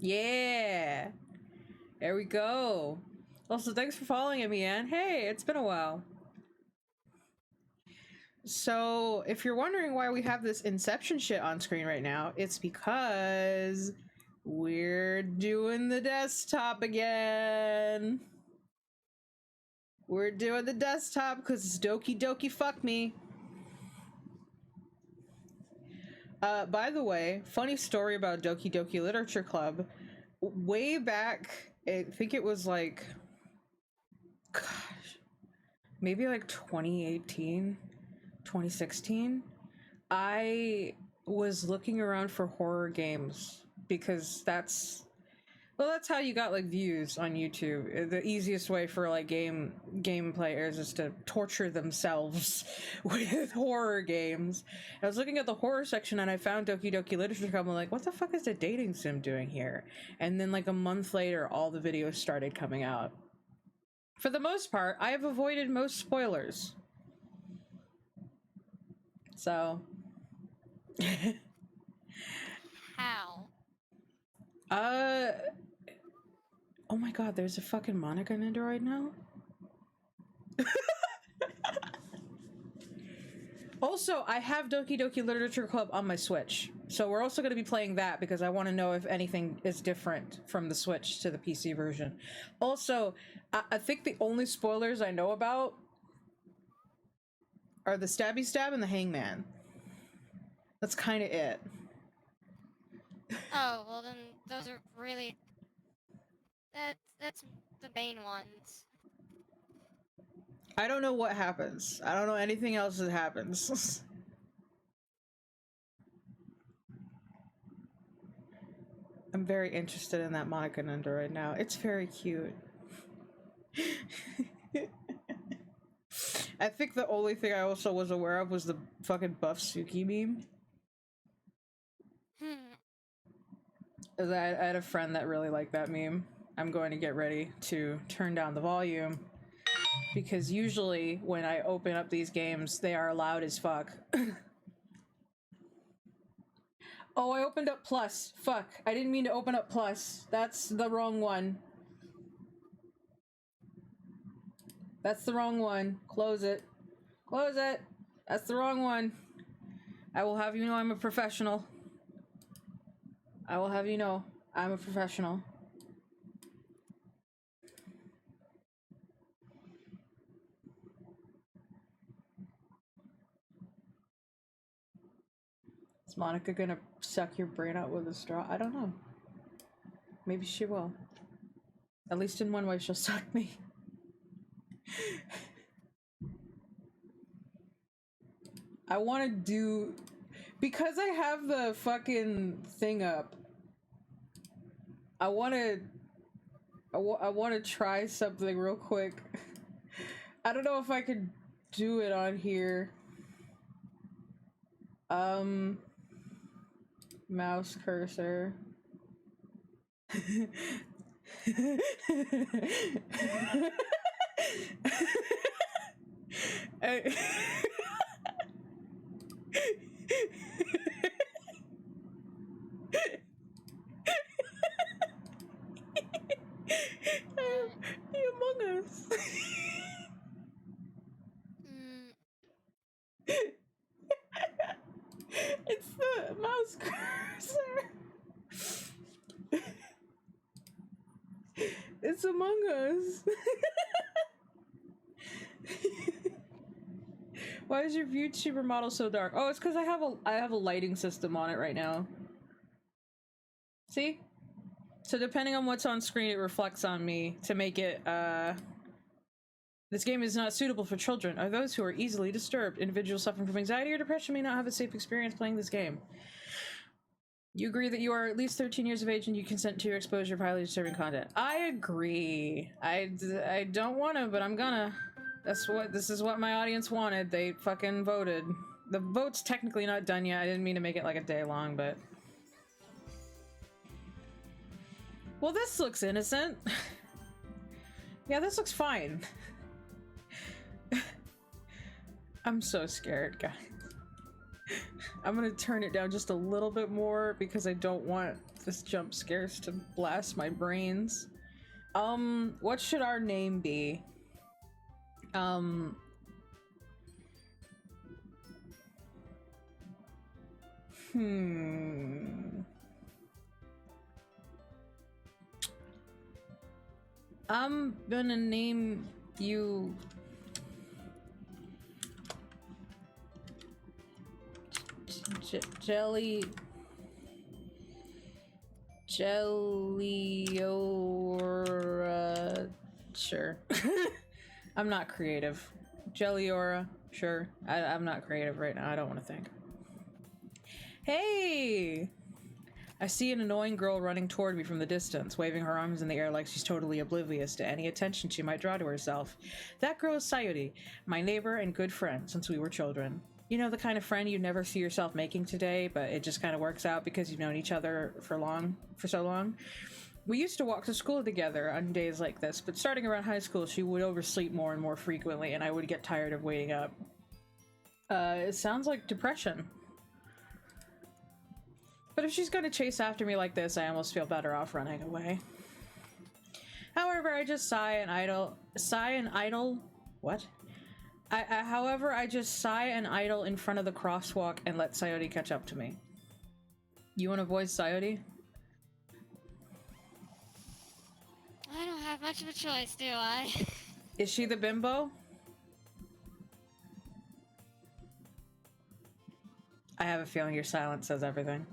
Yeah. There we go. Also, thanks for following me, Ann. Hey, it's been a while. So, if you're wondering why we have this Inception shit on screen right now, it's because we're doing the desktop again. We're doing the desktop because it's Doki Doki Fuck Me. By the way, funny story about Doki Doki Literature Club. Way back, I think it was like, gosh, maybe like 2018, 2016. I was looking around for horror games because that's how you got like views on YouTube. The easiest way for like game players is to torture themselves with horror games. I was looking at the horror section and I found Doki Doki Literature Club. I'm like, what the fuck is the dating sim doing here? And then like a month later, all the videos started coming out. For the most part, I have avoided most spoilers. So How? Oh my god, there's a fucking Monica Ninja right now? Also, I have Doki Doki Literature Club on my Switch. So we're also going to be playing that because I want to know if anything is different from the Switch to the PC version. Also, I think the only spoilers I know about are the Stabby Stab and the Hangman. That's kind of it. Oh, well then those are really... That's the main ones. I don't know what happens. I don't know anything else that happens. I'm very interested in that Monica Ninja right now. It's very cute. I think the only thing I also was aware of was the fucking Buff Suki meme. I had a friend that really liked that meme. I'm going to get ready to turn down the volume because usually when I open up these games, they are loud as fuck. Oh, I opened up Plus. Fuck. I didn't mean to open up Plus. That's the wrong one. That's the wrong one. Close it. Close it. That's the wrong one. I will have you know I'm a professional. I will have you know I'm a professional. Is Monica gonna suck your brain out with a straw? I don't know. Maybe she will. At least in one way, she'll suck me. I want to do... Because I have the fucking thing up, I want to try something real quick. I don't know if I could do it on here. Mouse cursor. The Among Us. It's the mouse cursor. It's Among Us. Why is your VTuber model so dark? Oh, it's because I have a lighting system on it right now. See? So depending on what's on screen, it reflects on me to make it, This game is not suitable for children or those who are easily disturbed. Individuals suffering from anxiety or depression may not have a safe experience playing this game. You agree that you are at least 13 years of age and you consent to your exposure of highly disturbing content. I agree. I don't want to, but I'm gonna. This is what my audience wanted. They fucking voted. The vote's technically not done yet. I didn't mean to make it like a day long, but... Well, this looks innocent. Yeah, this looks fine. I'm so scared, guys. I'm gonna turn it down just a little bit more because I don't want this jump scares to blast my brains. What should our name be? Um, I'm gonna name you Jelliora. Sure. I'm not creative. Jelliora. Sure. I'm not creative right now. I don't want to think. Hey! I see an annoying girl running toward me from the distance, waving her arms in the air like she's totally oblivious to any attention she might draw to herself. That girl is Sayuri, my neighbor and good friend since we were children. You know, the kind of friend you never see yourself making today, but it just kind of works out because you've known each other for so long. We used to walk to school together on days like this, but starting around high school, she would oversleep more and more frequently, and I would get tired of waiting up. It sounds like depression. But if she's going to chase after me like this, I almost feel better off running away. However, I just however, I just sigh and idle in front of the crosswalk and let Sayori catch up to me. You want to voice Sayori? I don't have much of a choice, do I? Is she the bimbo? I have a feeling your silence says everything.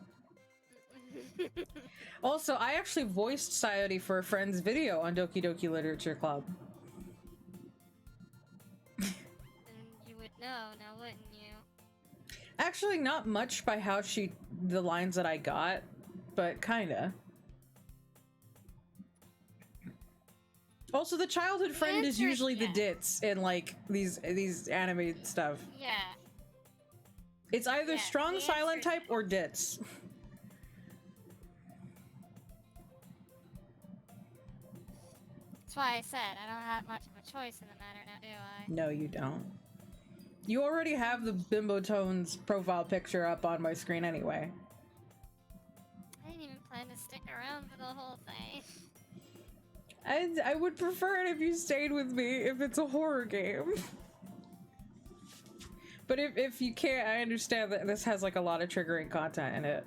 Also, I actually voiced Sayori for a friend's video on Doki Doki Literature Club. You would know, now wouldn't you? Actually, not much by how the lines that I got, but kinda. Also, the childhood friend is usually the ditz in like these anime stuff. Yeah. It's either strong silent type or ditz. That's why I said I don't have much of a choice in the matter now, do I? No, you don't. You already have the Bimbo Tones profile picture up on my screen anyway. I didn't even plan to stick around for the whole thing. I would prefer it if you stayed with me if it's a horror game. But if you can't, I understand that this has like a lot of triggering content in it.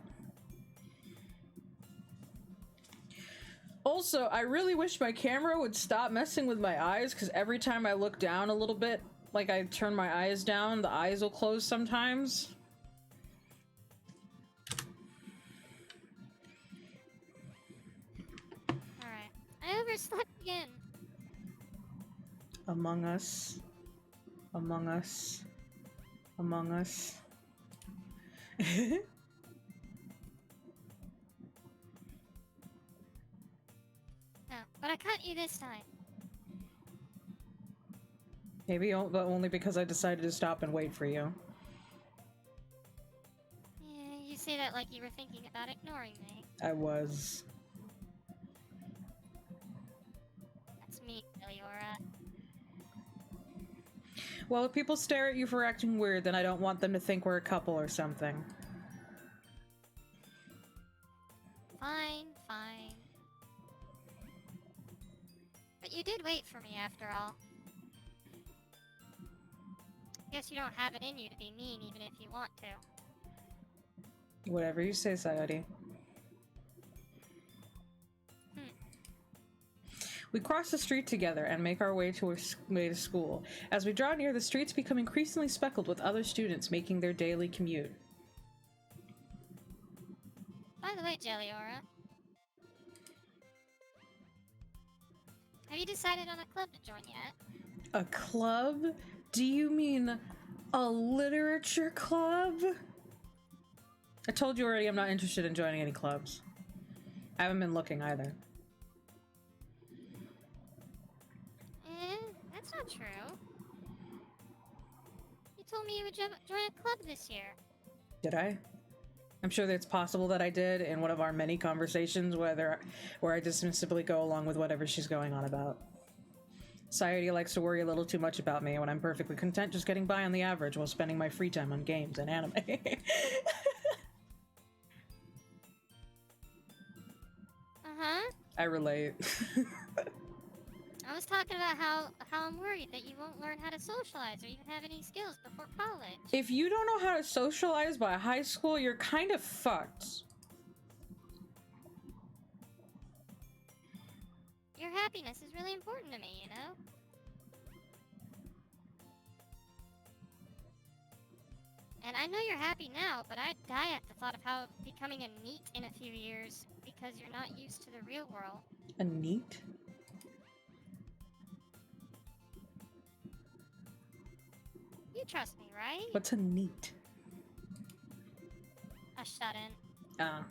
Also, I really wish my camera would stop messing with my eyes, because every time I look down a little bit, like I turn my eyes down, the eyes will close sometimes. Alright. I overslept again. Among Us. Among Us. Among Us. No, but I caught you this time. Maybe only because I decided to stop and wait for you. Yeah, you say that like you were thinking about ignoring me. I was. That's me, Eliora. Well, if people stare at you for acting weird, then I don't want them to think we're a couple or something. Fine, fine. But you did wait for me after all. Guess you don't have it in you to be mean even if you want to. Whatever you say, Sayori. We cross the street together and make our way to school. As we draw near, the streets become increasingly speckled with other students making their daily commute. By the way, Jelliora, have you decided on a club to join yet? A club? Do you mean a literature club? I told you already I'm not interested in joining any clubs. I haven't been looking either. That's not true. You told me you would join a club this year. Did I? I'm sure that it's possible that I did in one of our many conversations where I just simply go along with whatever she's going on about. Society likes to worry a little too much about me when I'm perfectly content just getting by on the average while spending my free time on games and anime. Uh-huh. I relate. I was talking about how I'm worried that you won't learn how to socialize or even have any skills before college. If you don't know how to socialize by high school, you're kind of fucked. Your happiness is really important to me, you know? And I know you're happy now, but I'd die at the thought of how becoming a NEET in a few years because you're not used to the real world. A NEET? You trust me, right? What's a NEET? A shut-in. Ah.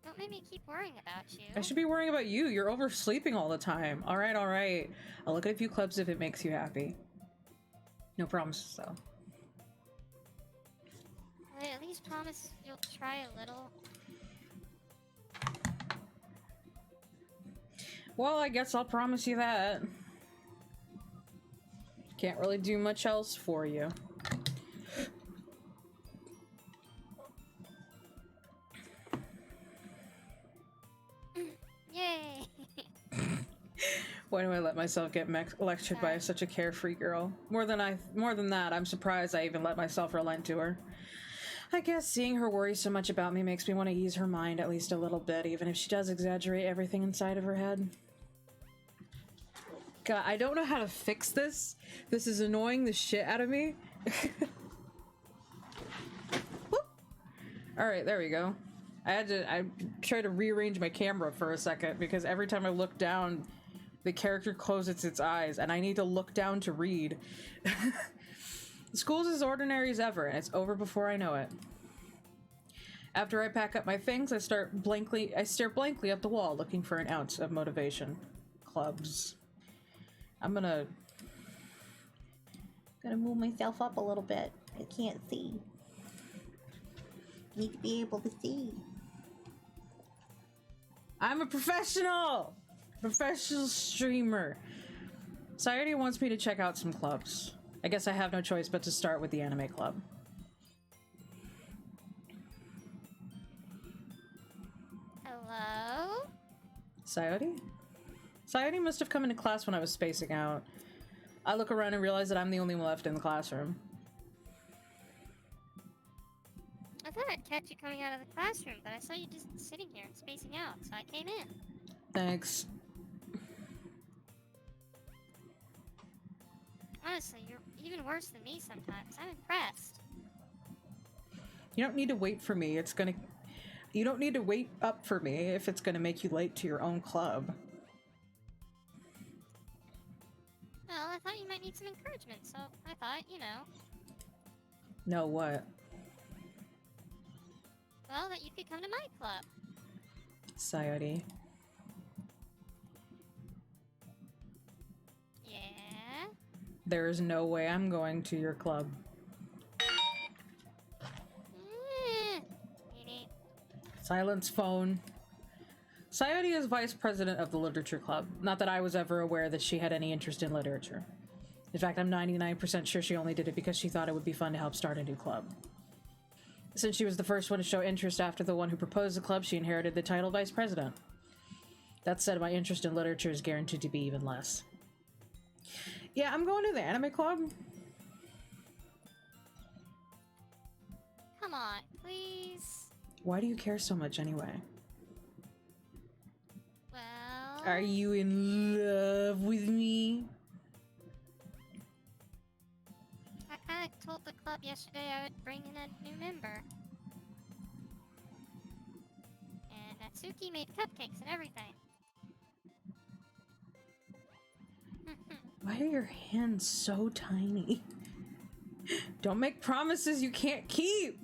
Don't make me keep worrying about you. I should be worrying about you. You're oversleeping all the time. All right, all right. I'll look at a few clubs if it makes you happy. No promises, though. Well, at least promise you'll try a little. Well, I guess I'll promise you that. Can't really do much else for you. Yay! Why do I let myself get lectured by such a carefree girl? More than that, I'm surprised I even let myself relent to her. I guess seeing her worry so much about me makes me want to ease her mind at least a little bit, even if she does exaggerate everything inside of her head. God, I don't know how to fix this. This is annoying the shit out of me. Alright, there we go. I tried to rearrange my camera for a second because every time I look down, the character closes its eyes and I need to look down to read. School's as ordinary as ever and it's over before I know it. After I pack up my things, I stare blankly at the wall looking for an ounce of motivation. Clubs. I'm gonna move myself up a little bit. I can't see. Need to be able to see. I'm a professional streamer. Society wants me to check out some clubs. I guess I have no choice but to start with the anime club. Hello? Sayori? Sayori must have come into class when I was spacing out. I look around and realize that I'm the only one left in the classroom. I thought I'd catch you coming out of the classroom, but I saw you just sitting here and spacing out, so I came in. Thanks. Honestly, you're even worse than me sometimes. I'm impressed. You don't need to wait for me. You don't need to wait up for me if it's gonna make you late to your own club. Well, I thought you might need some encouragement, so I thought, you know. No, what? Well, that you could come to my club. Sayori. Yeah? There is no way I'm going to your club. Silence phone. Sayori is vice president of the literature club. Not that I was ever aware that she had any interest in literature. In fact, I'm 99% sure she only did it because she thought it would be fun to help start a new club. Since she was the first one to show interest after the one who proposed the club, she inherited the title vice president. That said, my interest in literature is guaranteed to be even less. Yeah, I'm going to the anime club. Come on, please. Why do you care so much anyway? Well... Are you in love with me? I kinda told the club yesterday I would bring in a new member. And Natsuki made cupcakes and everything. Why are your hands so tiny? Don't make promises you can't keep!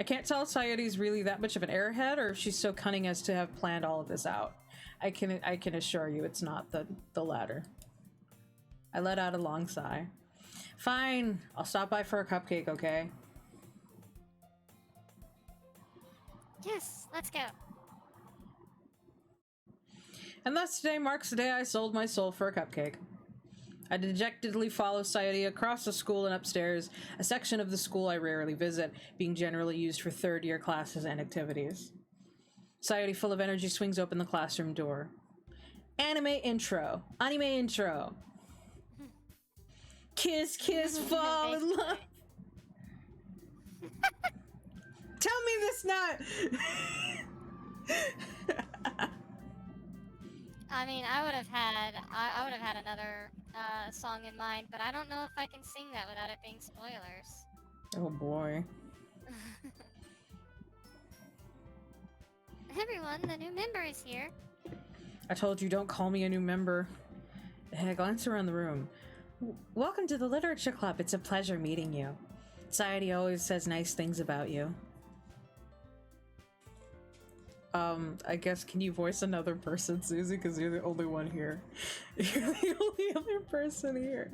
I can't tell if Sayori's really that much of an airhead or if she's so cunning as to have planned all of this out. I can assure you it's not the latter. I let out a long sigh. Fine, I'll stop by for a cupcake, okay? Yes, let's go. And thus today marks the day I sold my soul for a cupcake. I dejectedly follow Sayuri across the school and upstairs, a section of the school I rarely visit, being generally used for third-year classes and activities. Sayuri, full of energy, swings open the classroom door. Anime intro. Kiss, kiss, fall in love. Tell me this not. I mean, I would have had another song in mind, but I don't know if I can sing that without it being spoilers. Oh boy. Everyone, the new member is here. I told you, don't call me a new member. I glance around the room. Welcome to the Literature Club. It's a pleasure meeting you. Society always says nice things about you. I guess, can you voice another person, Susie? Because you're the only one here. You're the only other person here.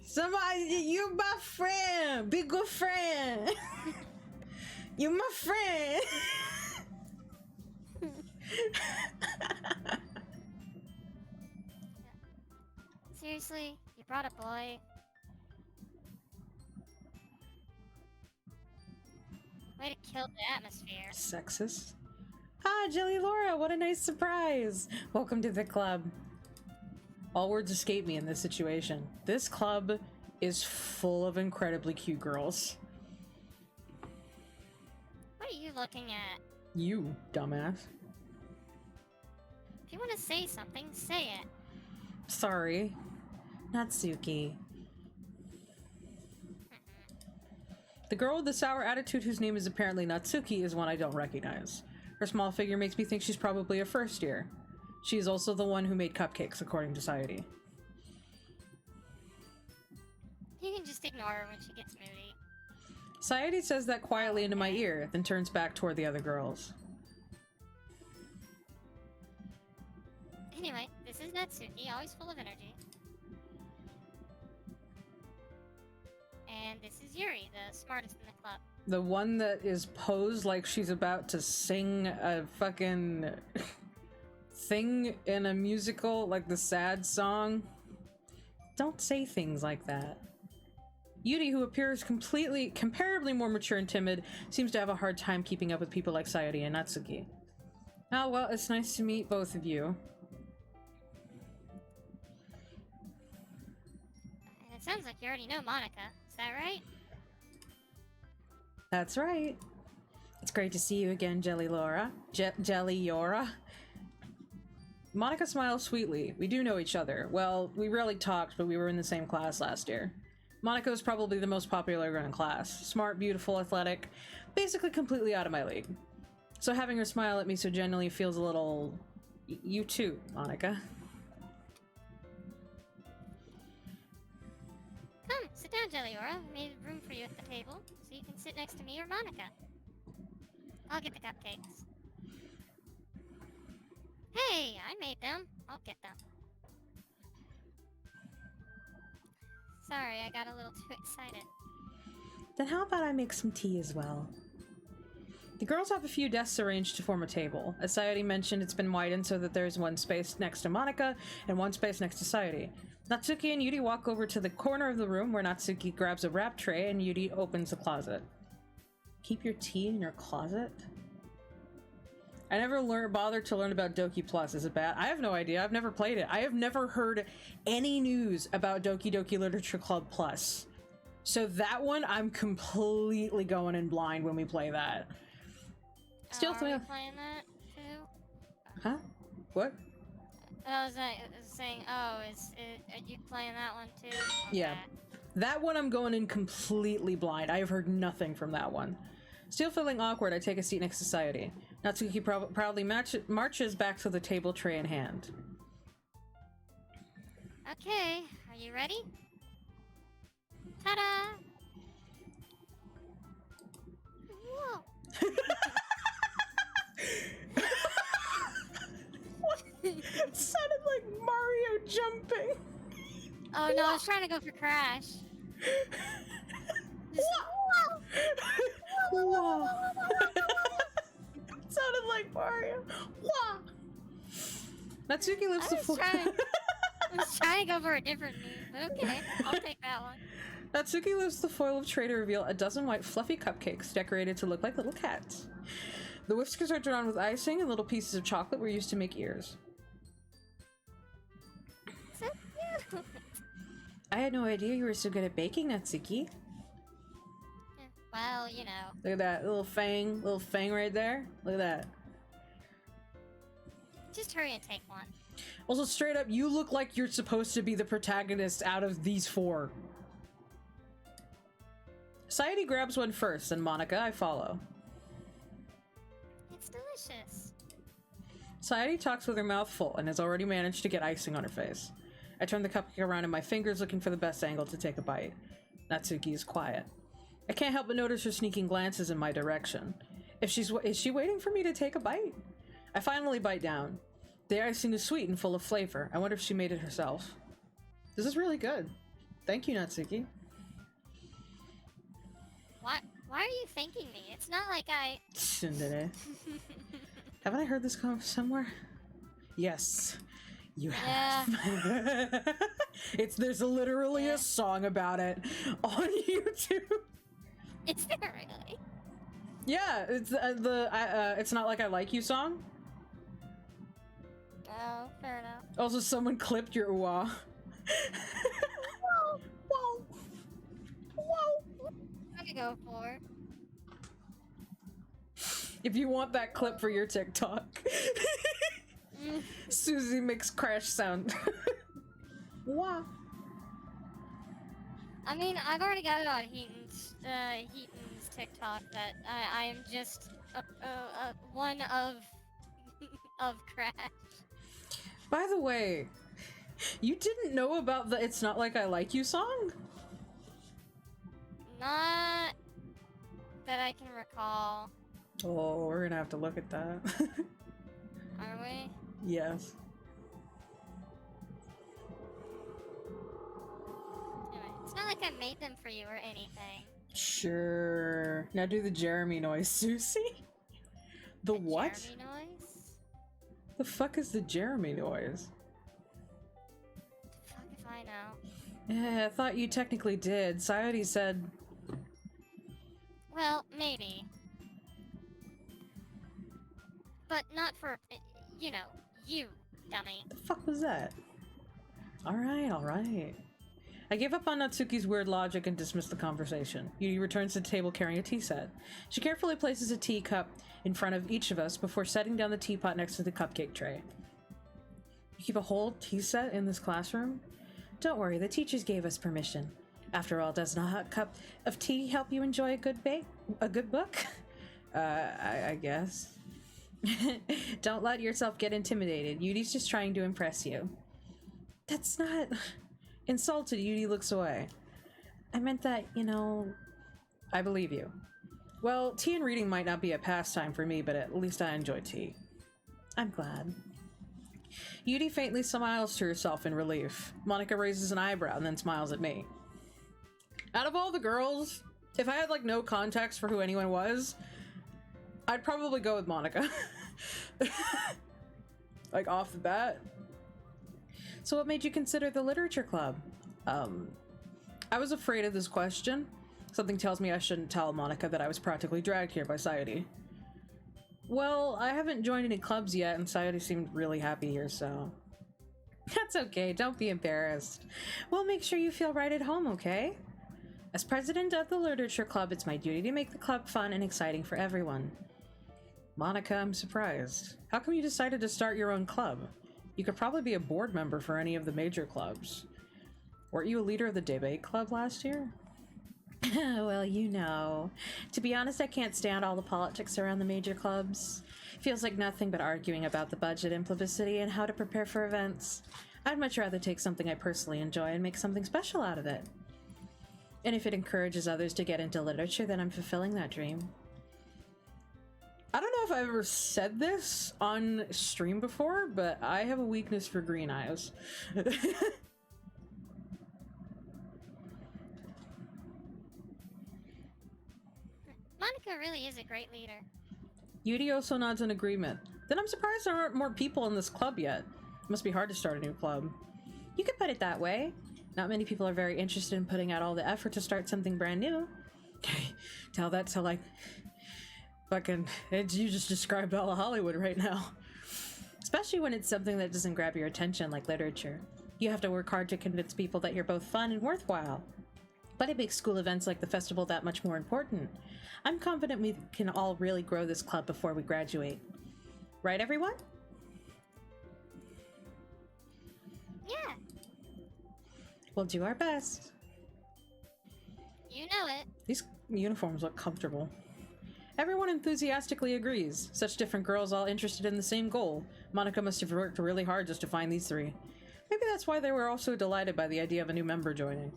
Somebody, you my friend. Be good friend. You my friend. Seriously? You brought a boy? Way to kill the atmosphere. Sexist. Ah, Jelly Laura, what a nice surprise. Welcome to the club. All words escape me in this situation. This club is full of incredibly cute girls. What are you looking at? You, dumbass. If you want to say something, say it. Sorry. Natsuki. The girl with the sour attitude whose name is apparently Natsuki is one I don't recognize. Her small figure makes me think she's probably a first year. She is also the one who made cupcakes, according to Sayuri. You can just ignore her when she gets moody. Sayuri says that quietly into my ear, then turns back toward the other girls. Anyway, this is Natsuki, always full of energy. And this is Yuri, the smartest in the club. The one that is posed like she's about to sing a fucking thing in a musical, like the sad song. Don't say things like that. Yuri, who appears comparably more mature and timid, seems to have a hard time keeping up with people like Sayuri and Natsuki. Oh, well, it's nice to meet both of you. And it sounds like you already know Monica. Is that right? That's right. It's great to see you again, Jelly Laura. Jelly Yora. Monica smiles sweetly. We do know each other. Well, we rarely talked, but we were in the same class last year. Monica is probably the most popular girl in class. Smart, beautiful, athletic, basically completely out of my league. So having her smile at me so genuinely feels a little... You too, Monica. Come, sit down, Jelliora. We made room for you at the table, so you can sit next to me or Monica. I'll get the cupcakes. Hey, I made them. I'll get them. Sorry, I got a little too excited. Then how about I make some tea as well? The girls have a few desks arranged to form a table. As Sayuri mentioned, it's been widened so that there's one space next to Monica and one space next to Sayuri. Natsuki and Yuri walk over to the corner of the room where Natsuki grabs a wrap tray and Yuri opens the closet. Keep your tea in your closet? I never bothered to learn about Doki Plus. Is it bad? I have no idea. I've never played it. I have never heard any news about Doki Doki Literature Club Plus. So that one, I'm completely going in blind when we play that. Still are we playing that too? Huh? What? I was saying, are you playing that one too? Okay. Yeah. That one I'm going in completely blind. I have heard nothing from that one. Still feeling awkward, I take a seat next to Sayuri. Natsuki proudly marches back to the table, tray in hand. Okay, are you ready? Ta-da! Whoa! It sounded like Mario jumping. Oh no, I was trying to go for Crash. Whoa! sounded like Mario. Wah! Natsuki lifts the foil. I was trying to go for a different move, but okay, I'll take that one. Natsuki lifts the foil of tray to reveal a dozen white fluffy cupcakes decorated to look like little cats. The whiskers are drawn with icing, and little pieces of chocolate were used to make ears. So cute. I had no idea you were so good at baking, Natsuki. Well, you know. Look at that little fang right there. Look at that. Just hurry and take one. Also, straight up, you look like you're supposed to be the protagonist out of these four. Sayuri grabs one first, and Monica, I follow. It's delicious. Sayuri talks with her mouth full and has already managed to get icing on her face. I turn the cupcake around in my fingers, looking for the best angle to take a bite. Natsuki is quiet. I can't help but notice her sneaking glances in my direction. Is she waiting for me to take a bite? I finally bite down. The icing is sweet and full of flavor. I wonder if she made it herself. This is really good. Thank you, Natsuki. Why are you thanking me? It's not like I... Tsundere. Haven't I heard this come somewhere? Yes, you have. Yeah. There's literally a song about it on YouTube. Is there really? Yeah, it's It's Not Like I Like You song. Oh, fair enough. Also, someone clipped your ooh. Whoa, whoa, whoa. I'm gonna go for. If you want that clip for your TikTok, Susie makes crash sound. Wow. I mean, I've already got it on Heaton's TikTok that I am just one of Crash. By the way, you didn't know about the It's Not Like I Like You song? Not that I can recall. Oh, we're gonna have to look at that. Are we? Yes. Anyway, it's not like I made them for you or anything. Sure. Now do the Jeremy noise, Susie. The what? Jeremy noise? The fuck is the Jeremy noise? The fuck if I know. Yeah, I thought you technically did. Sayuri said... Well, maybe. But not for, you know, you, dummy. The fuck was that? Alright, alright. I gave up on Natsuki's weird logic and dismissed the conversation. Yuri returns to the table carrying a tea set. She carefully places a teacup in front of each of us before setting down the teapot next to the cupcake tray. You keep a whole tea set in this classroom? Don't worry, the teachers gave us permission. After all, doesn't a hot cup of tea help you enjoy a good book? I guess. Don't let yourself get intimidated. Yudi's just trying to impress you. That's not... Insulted, Yudi looks away. I meant that, you know... I believe you. Well, tea and reading might not be a pastime for me, but at least I enjoy tea. I'm glad. Yudi faintly smiles to herself in relief. Monica raises an eyebrow and then smiles at me. Out of all the girls, if I had, like, no context for who anyone was, I'd probably go with Monica. Like, off the bat. So what made you consider the literature club? I was afraid of this question. Something tells me I shouldn't tell Monica that I was practically dragged here by Sayuri. Well, I haven't joined any clubs yet, and Sayuri seemed really happy here, so... That's okay, don't be embarrassed. We'll make sure you feel right at home, okay? As president of the literature club, it's my duty to make the club fun and exciting for everyone. Monica, I'm surprised. How come you decided to start your own club? You could probably be a board member for any of the major clubs. Weren't you a leader of the debate club last year? Well, you know. To be honest, I can't stand all the politics around the major clubs. Feels like nothing but arguing about the budget and publicity and how to prepare for events. I'd much rather take something I personally enjoy and make something special out of it. And if it encourages others to get into literature, then I'm fulfilling that dream. I don't know if I've ever said this on stream before, but I have a weakness for green eyes. Monica really is a great leader. Yudi also nods in agreement. Then I'm surprised there aren't more people in this club yet. It must be hard to start a new club. You could put it that way. Not many people are very interested in putting out all the effort to start something brand new. Tell that to, like, fucking, you just described all of Hollywood right now. Especially when it's something that doesn't grab your attention, like literature. You have to work hard to convince people that you're both fun and worthwhile. But it makes school events like the festival that much more important. I'm confident we can all really grow this club before we graduate. Right, everyone? Yeah. We'll do our best. You know it. These uniforms look comfortable. Everyone enthusiastically agrees. Such different girls all interested in the same goal. Monica must have worked really hard just to find these three. Maybe that's why they were all so delighted by the idea of a new member joining.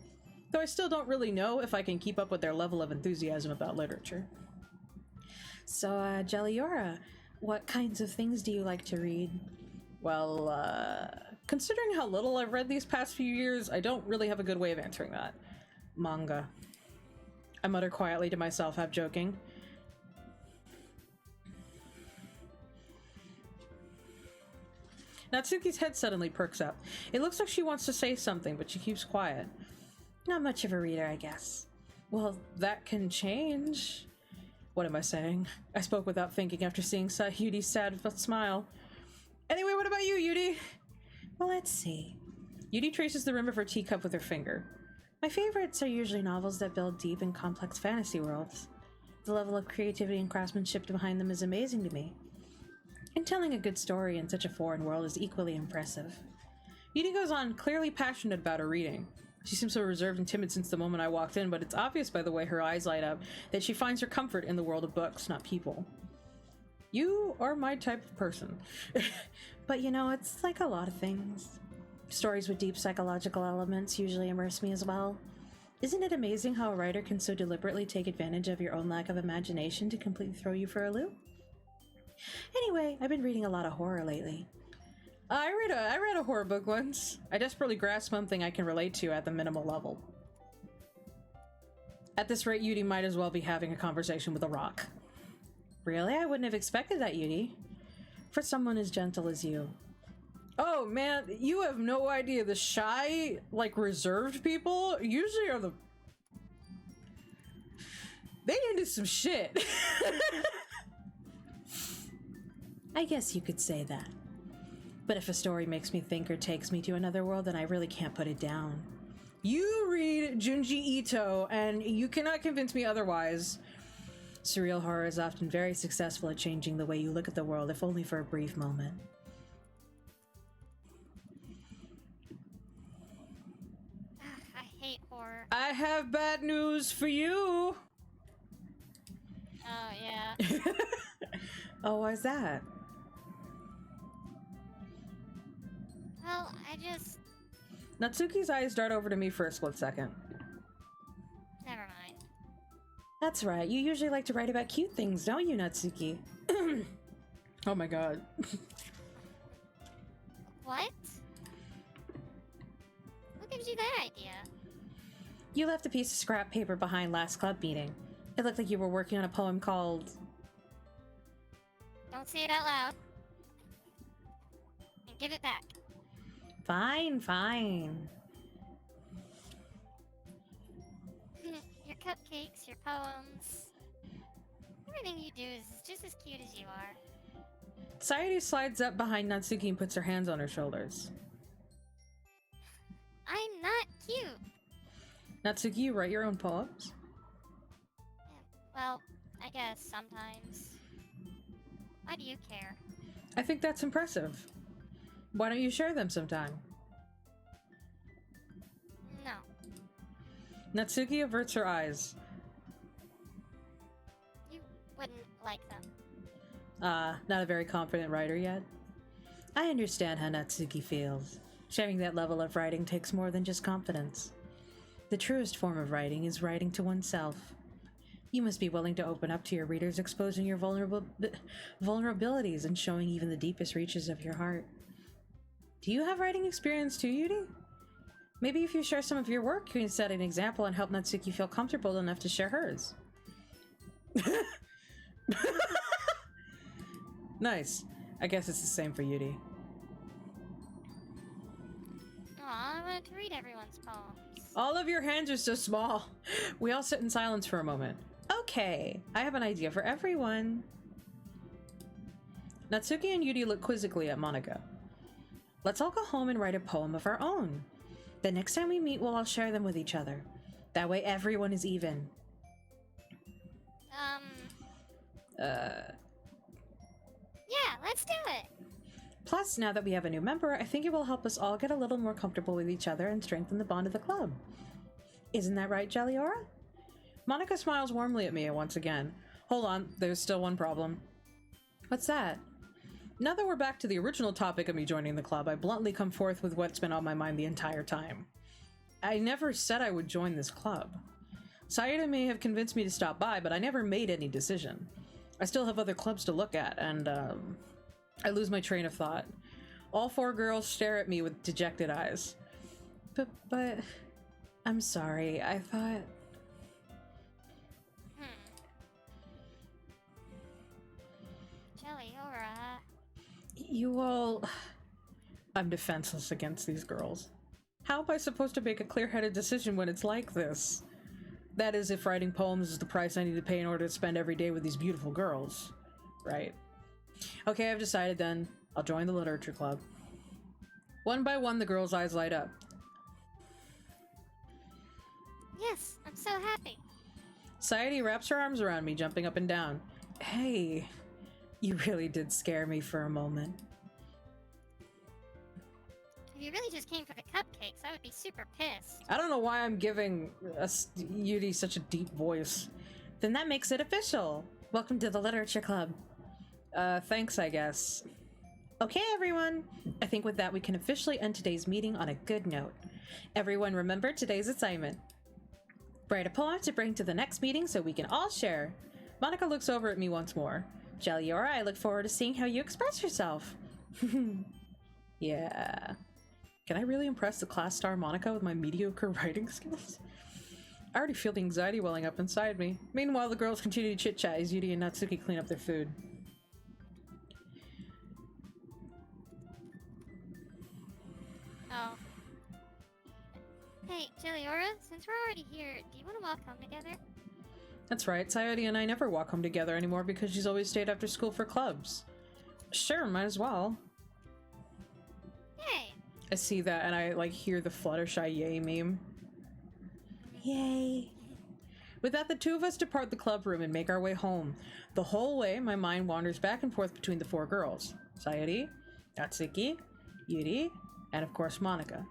Though I still don't really know if I can keep up with their level of enthusiasm about literature. So, Jelliora, what kinds of things do you like to read? Well, considering how little I've read these past few years, I don't really have a good way of answering that. Manga. I mutter quietly to myself, half joking. Natsuki's head suddenly perks up. It looks like she wants to say something, but she keeps quiet. Not much of a reader, I guess. Well, that can change. What am I saying? I spoke without thinking after seeing Yudi's sad smile. Anyway, what about you, Yudi? Well, let's see. Yudi traces the rim of her teacup with her finger. My favorites are usually novels that build deep and complex fantasy worlds. The level of creativity and craftsmanship behind them is amazing to me. And telling a good story in such a foreign world is equally impressive. Yudi goes on, clearly passionate about her reading. She seems so reserved and timid since the moment I walked in, but it's obvious by the way her eyes light up that she finds her comfort in the world of books, not people. You are my type of person. But you know, it's like a lot of things. Stories with deep psychological elements usually immerse me as well. Isn't it amazing how a writer can so deliberately take advantage of your own lack of imagination to completely throw you for a loop? Anyway, I've been reading a lot of horror lately. I read a horror book once. I desperately grasped something I can relate to at the minimal level. At this rate, Yudi might as well be having a conversation with a rock. Really? I wouldn't have expected that, Yudi. For someone as gentle as you. Oh man, you have no idea. The shy, like, reserved people usually are they into some shit. I guess you could say that. But if a story makes me think or takes me to another world, then I really can't put it down. You read Junji Ito, and you cannot convince me otherwise. Surreal horror is often very successful at changing the way you look at the world, if only for a brief moment. I hate horror. I have bad news for you! Oh, yeah. Oh, why's that? Well, I just... Natsuki's eyes dart over to me for a split second. Never mind. That's right, you usually like to write about cute things, don't you, Natsuki? Oh my god. What? Who gives you that idea? You left a piece of scrap paper behind last club meeting. It looked like you were working on a poem called... Don't say it out loud. And give it back. Fine, fine. Your cupcakes, your poems. Everything you do is just as cute as you are. Sayuri slides up behind Natsuki and puts her hands on her shoulders. I'm not cute. Natsuki, you write your own poems? Well, I guess sometimes. Why do you care? I think that's impressive. Why don't you share them sometime? No. Natsuki averts her eyes. You wouldn't like them. Not a very confident writer yet? I understand how Natsuki feels. Sharing that level of writing takes more than just confidence. The truest form of writing is writing to oneself. You must be willing to open up to your readers, exposing your vulnerabilities and showing even the deepest reaches of your heart. Do you have writing experience too, Yudi? Maybe if you share some of your work, you can set an example and help Natsuki feel comfortable enough to share hers. Nice. I guess it's the same for Yuri. Aw, I wanted to read everyone's poems. All of your hands are so small. We all sit in silence for a moment. Okay, I have an idea for everyone. Natsuki and Yuri look quizzically at Monika. Let's all go home and write a poem of our own. The next time we meet, we'll all share them with each other. That way everyone is even. Yeah, let's do it. Plus, now that we have a new member, I think it will help us all get a little more comfortable with each other and strengthen the bond of the club. Isn't that right, Jelliora? Monika smiles warmly at me once again. Hold on, there's still one problem. What's that? Now that we're back to the original topic of me joining the club, I bluntly come forth with what's been on my mind the entire time. I never said I would join this club. Sayada may have convinced me to stop by, but I never made any decision. I still have other clubs to look at, and I lose my train of thought. All four girls stare at me with dejected eyes. But, I'm sorry, I thought... Jelliora. You all... I'm defenseless against these girls. How am I supposed to make a clear-headed decision when it's like this? That is, if writing poems is the price I need to pay in order to spend every day with these beautiful girls. Right. Okay, I've decided then. I'll join the literature club. One by one, the girls' eyes light up. Yes, I'm so happy. Sayadi wraps her arms around me, jumping up and down. Hey, you really did scare me for a moment. If you really just came for the cupcakes, I would be super pissed. I don't know why I'm giving Yuri such a deep voice. Then that makes it official. Welcome to the literature club. Thanks, I guess. Okay, everyone. I think with that we can officially end today's meeting on a good note. Everyone remember today's assignment. Write a poem to bring to the next meeting so we can all share. Monika looks over at me once more. Jelliora, I look forward to seeing how you express yourself. Yeah. Can I really impress the class star Monika with my mediocre writing skills? I already feel the anxiety welling up inside me. Meanwhile, the girls continue to chit-chat as Yuri and Natsuki clean up their food. Oh. Hey, Jelliora, since we're already here, do you want to walk home together? That's right, Sayori and I never walk home together anymore because she's always stayed after school for clubs. Sure, might as well. Yay! I see that and I like hear the Fluttershy yay meme. Yay. With that, the two of us depart the club room and make our way home. The whole way, my mind wanders back and forth between the four girls. Sayori, Natsuki, Yuri, and of course Monika.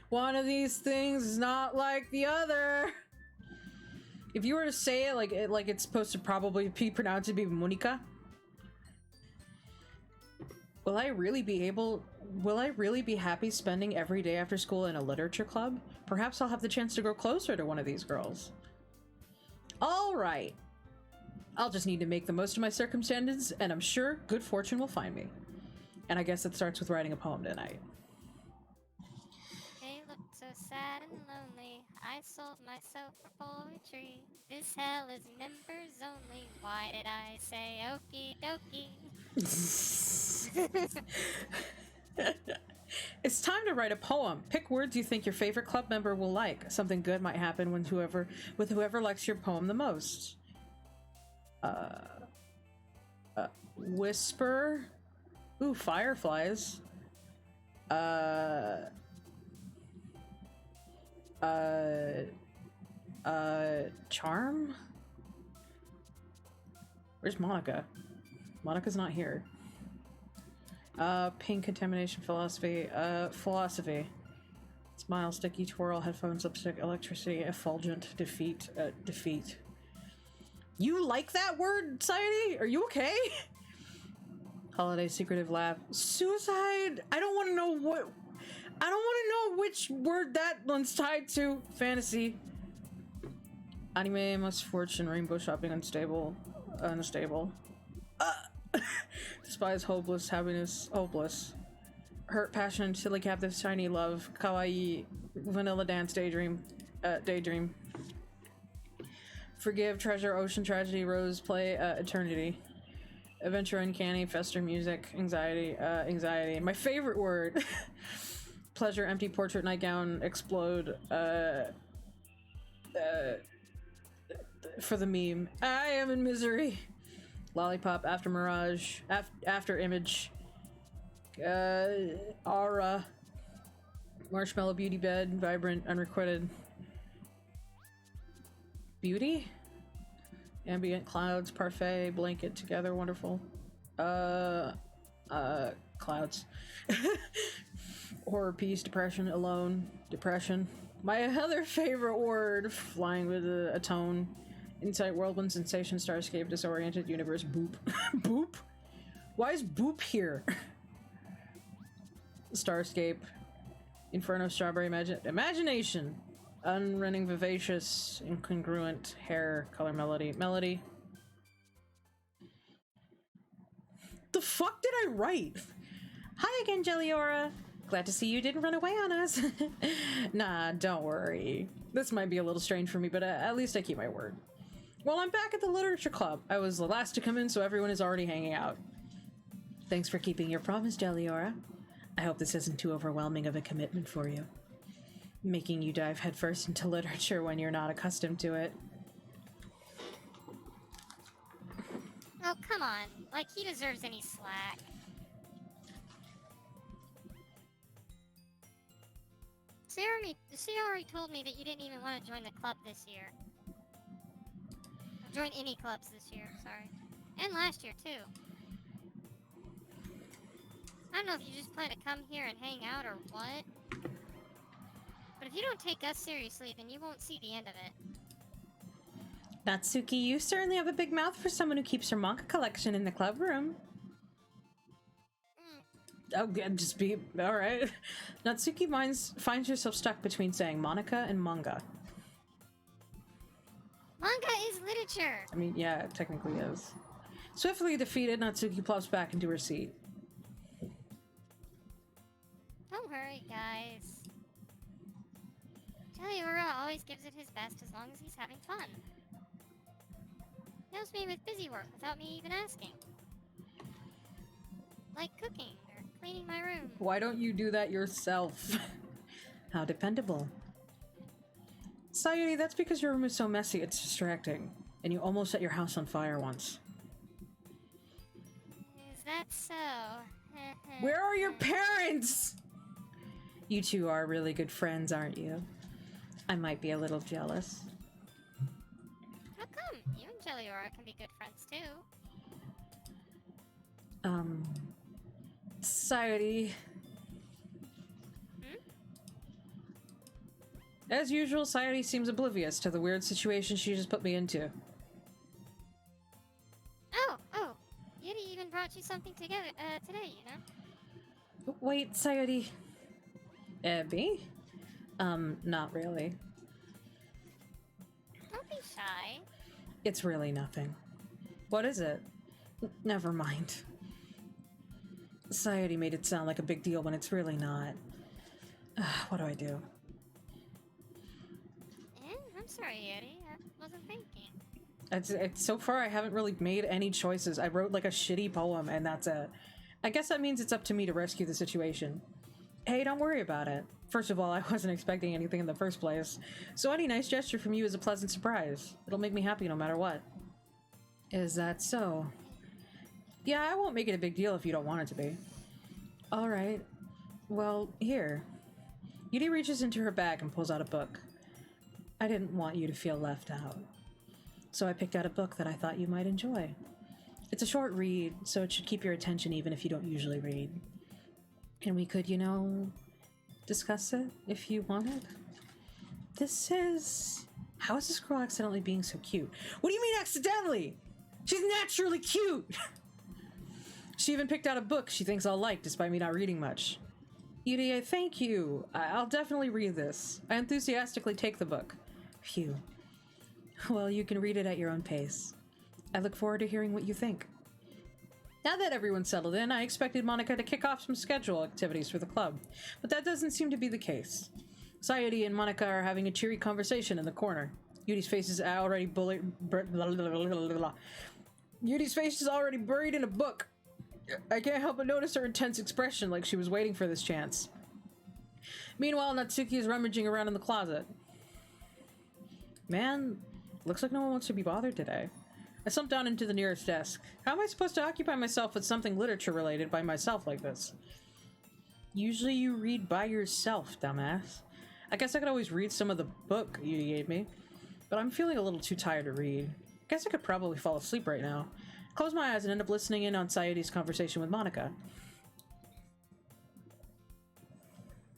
One of these things is not like the other. If you were to say it like it's supposed to probably be pronounced to be Monika. Will I really be happy spending every day after school in a literature club? Perhaps I'll have the chance to grow closer to one of these girls. All right. I'll just need to make the most of my circumstances, and I'm sure good fortune will find me. And I guess it starts with writing a poem tonight. They looked so sad and lonely. I sold myself for poetry. This hell is members only. Why did I say okie dokie? It's time to write a poem. Pick words you think your favorite club member will like. Something good might happen when whoever likes your poem the most. Whisper. Ooh, fireflies. Charm? Where's Monika? Monika's not here. Pink contamination philosophy. Philosophy. Smile, sticky, twirl, headphones, lipstick, electricity, effulgent, defeat, defeat. You like that word, Sayori? Are you okay? Holiday, secretive laugh. Suicide? I don't want to know what... I don't want to know which word that one's tied to. Fantasy. Anime, misfortune, rainbow shopping, unstable. Despise, hopeless, happiness, hopeless. Hurt, passion, silly, captive, shiny, love, kawaii, vanilla dance, daydream, daydream. Forgive, treasure, ocean, tragedy, rose, play, eternity. Adventure uncanny, fester music, anxiety, anxiety. My favorite word. Pleasure, empty portrait, nightgown, explode, for the meme. I am in misery. Lollipop, after mirage, after image, aura, marshmallow, beauty bed, vibrant, unrequited. Beauty? Ambient, clouds, parfait, blanket, together, wonderful. Clouds. Horror, peace, depression, alone, depression. My other favorite word, flying with a tone. Insight, whirlwind, sensation, starscape, disoriented, universe, boop. Boop? Why is boop here? Starscape. Inferno, strawberry, imagination. Unrunning, vivacious, incongruent, hair, color, melody. Melody. The fuck did I write? Hi again, Jelliora. Glad to see you didn't run away on us. Nah, don't worry. This might be a little strange for me, but at least I keep my word. Well, I'm back at the literature club. I was the last to come in, so everyone is already hanging out. Thanks for keeping your promise, Jelliora. I hope this isn't too overwhelming of a commitment for you. Making you dive headfirst into literature when you're not accustomed to it. Oh, come on. Like, he deserves any slack. She already told me that you didn't even want to join the club this year. Or join any clubs this year, sorry. And last year, too. I don't know if you just plan to come here and hang out or what. But if you don't take us seriously, then you won't see the end of it. Natsuki, you certainly have a big mouth for someone who keeps her manga collection in the club room. Oh, just be alright. Natsuki finds herself stuck between saying Monica and manga. Manga is literature! I mean, yeah, it technically is. Swiftly defeated, Natsuki plops back into her seat. Don't worry, guys. Jelliora always gives it his best as long as he's having fun. He helps me with busy work without me even asking. Like cooking or cleaning my room. Why don't you do that yourself? How dependable. Sayuri, that's because your room is so messy, it's distracting. And you almost set your house on fire once. Is that so? Where are your parents? You two are really good friends, aren't you? I might be a little jealous. How come? You and Jelliora can be good friends too. Sayuri. As usual, Sayuri seems oblivious to the weird situation she just put me into. Oh, Yeti even brought you something together today, you know? Wait, Sayuri. Me? Not really. Don't be shy. It's really nothing. What is it? Never mind. Sayuri made it sound like a big deal when it's really not. What do I do? I'm sorry, Yeti. I wasn't thinking. So far, I haven't really made any choices. I wrote like a shitty poem, and that's it. I guess that means it's up to me to rescue the situation. Hey, don't worry about it. First of all, I wasn't expecting anything in the first place, so any nice gesture from you is a pleasant surprise. It'll make me happy no matter what. Is that so? Yeah, I won't make it a big deal if you don't want it to be. Alright. Well, here. Yudi reaches into her bag and pulls out a book. I didn't want you to feel left out. So I picked out a book that I thought you might enjoy. It's a short read, so it should keep your attention even if you don't usually read. And we could, you know, discuss it if you wanted. This is... How is this girl accidentally being so cute? What do you mean accidentally? She's naturally cute! She even picked out a book she thinks I'll like, despite me not reading much. Yudi, thank you. I'll definitely read this. I enthusiastically take the book. Phew. Well, you can read it at your own pace. I look forward to hearing what you think. Now that everyone's settled in, I expected Monica to kick off some schedule activities for the club, but that doesn't seem to be the case. Sayuri and Monica are having a cheery conversation in the corner. Yudi's face is already Yudi's face is already buried in a book. I can't help but notice her intense expression, like she was waiting for this chance. Meanwhile, Natsuki is rummaging around in the closet. Man, looks like no one wants to be bothered today. I slumped down into the nearest desk. How am I supposed to occupy myself with something literature-related by myself like this? Usually you read by yourself, dumbass. I guess I could always read some of the book you gave me, but I'm feeling a little too tired to read. Guess I could probably fall asleep right now. Close my eyes and end up listening in on Sayedi's conversation with Monica.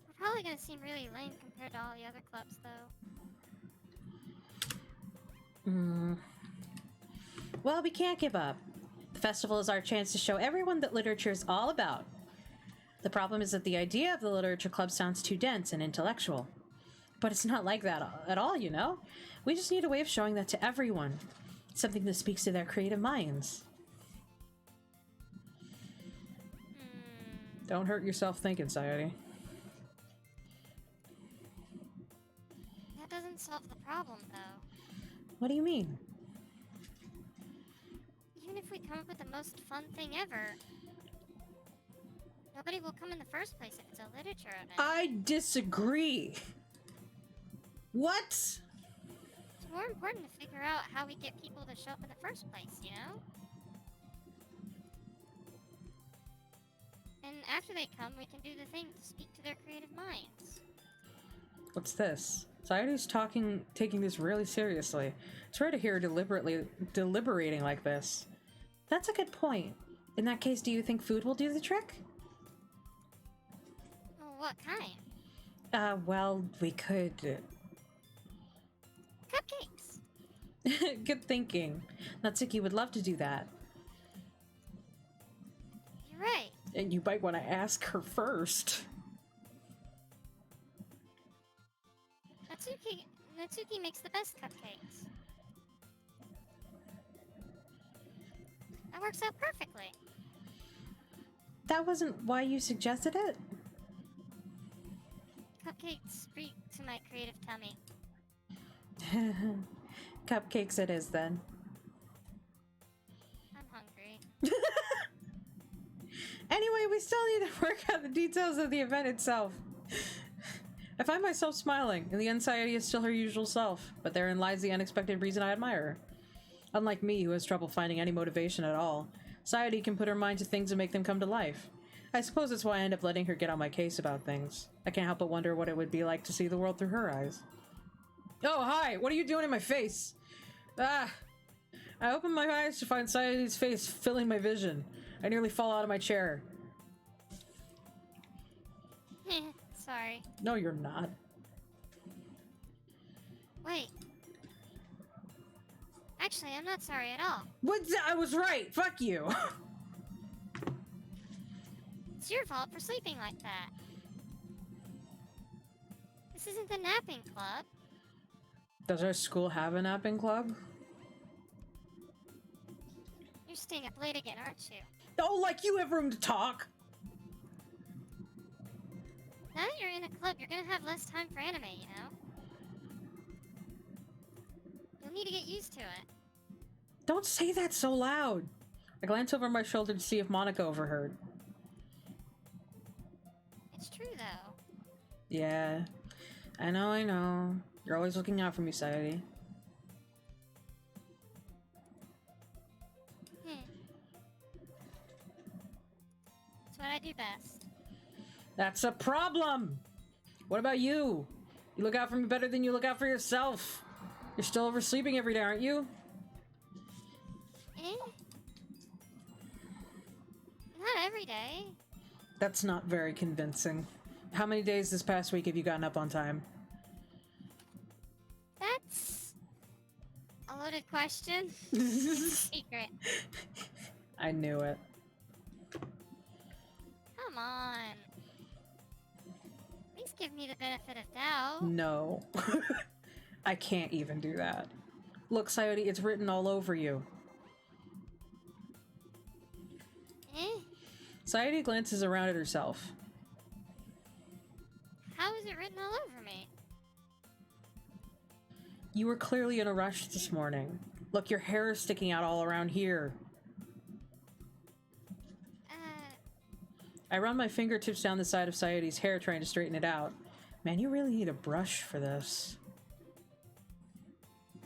We're probably gonna seem really lame compared to all the other clubs, though. Well, we can't give up. The festival is our chance to show everyone that literature is all about. The problem is that the idea of the literature club sounds too dense and intellectual. But it's not like that at all, you know? We just need a way of showing that to everyone. Something that speaks to their creative minds. Don't hurt yourself thinking, Sayedi. That doesn't solve the problem, though. What do you mean? Even if we come up with the most fun thing ever, nobody will come in the first place if it's a literature event. I disagree. What? It's more important to figure out how we get people to show up in the first place, you know? And after they come, we can do the thing to speak to their creative minds. What's this? Sayedi's taking this really seriously. It's rare to hear her deliberating like this. That's a good point. In that case, do you think food will do the trick? Well, what kind? Well, we could... Cupcakes! Good thinking. Natsuki would love to do that. You're right. And you might want to ask her first. Natsuki makes the best cupcakes. That works out perfectly. That wasn't why you suggested it? Cupcakes speak to my creative tummy. Cupcakes it is, then. I'm hungry. Anyway, we still need to work out the details of the event itself. I find myself smiling, and the anxiety is still her usual self, but therein lies the unexpected reason I admire her. Unlike me, who has trouble finding any motivation at all, Sayedi can put her mind to things and make them come to life. I suppose that's why I end up letting her get on my case about things. I can't help but wonder what it would be like to see the world through her eyes. Oh, hi! What are you doing in my face? Ah! I open my eyes to find Sayedi's face filling my vision. I nearly fall out of my chair. Sorry. No, you're not. Wait. Actually, I'm not sorry at all. What? I was right! Fuck you! It's your fault for sleeping like that. This isn't the napping club. Does our school have a napping club? You're staying up late again, aren't you? Oh, like you have room to talk! Now that you're in a club, you're gonna have less time for anime, you know? You'll need to get used to it. Don't say that so loud! I glance over my shoulder to see if Monica overheard. It's true, though. Yeah. I know. You're always looking out for me, Sayedi. It's what I do best. That's a problem! What about you? You look out for me better than you look out for yourself. You're still oversleeping every day, aren't you? Not every day. That's not very convincing. How many days this past week have you gotten up on time? That's a loaded question. It's a secret. I knew it. Come on. Please give me the benefit of doubt. No. I can't even do that. Look, Sayedi, it's written all over you. Sayedi glances around at herself. How is it written all over me? You were clearly in a rush this morning. Look, your hair is sticking out all around here. I run my fingertips down the side of Sayuri's hair, trying to straighten it out. Man, you really need a brush for this.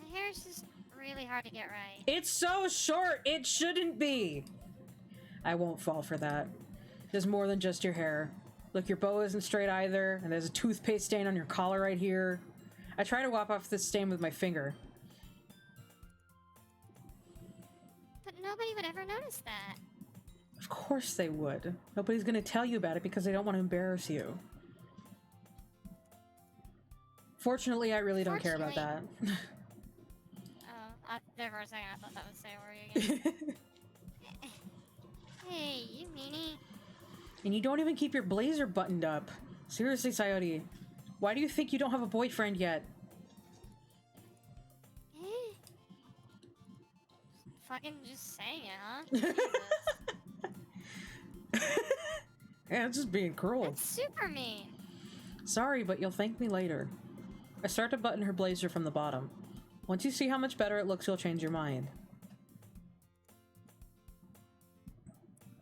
My hair is just really hard to get right. It's so short! It shouldn't be! I won't fall for that. There's more than just your hair. Look, your bow isn't straight either, and there's a toothpaste stain on your collar right here. I try to wipe off this stain with my finger. But nobody would ever notice that. Of course they would. Nobody's gonna tell you about it because they don't want to embarrass you. Fortunately, I really don't care about that. Oh, there for a second I thought that was Sayori again. Hey, you meanie. And you don't even keep your blazer buttoned up. Seriously, Sayori. Why do you think you don't have a boyfriend yet? Fucking just saying it, huh? Jesus. Yeah, it's just being cruel. That's super mean. Sorry, but you'll thank me later. I start to button her blazer from the bottom. Once you see how much better it looks, you'll change your mind.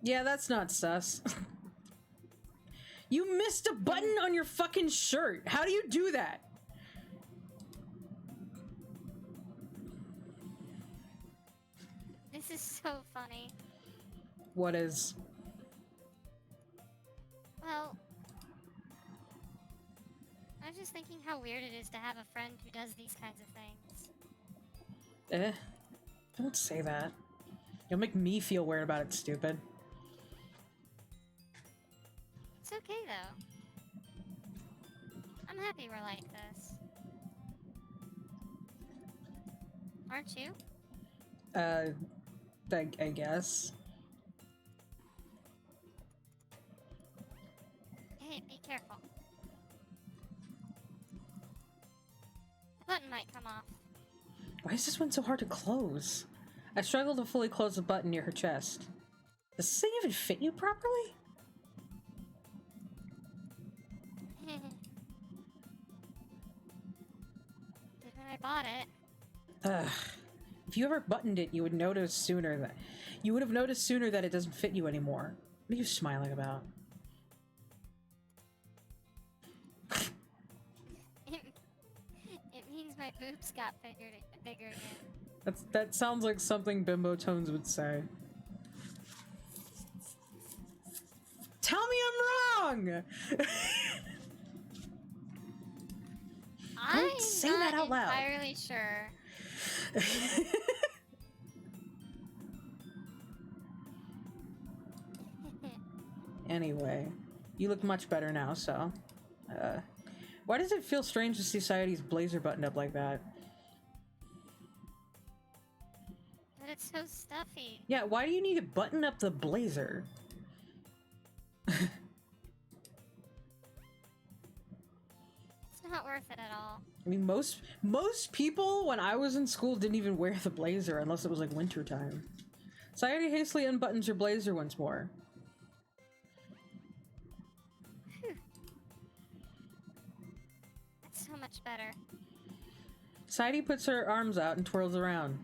Yeah, that's not sus. You missed a button on your fucking shirt. How do you do that? This is so funny. What is? Well, I was just thinking how weird it is to have a friend who does these kinds of things. Don't say that. You'll make me feel weird about it, stupid. It's okay, though. I'm happy we're like this. Aren't you? I guess. Hey, be careful. The button might come off. Why is this one so hard to close? I struggle to fully close the button near her chest. Does this thing even fit you properly? Did when I bought it. Ugh. If you ever buttoned it, you would have noticed sooner that it doesn't fit you anymore. What are you smiling about? It means my boobs got bigger again. That sounds like something Bimbo Tones would say. Tell me I'm wrong! I'm say not that out loud. entirely sure. Anyway, you look much better now, so... why does it feel strange to see Sayori's blazer buttoned up like that? But it's so stuffy. Yeah, why do you need to button up the blazer? It's not worth it at all. I mean, most people, when I was in school, didn't even wear the blazer unless it was, like, winter time. Sayori hastily unbuttons her blazer once more. That's so much better. Sayori puts her arms out and twirls around.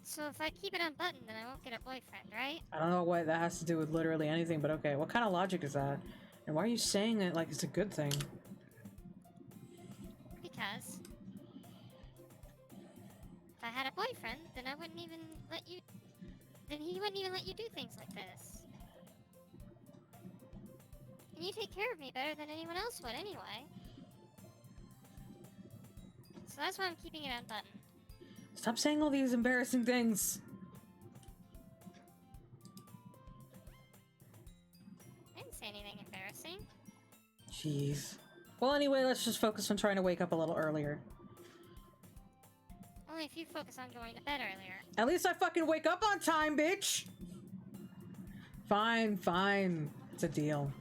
So if I keep it unbuttoned, then I won't get a boyfriend, right? I don't know what that has to do with literally anything, but okay. What kind of logic is that? And why are you saying it like it's a good thing? Because if I had a boyfriend, then I wouldn't even let you... Then he wouldn't even let you do things like this. And you take care of me better than anyone else would anyway. So that's why I'm keeping it unbuttoned. Stop saying all these embarrassing things. I didn't say anything embarrassing. Jeez. Well, anyway, let's just focus on trying to wake up a little earlier. Only if you focus on going to bed earlier. At least I fucking wake up on time, bitch! Fine, fine. It's a deal.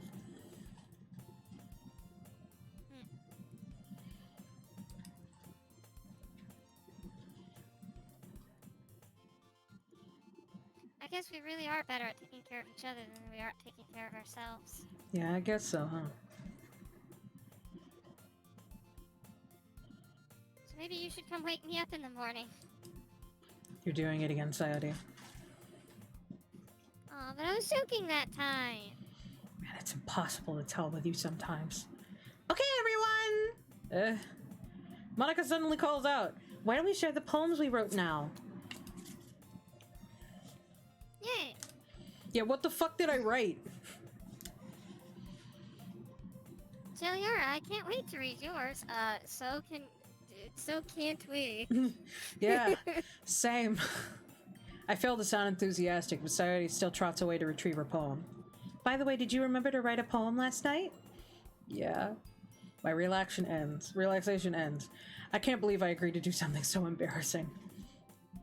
I guess we really are better at taking care of each other than we are at taking care of ourselves. Yeah, I guess so, huh? So maybe you should come wake me up in the morning. You're doing it again, Sayori. but I was soaking that time. Man, it's impossible to tell with you sometimes. Okay, everyone! Monica suddenly calls out, "Why don't we share the poems we wrote now?" Yay. Yeah, what the fuck did I write? Jilliara, I can't wait to read yours. So can't we? Yeah, same. I failed to sound enthusiastic, but Sayori still trots away to retrieve her poem. By the way, did you remember to write a poem last night? Yeah. My relaxation ends. I can't believe I agreed to do something so embarrassing.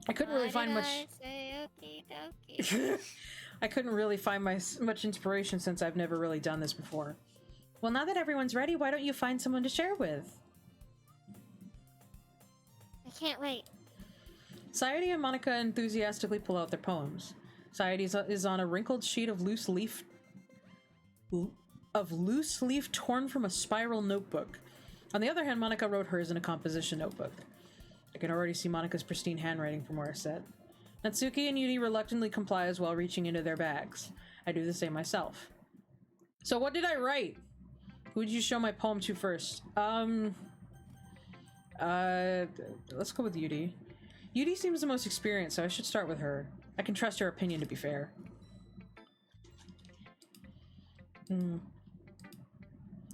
I couldn't really find much. I say okie dokie? I couldn't really find much inspiration since I've never really done this before. Well, now that everyone's ready, why don't you find someone to share with? I can't wait. Sayori and Monica enthusiastically pull out their poems. Sayori is on a wrinkled sheet of loose leaf torn from a spiral notebook. On the other hand, Monica wrote hers in a composition notebook. I can already see Monica's pristine handwriting from where I sit. Natsuki and Yuri reluctantly comply as well, reaching into their bags. I do the same myself. So what did I write? Who would you show my poem to first? Let's go with Yuri. Yuri seems the most experienced, so I should start with her. I can trust her opinion, to be fair.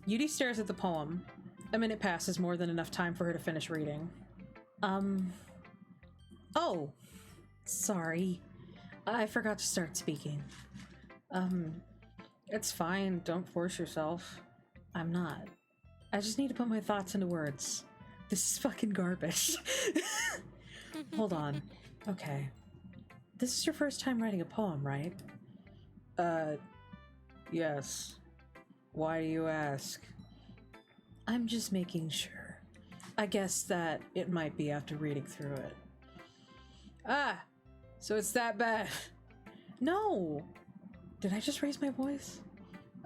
Yuri stares at the poem. A minute passes, more than enough time for her to finish reading. Oh, sorry. I forgot to start speaking. It's fine, don't force yourself. I'm not. I just need to put my thoughts into words. This is fucking garbage. Hold on. Okay. This is your first time writing a poem, right? Yes. Why do you ask? I'm just making sure. I guess that it might be after reading through it. Ah! So it's that bad. No! Did I just raise my voice?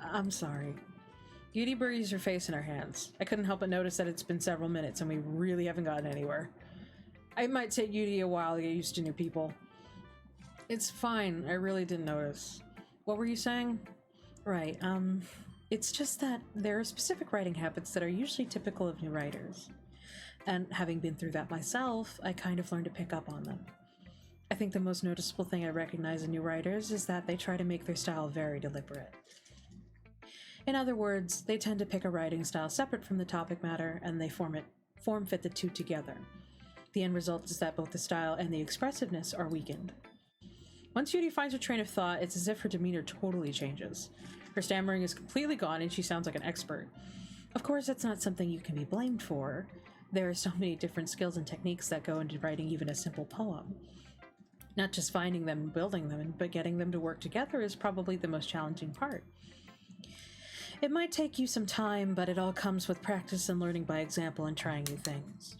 I'm sorry. Yuri buries her face in her hands. I couldn't help but notice that it's been several minutes and we really haven't gotten anywhere. It might take Yuri a while to get used to new people. It's fine, I really didn't notice. What were you saying? Right, it's just that there are specific writing habits that are usually typical of new writers. And having been through that myself, I kind of learned to pick up on them. I think the most noticeable thing I recognize in new writers is that they try to make their style very deliberate. In other words, they tend to pick a writing style separate from the topic matter, and they form fit the two together. The end result is that both the style and the expressiveness are weakened. Once Yuri finds her train of thought, it's as if her demeanor totally changes. Her stammering is completely gone and she sounds like an expert. Of course, that's not something you can be blamed for. There are so many different skills and techniques that go into writing even a simple poem. Not just finding them and building them, but getting them to work together is probably the most challenging part. It might take you some time, but it all comes with practice and learning by example and trying new things.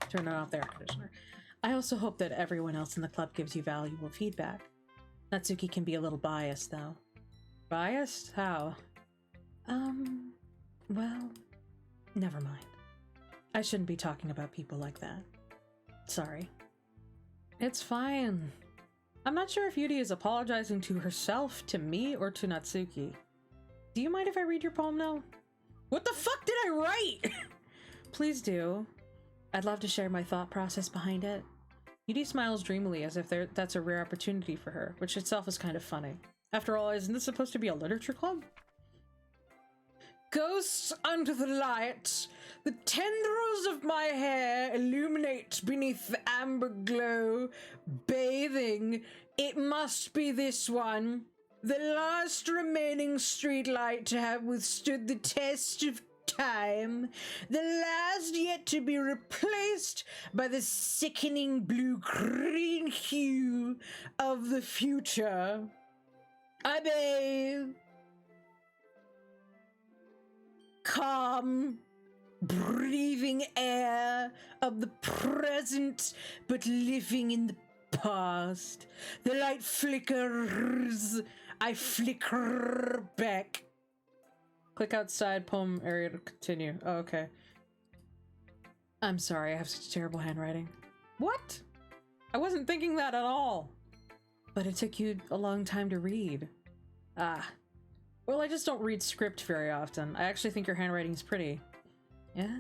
Turn off the air conditioner. I also hope that everyone else in the club gives you valuable feedback. Natsuki can be a little biased, though. Biased? How? Well, never mind. I shouldn't be talking about people like that. Sorry. It's fine. I'm not sure if Yuri is apologizing to herself, to me, or to Natsuki. Do you mind if I read your poem now? What the fuck did I write? Please do. I'd love to share my thought process behind it. Yuri smiles dreamily as if that's a rare opportunity for her, which itself is kind of funny. After all, isn't this supposed to be a literature club? Ghosts under the light, the tendrils of my hair illuminate beneath the amber glow, bathing. It must be this one, the last remaining streetlight to have withstood the test of time, the last yet to be replaced by the sickening blue-green hue of the future. I bathe. Calm, breathing air of the present, but living in the past. The light flickers. I flicker back. Click outside poem area to continue. Oh, okay. I'm sorry, I have such terrible handwriting. What? I wasn't thinking that at all. But it took you a long time to read. Ah. Well, I just don't read script very often. I actually think your handwriting's pretty. Yeah?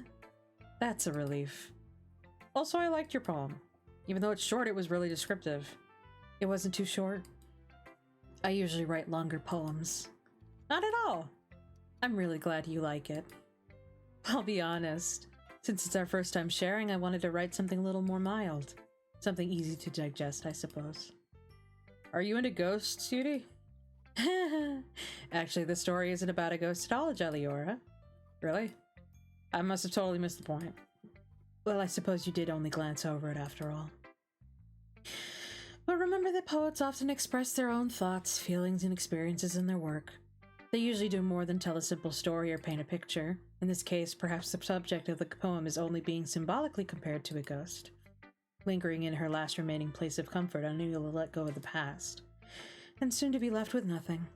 That's a relief. Also, I liked your poem. Even though it's short, it was really descriptive. It wasn't too short. I usually write longer poems. Not at all. I'm really glad you like it. I'll be honest. Since it's our first time sharing, I wanted to write something a little more mild. Something easy to digest, I suppose. Are you into ghosts, Judy? Actually, the story isn't about a ghost at all, Jelliora. Really? I must have totally missed the point. Well, I suppose you did only glance over it after all. But remember that poets often express their own thoughts, feelings, and experiences in their work. They usually do more than tell a simple story or paint a picture. In this case, perhaps the subject of the poem is only being symbolically compared to a ghost. Lingering in her last remaining place of comfort, unable to let go of the past. And soon to be left with nothing.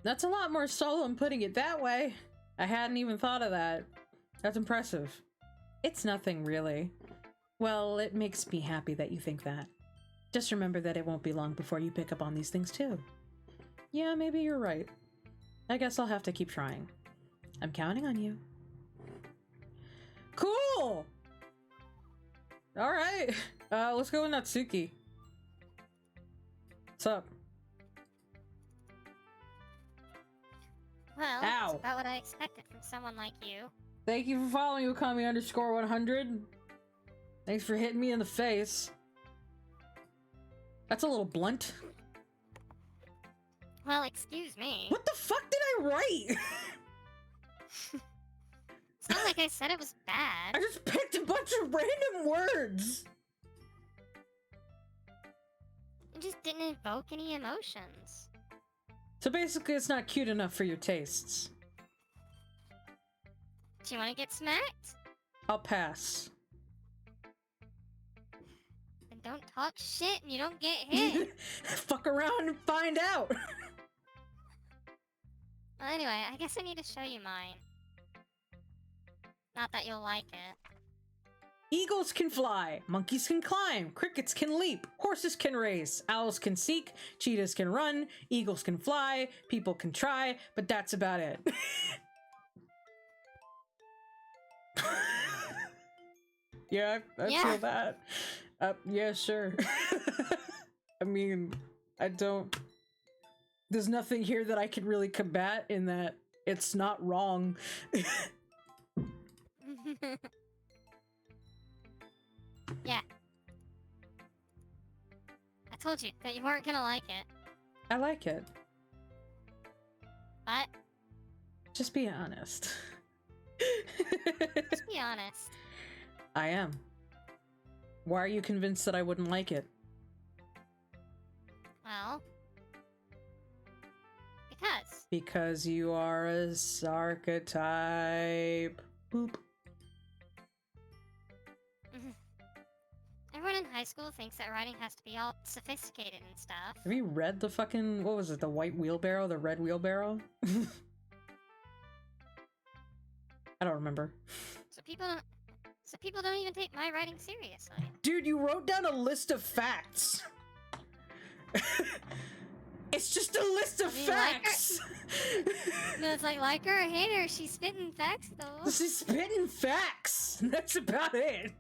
That's a lot more solemn putting it that way. I hadn't even thought of that. That's impressive. It's nothing, really. Well, it makes me happy that you think that. Just remember that it won't be long before you pick up on these things too. Yeah, maybe you're right. I guess I'll have to keep trying. I'm counting on you. Cool! Alright. Let's go with Natsuki. What's up? Well, Ow. that's about what I expected from someone like you. Thank you for following Ukami_100. Thanks for hitting me in the face. That's a little blunt. Well, excuse me. What the fuck did I write? It's not like I said it was bad. I just picked a bunch of random words. It just didn't evoke any emotions. So basically, it's not cute enough for your tastes. Do you want to get smacked? I'll pass. Then don't talk shit and you don't get hit. Fuck around and find out. Well, anyway, I guess I need to show you mine. Not that you'll like it. Eagles can fly, monkeys can climb, crickets can leap, horses can race, owls can seek, cheetahs can run, eagles can fly, people can try, but that's about it. Yeah, I feel that. Yeah, sure. I mean, there's nothing here that I can really combat in that it's not wrong. Yeah. I told you that you weren't gonna like it. I like it. But, Just be honest. just be honest. I am. Why are you convinced that I wouldn't like it? Well, because. Because you are a archetype. Boop. Everyone in high school thinks that writing has to be all sophisticated and stuff. Have you read the fucking, what was it, the white wheelbarrow, the red wheelbarrow? I don't remember. So people don't even take my writing seriously. Dude, you wrote down a list of facts. It's just a list of facts. No, it's like her or hate her, she's spitting facts though. She's spitting facts. That's about it.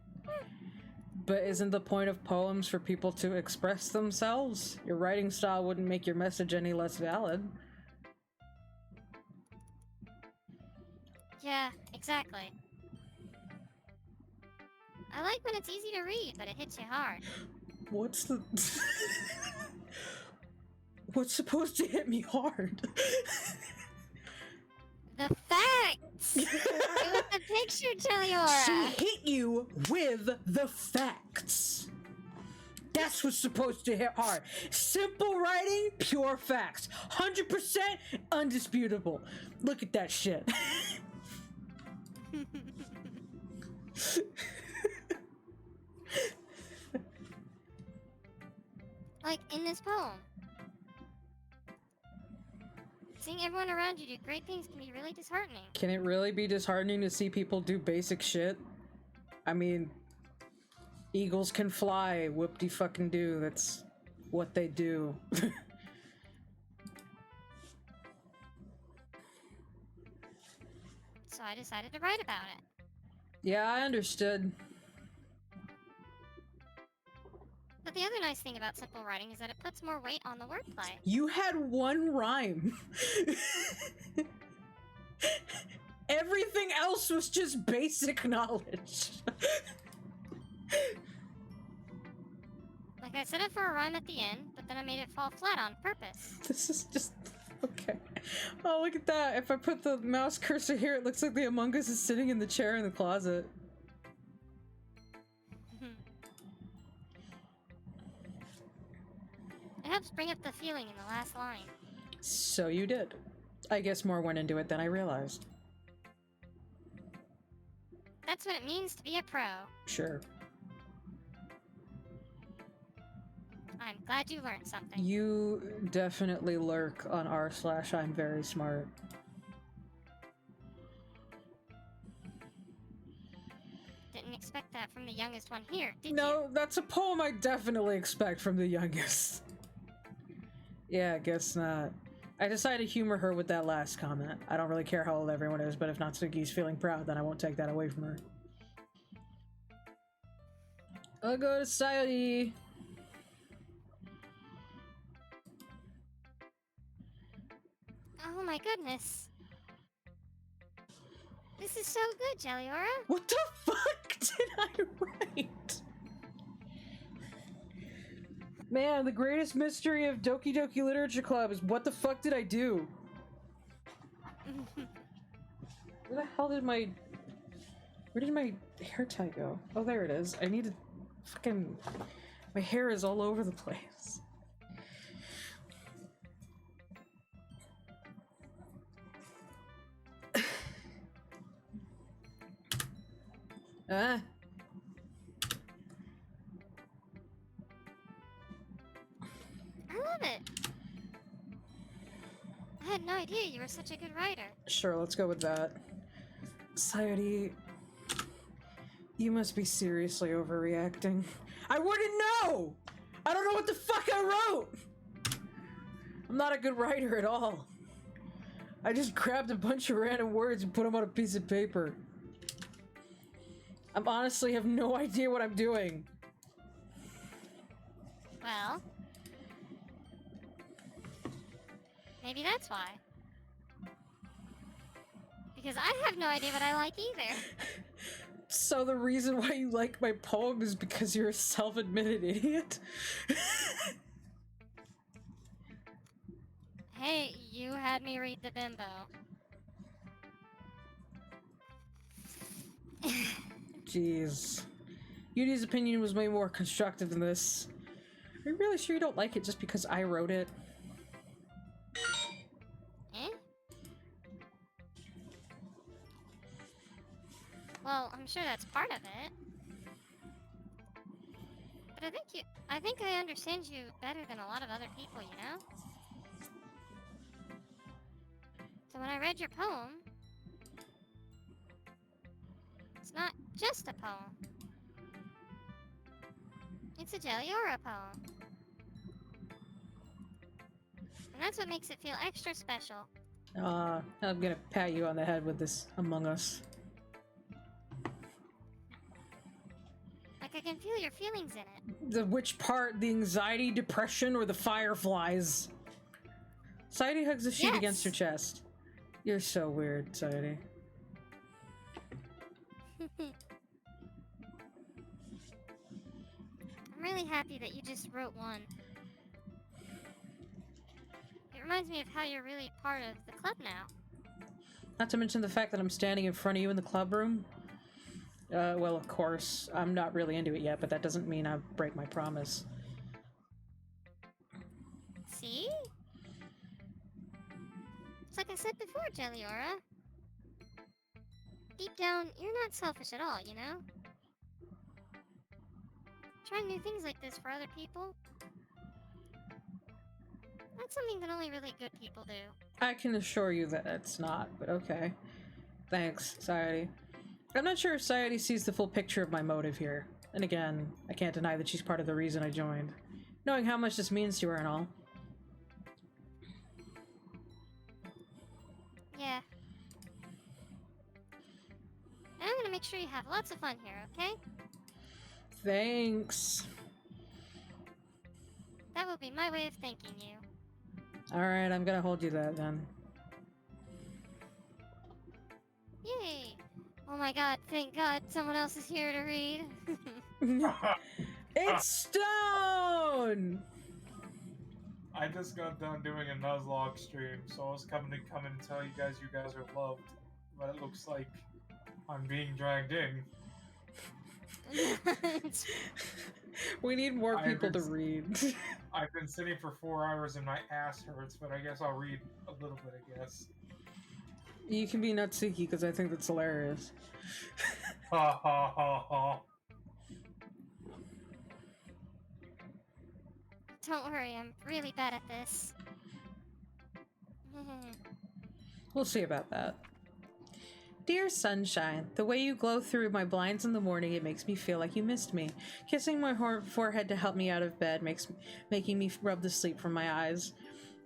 But isn't the point of poems for people to express themselves? Your writing style wouldn't make your message any less valid. Yeah, exactly. I like when it's easy to read, but it hits you hard. What's the... What's supposed to hit me hard? The facts! It was the picture, Jelliora! She hit you with the facts. That's what's supposed to hit hard. Simple writing, pure facts. 100% undisputable. Look at that shit. Like in this poem. Seeing everyone around you do great things can be really disheartening. Can it really be disheartening to see people do basic shit? I mean, eagles can fly, whoop-de-fucking-do, that's... what they do. So I decided to write about it. Yeah, I understood. But the other nice thing about simple writing is that it puts more weight on the wordplay. You had one rhyme. Everything else was just basic knowledge. Like, I set it for a rhyme at the end, but then I made it fall flat on purpose. This is just... okay. Oh, look at that. If I put the mouse cursor here, it looks like the Among Us is sitting in the chair in the closet. It helps bring up the feeling in the last line. So you did. I guess more went into it than I realized. That's what it means to be a pro. Sure. I'm glad you learned something. You definitely lurk on r/I'm very smart. Didn't expect that from the youngest one here, did you? No, that's a poem I definitely expect from the youngest. Yeah, I guess not. I decided to humor her with that last comment. I don't really care how old everyone is, but if Natsuki's feeling proud, then I won't take that away from her. I'll go to Sayori. Oh my goodness. This is so good, Jelliora. What the fuck did I write? Man, the greatest mystery of Doki Doki Literature Club is what the fuck did I do? Where the hell did my... Where did my hair tie go? Oh, there it is. I need to... Fucking... My hair is all over the place. Ah. I love it. I had no idea you were such a good writer. Sure, let's go with that. Sayori, you must be seriously overreacting. I wouldn't know! I don't know what the fuck I wrote! I'm not a good writer at all. I just grabbed a bunch of random words and put them on a piece of paper. I honestly have no idea what I'm doing. Well, maybe that's why. Because I have no idea what I like either. So the reason why you like my poem is because you're a self-admitted idiot? Hey, you had me read the bimbo. Jeez. Yudi's opinion was way more constructive than this. Are you really sure you don't like it just because I wrote it? Eh? Well, I'm sure that's part of it. But I think I understand you better than a lot of other people, you know? So when I read your poem, it's not just a poem. It's a Jelliora poem. And that's what makes it feel extra special. I'm gonna pat you on the head with this Among Us. Like I can feel your feelings in it. Which part? The anxiety, depression, or the fireflies? Sayori hugs the sheet against her chest. You're so weird, Sayori. I'm really happy that you just wrote one. It reminds me of how you're really part of the club now. Not to mention the fact that I'm standing in front of you in the club room. Well, of course, I'm not really into it yet, but that doesn't mean I break my promise. See? It's like I said before, Jelliora. Deep down, you're not selfish at all, you know? Trying new things like this for other people, that's something that only really good people do. I can assure you that it's not, but okay. Thanks, Sayori. I'm not sure if Sayori sees the full picture of my motive here. And again, I can't deny that she's part of the reason I joined. knowing how much this means to her and all. Yeah. And I'm gonna make sure you have lots of fun here, okay? Thanks. That will be my way of thanking you. Alright, I'm gonna hold you that then. Yay! Oh my god, thank god someone else is here to read. It's Stone! I just got done doing a Nuzlocke stream, so I was coming to tell you guys are loved. But it looks like I'm being dragged in. We need more people to read. I've been sitting for 4 hours and my ass hurts, but I guess I'll read a little bit, I guess. You can be Natsuki because I think that's hilarious. Ha ha ha ha. Don't worry, I'm really bad at this. We'll see about that. Dear sunshine, the way you glow through my blinds in the morning, it makes me feel like you missed me. Kissing my forehead to help me out of bed making me rub the sleep from my eyes.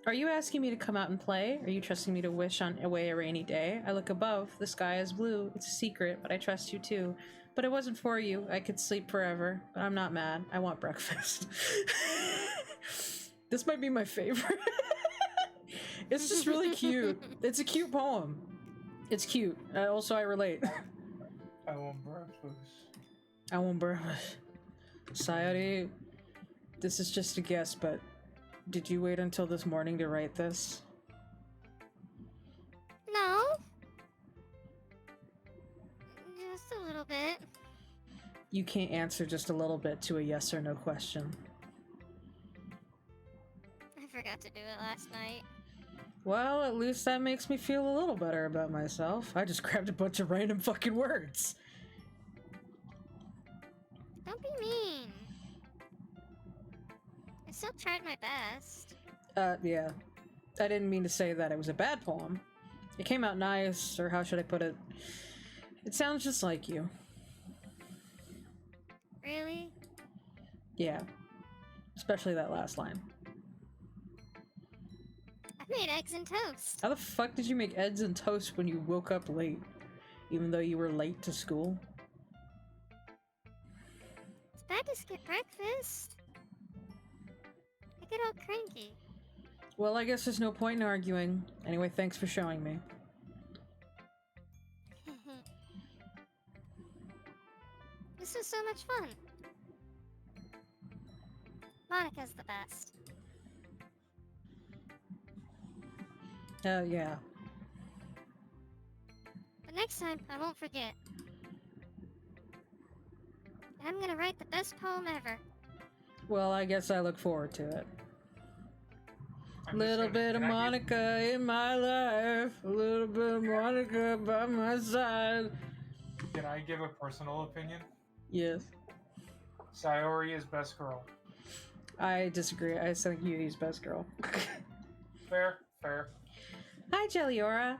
Are you asking me to come out and play? Are you trusting me to wish away a rainy day? I look above. The sky is blue. It's a secret, but I trust you too. But it wasn't for you. I could sleep forever, but I'm not mad. I want breakfast. This might be my favorite. It's just really cute. It's a cute poem. It's cute. Also, I relate. I want breakfast. I want breakfast. Sayori, this is just a guess, but did you wait until this morning to write this? No. Just a little bit. You can't answer just a little bit to a yes or no question. I forgot to do it last night. Well, at least that makes me feel a little better about myself. I just grabbed a bunch of random fucking words. Don't be mean. I still tried my best. Yeah. I didn't mean to say that it was a bad poem. It came out nice, or how should I put it? It sounds just like you. Really? Yeah. Especially that last line. I made eggs and toast. How the fuck did you make eggs and toast when you woke up late? Even though you were late to school? It's bad to skip breakfast. I get all cranky. Well, I guess there's no point in arguing. Anyway, thanks for showing me. This was so much fun. Monica's the best. Yeah. But next time, I won't forget. And I'm gonna write the best poem ever. Well, I guess I look forward to it. I'm Little bit of Monica in my life. A little bit of Monica by my side. Can I give a personal opinion? Yes. Sayori is best girl. I disagree. I think Yui's best girl. Fair. Hi, Jelliora.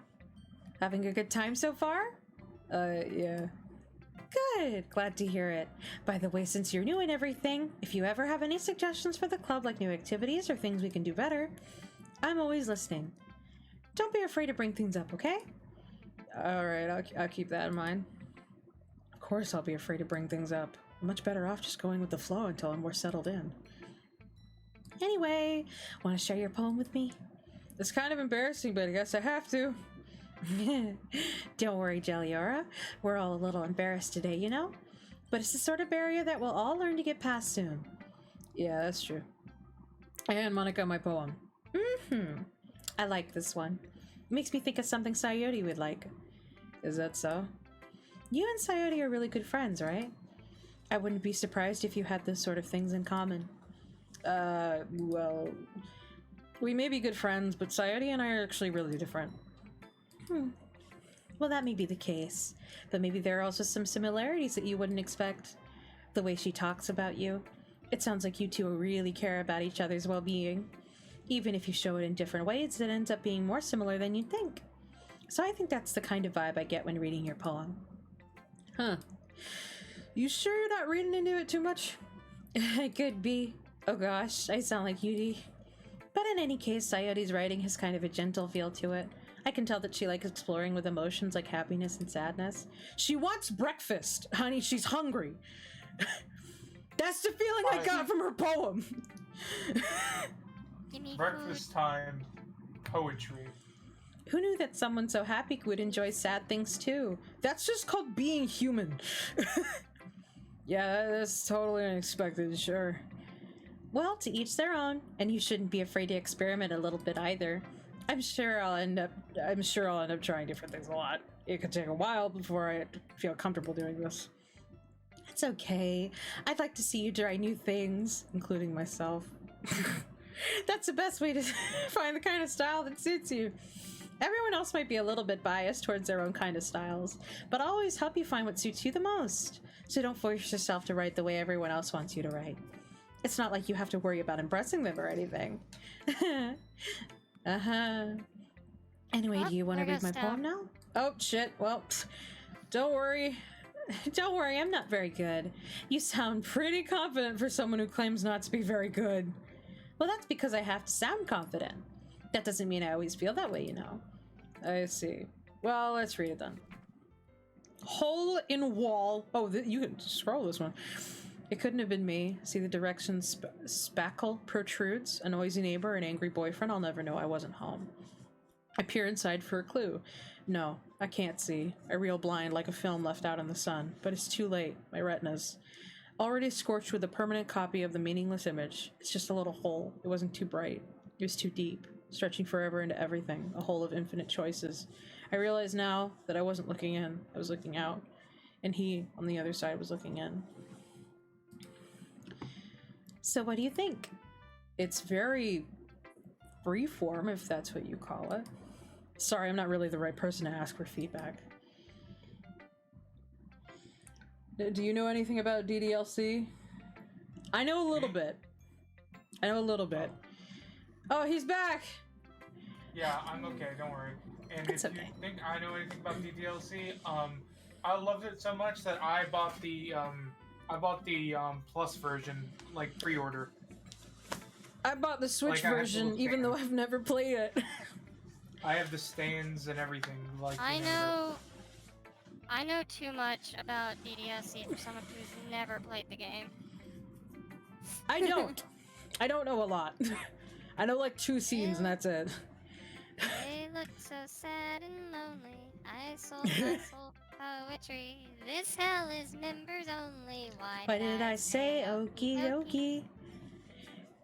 Having a good time so far? Yeah. Good. Glad to hear it. By the way, since you're new and everything, if you ever have any suggestions for the club, like new activities or things we can do better, I'm always listening. Don't be afraid to bring things up, okay? Alright, I'll keep that in mind. Of course I'll be afraid to bring things up. I'm much better off just going with the flow until I'm more settled in. Anyway, want to share your poem with me? It's kind of embarrassing, but I guess I have to. Don't worry, Jelliora. We're all a little embarrassed today, you know? But it's the sort of barrier that we'll all learn to get past soon. Yeah, that's true. And Monica, my poem. I like this one. It makes me think of something Sayori would like. Is that so? You and Sayori are really good friends, right? I wouldn't be surprised if you had those sort of things in common. Well... We may be good friends, but Sayori and I are actually really different. Well, that may be the case. But maybe there are also some similarities that you wouldn't expect. The way she talks about you. It sounds like you two really care about each other's well-being. Even if you show it in different ways, it ends up being more similar than you'd think. So I think that's the kind of vibe I get when reading your poem. Huh. You sure you're not reading into it too much? It could be. Oh gosh, I sound like Yuri. But in any case, Sayoti's writing has kind of a gentle feel to it. I can tell that she likes exploring with emotions like happiness and sadness. She wants breakfast! Honey, she's hungry! That's the feeling I got from her poem! Give me Breakfast food. time poetry. Who knew that someone so happy would enjoy sad things too? That's just called being human. Yeah, that's totally unexpected, sure. Well, to each their own, and you shouldn't be afraid to experiment a little bit either. I'm sure I'll end up trying different things a lot. It could take a while before I feel comfortable doing this. It's okay. I'd like to see you try new things, including myself. That's the best way to find the kind of style that suits you. Everyone else might be a little bit biased towards their own kind of styles, but I'll always help you find what suits you the most. So don't force yourself to write the way everyone else wants you to write. It's not like you have to worry about impressing them or anything. Uh-huh. Anyway, Oh, do you want to there read my goes poem now? Oh, shit. Well, don't worry. Don't worry, I'm not very good. You sound pretty confident for someone who claims not to be very good. Well, that's because I have to sound confident. That doesn't mean I always feel that way, you know. I see. Well, let's read it then. Hole in wall. Oh, you can scroll this one. It couldn't have been me. See the direction spackle protrudes. A noisy neighbor, an angry boyfriend. I'll never know I wasn't home. I peer inside for a clue. No, I can't see. I reel blind like a film left out in the sun. But it's too late. My retina's already scorched with a permanent copy of the meaningless image. It's just a little hole. It wasn't too bright. It was too deep, stretching forever into everything. A hole of infinite choices. I realize now that I wasn't looking in. I was looking out. And he, on the other side, was looking in. So what do you think? It's very freeform, if that's what you call it. Sorry, I'm not really the right person to ask for feedback. Do you know anything about DDLC? I know a little bit. Oh, he's back! Yeah, I'm okay, don't worry. And It's if okay. you think I know anything about DDLC, I loved it so much that I bought the plus version, like pre-order. I bought the Switch Like, I have the version, little even stand. though I've never played it. I have the stands and everything. Like, I you know too much about DDLC for someone who's never played the game. I don't. I don't know a lot. I know like 2 scenes and that's it. They look so sad and lonely. I sold my soul for poetry. This hell is members only. Why did I say okie dokie?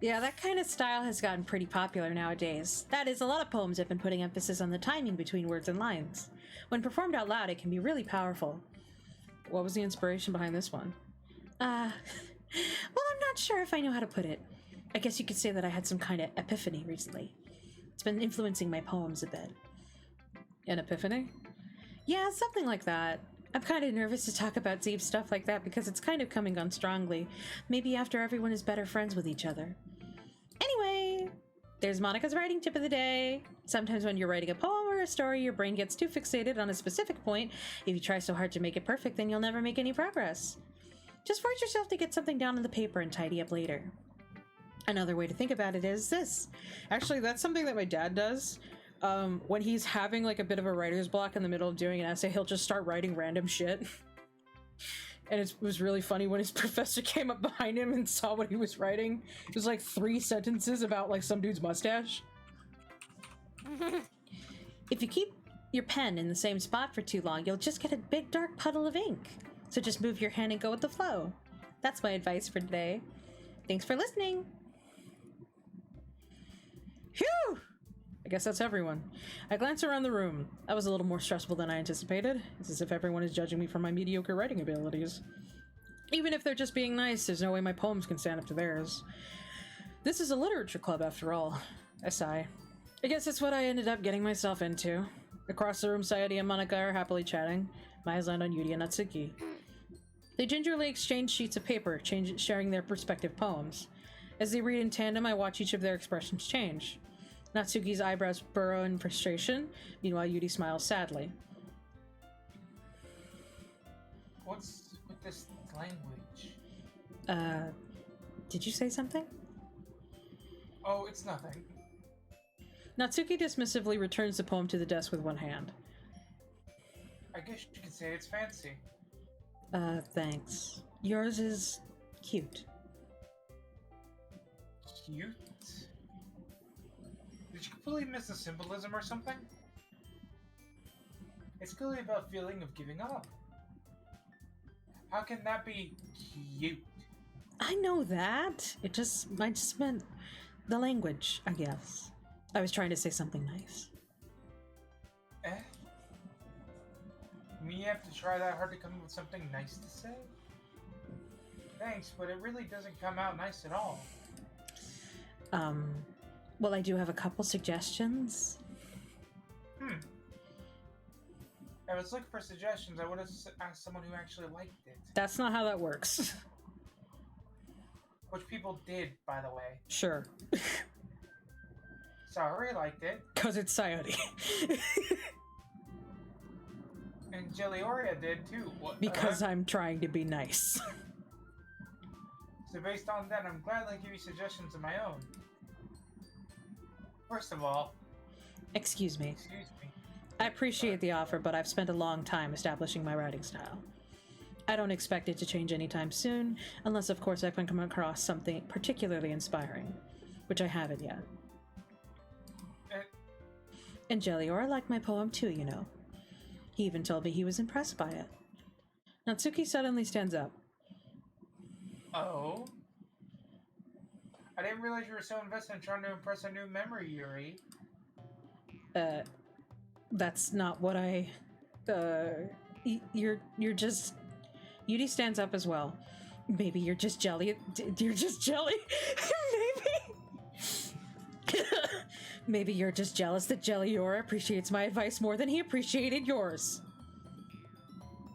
Yeah, that kind of style has gotten pretty popular nowadays. That is, a lot of poems have been putting emphasis on the timing between words and lines. When performed out loud, it can be really powerful. What was the inspiration behind this one? Well, I'm not sure if I know how to put it. I guess you could say that I had some kind of epiphany recently. It's been influencing my poems a bit. An epiphany? Yeah, something like that. I'm kind of nervous to talk about deep stuff like that because it's kind of coming on strongly. Maybe after everyone is better friends with each other. Anyway, there's Monica's writing tip of the day. Sometimes when you're writing a poem or a story, your brain gets too fixated on a specific point. If you try so hard to make it perfect, then you'll never make any progress. Just force yourself to get something down on the paper and tidy up later. Another way to think about it is this. Actually, that's something that my dad does. When he's having like a bit of a writer's block in the middle of doing an essay, he'll just start writing random shit. And it was really funny when his professor came up behind him and saw what he was writing. It was like 3 sentences about like some dude's mustache. If you keep your pen in the same spot for too long, you'll just get a big dark puddle of ink. So just move your hand and go with the flow. That's my advice for today. Thanks for listening. Phew! I guess that's everyone. I glance around the room. That was a little more stressful than I anticipated. It's as if everyone is judging me for my mediocre writing abilities. Even if they're just being nice, there's no way my poems can stand up to theirs. This is a literature club after all. I sigh. I guess it's what I ended up getting myself into. Across the room, Sayori and Monica are happily chatting. My eyes land on Yuri and Natsuki. They gingerly exchange sheets of paper, sharing their respective poems. As they read in tandem, I watch each of their expressions change. Natsuki's eyebrows burrow in frustration. Meanwhile, Yuri smiles sadly. What's with this language? Did you say something? Oh, it's nothing. Natsuki dismissively returns the poem to the desk with one hand. I guess you could say it's fancy. Thanks. Yours is cute. Cute? Did you completely miss the symbolism or something? It's clearly about feeling of giving up. How can that be cute? I know that. I just meant the language, I guess. I was trying to say something nice. Eh? You mean you have to try that hard to come up with something nice to say? Thanks, but it really doesn't come out nice at all. Well, I do have a couple suggestions. If I was looking for suggestions, I would have asked someone who actually liked it. That's not how that works. Which people did, by the way. Sure. Sahari liked it. Because it's Sayori. And Jellyoria did too. Because I'm trying to be nice. So based on that, I'm gladly give you suggestions of my own. First of all... Excuse me. Excuse me. I appreciate the offer, but I've spent a long time establishing my writing style. I don't expect it to change anytime soon, unless of course I can come across something particularly inspiring, which I haven't yet. And Jellyor liked my poem too, you know. He even told me he was impressed by it. Natsuki suddenly stands up. Oh? I didn't realize you were so invested in trying to impress a new memory, Yuri. That's not what I... You're just... Yuri stands up as well. Maybe you're just jelly... You're just jelly? Maybe... Maybe you're just jealous that Jellyor appreciates my advice more than he appreciated yours.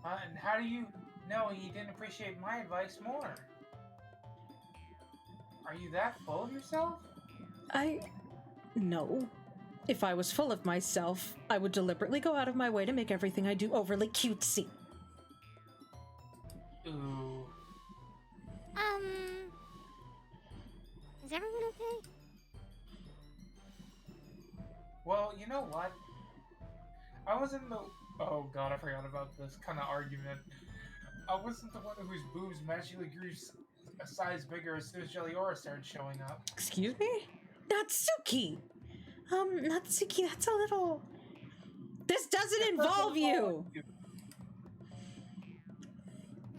And how do you know he didn't appreciate my advice more? Are you that full of yourself? No. If I was full of myself, I would deliberately go out of my way to make everything I do overly cutesy. Ooh. Is everyone okay? Well, you know what? I wasn't the... Oh god, I forgot about this kind of argument. I wasn't the one whose boobs magically grew a size bigger as soon as Jellyor started showing up. Excuse me? Natsuki! Natsuki, that's a little... This doesn't involve you!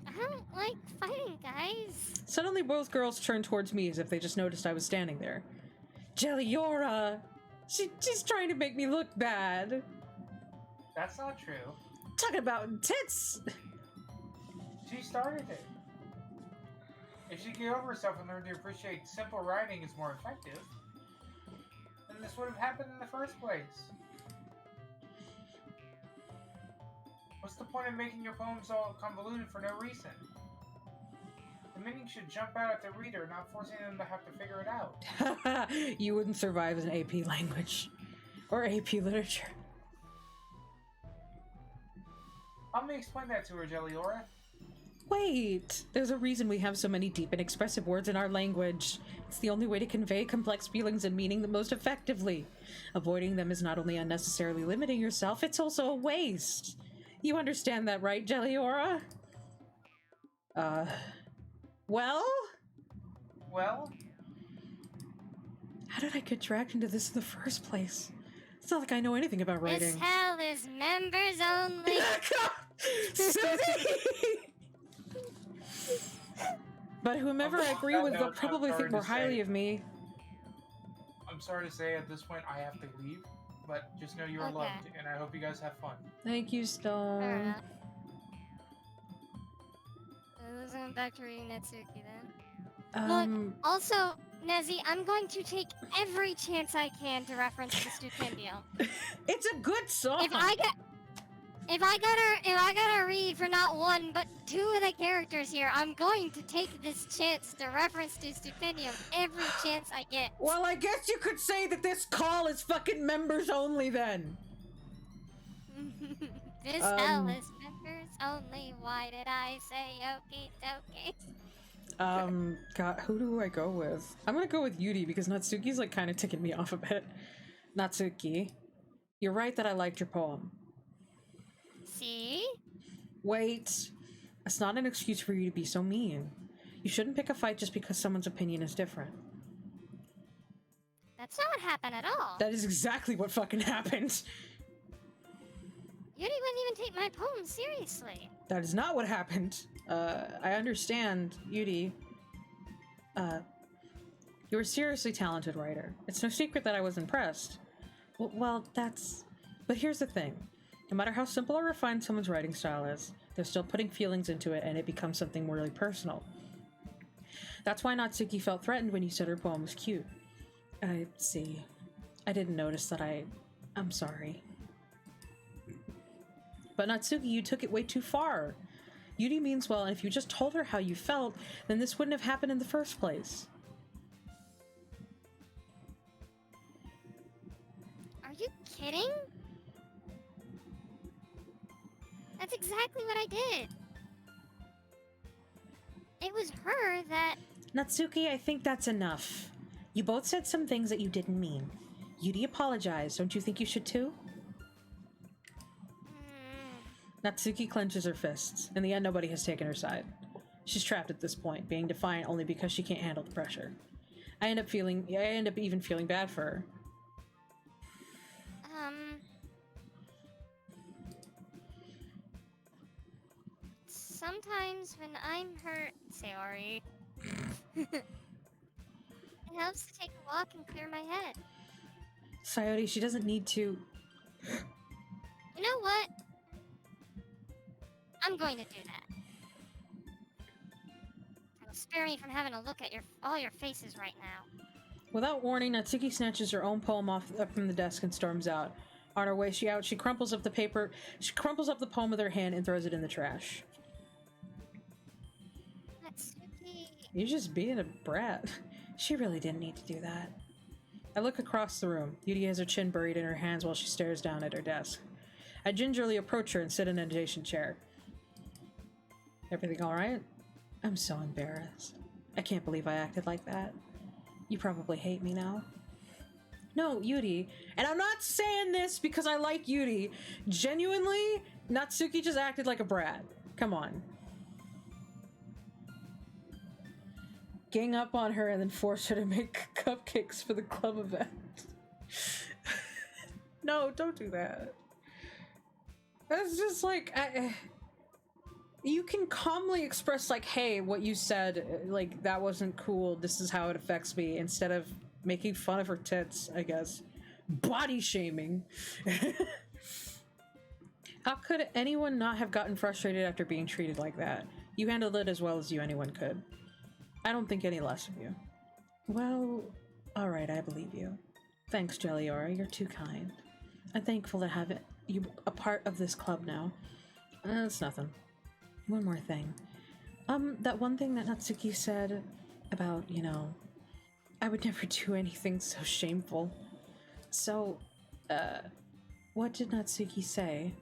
I don't like fighting, guys. Suddenly both girls turned towards me as if they just noticed I was standing there. Jellyor! She's trying to make me look bad. That's not true. Talking about tits! She started it. If she get over herself and learn to appreciate simple writing is more effective, then this would have happened in the first place. What's the point of making your poems all convoluted for no reason? The meaning should jump out at the reader, not forcing them to have to figure it out. You wouldn't survive as an AP language. Or AP literature. Let me explain that to her, Jellyor. Wait! There's a reason we have so many deep and expressive words in our language. It's the only way to convey complex feelings and meaning the most effectively. Avoiding them is not only unnecessarily limiting yourself, it's also a waste. You understand that, right, Jellyor? Well? Well? How did I get dragged into this in the first place? It's not like I know anything about writing. This hell is members only. But whomever I agree with will probably think more highly of me. I'm sorry to say at this point I have to leave, but just know you are loved, and I hope you guys have fun. Thank you, Stone. Let's go back to reading Natsuki then. Look, also, Nezzy, I'm going to take every chance I can to reference the Stupendium. It's a good song. If I gotta read for not one but two of the characters here, I'm going to take this chance to reference to Stupendium every chance I get. Well, I guess you could say that this call is fucking members only then. This hell is members only. Why did I say okie dokie? God, who do I go with? I'm gonna go with Yuri because Natsuki's like kind of ticking me off a bit. Natsuki, you're right that I liked your poem. See? Wait, that's not an excuse for you to be so mean. You shouldn't pick a fight just because someone's opinion is different. That's not what happened at all. That is exactly what fucking happened. Yuri wouldn't even take my poem seriously. That is not what happened. I understand, Yuri. You're a seriously talented writer. It's no secret that I was impressed. Well, that's... But here's the thing. No matter how simple or refined someone's writing style is, they're still putting feelings into it and it becomes something really personal. That's why Natsuki felt threatened when you said her poem was cute. I see. I didn't notice that I'm sorry. But Natsuki, you took it way too far. Yuri means well, and if you just told her how you felt, then this wouldn't have happened in the first place. Are you kidding? That's exactly what I did. It was her that... Natsuki, I think that's enough. You both said some things that you didn't mean. Yuri apologized. Don't you think you should too? Natsuki clenches her fists. In the end, nobody has taken her side. She's trapped at this point, being defiant only because she can't handle the pressure. I end up even feeling bad for her. Sometimes when I'm hurt, Sayori, it helps to take a walk and clear my head. Sayori, she doesn't need to... You know what? I'm going to do that. It'll spare me from having to look at all your faces right now. Without warning, Natsuki snatches her own poem up from the desk and storms out. On her way out, she crumples up the paper. She crumples up the poem with her hand and throws it in the trash. Natsuki. You're just being a brat. She really didn't need to do that. I look across the room. Yuri has her chin buried in her hands while she stares down at her desk. I gingerly approach her and sit in an adjacent chair. Everything alright? I'm so embarrassed. I can't believe I acted like that. You probably hate me now. No, Yuri. And I'm not saying this because I like Yuri. Genuinely, Natsuki just acted like a brat. Come on. Gang up on her and then force her to make cupcakes for the club event. No, don't do that. That's just like... You can calmly express, like, hey, what you said, like, that wasn't cool, this is how it affects me, instead of making fun of her tits, I guess. Body shaming. How could anyone not have gotten frustrated after being treated like that? You handled it as well as anyone could. I don't think any less of you. Well, alright, I believe you. Thanks, Jelliora, you're too kind. I'm thankful to have you a part of this club now. It's nothing. One more thing. That one thing that Natsuki said about, you know, I would never do anything so shameful. So, what did Natsuki say?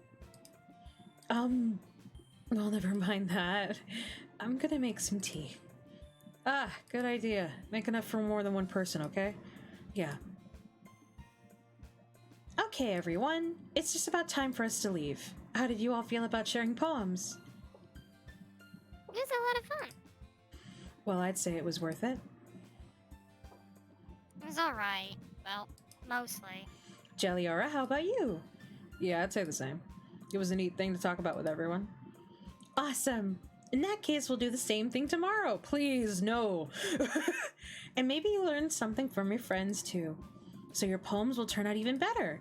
Well, never mind that. I'm gonna make some tea. Ah, good idea. Make enough for more than one person, okay? Yeah. Okay, everyone. It's just about time for us to leave. How did you all feel about sharing poems? It was a lot of fun. Well, I'd say it was worth it. It was alright. Well, mostly. Jelliora, how about you? Yeah, I'd say the same. It was a neat thing to talk about with everyone. Awesome! In that case, we'll do the same thing tomorrow. Please, no. And maybe you learned something from your friends, too. So your poems will turn out even better.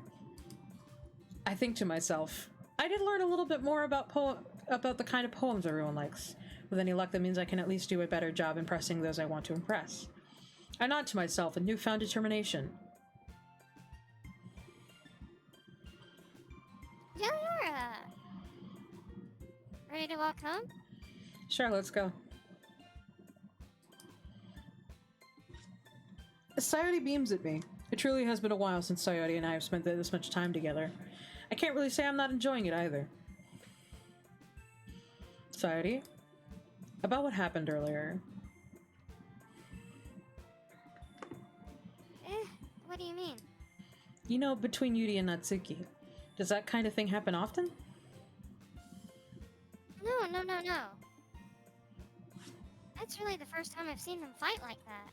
I think to myself, I did learn a little bit more about the kind of poems everyone likes. With any luck, that means I can at least do a better job impressing those I want to impress. I nod to myself in newfound determination. Jelliora! Ready to walk home? Sure, let's go. Sayori beams at me. It truly has been a while since Sayori and I have spent this much time together. I can't really say I'm not enjoying it either. Sayori? About what happened earlier. What do you mean? You know, between Yuri and Natsuki. Does that kind of thing happen often? No, no, no, no. That's really the first time I've seen them fight like that.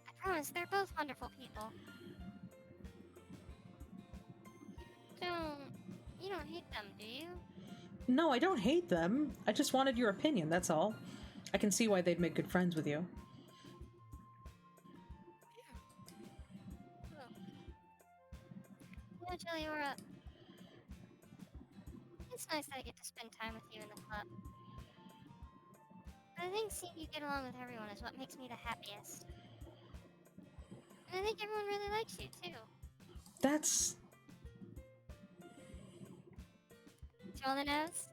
I promise, they're both wonderful people. You don't hate them, do you? No, I don't hate them. I just wanted your opinion, that's all. I can see why they'd make good friends with you. You know, Jeliora, it's nice that I get to spend time with you in the club. But I think seeing you get along with everyone is what makes me the happiest. And I think everyone really likes you, too. That's... Twirl the nose?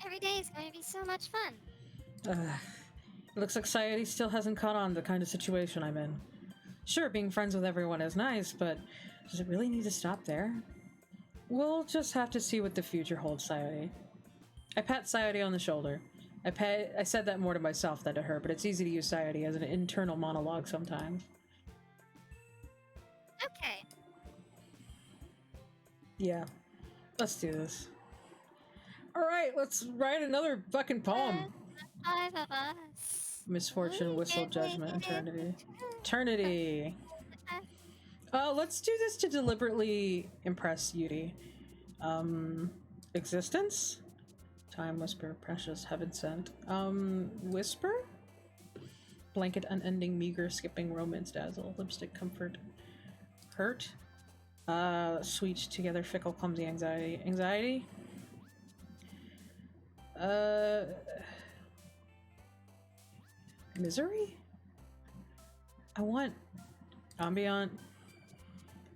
Every day is going to be so much fun. It looks like society still hasn't caught on to the kind of situation I'm in. Sure, being friends with everyone is nice, but does it really need to stop there? We'll just have to see what the future holds, Sayori. I pat Sayori on the shoulder. I said that more to myself than to her, but it's easy to use Sayori as an internal monologue sometimes. Okay. Yeah, let's do this. Alright, let's write another fucking poem. 5 of us. Misfortune, whistle, judgment, eternity. Eternity! Let's do this to deliberately impress Yuri. Existence? Time, whisper, precious, heaven sent. Whisper? Blanket, unending, meager, skipping, romance, dazzle, lipstick, comfort, hurt. Sweet, together, fickle, clumsy, anxiety. Anxiety? Misery? I want ambient,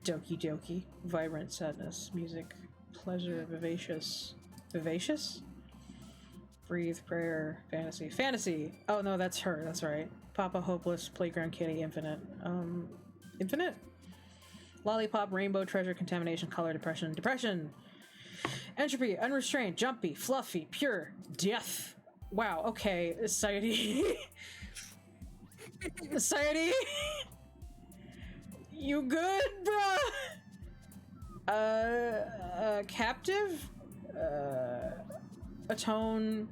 doki doki, vibrant sadness, music, pleasure, vivacious. Vivacious? Breathe, prayer, fantasy. Fantasy! Oh no, that's her, that's right. Papa, hopeless, playground kitty, infinite. Infinite? Lollipop, rainbow, treasure, contamination, color, depression. Depression! Entropy, unrestrained, jumpy, fluffy, pure, death. Wow, okay, society. Society? You good, bruh? Captive? Atone.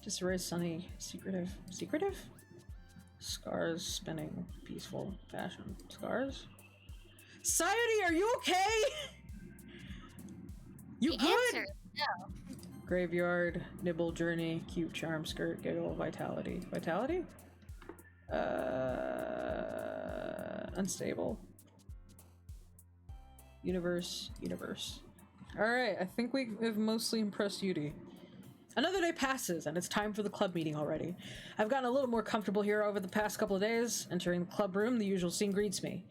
Disarray, sunny, secretive. Secretive? Scars, spinning, peaceful, fashion. Scars? Society, are you okay? You The good? answer is no. Graveyard, nibble, journey, cute, charm, skirt, giggle, vitality. Vitality? Unstable. Universe. Alright, I think we have mostly impressed Yuri. Another day passes, and it's time for the club meeting already. I've gotten a little more comfortable here over the past couple of days. Entering the club room, the usual scene greets me.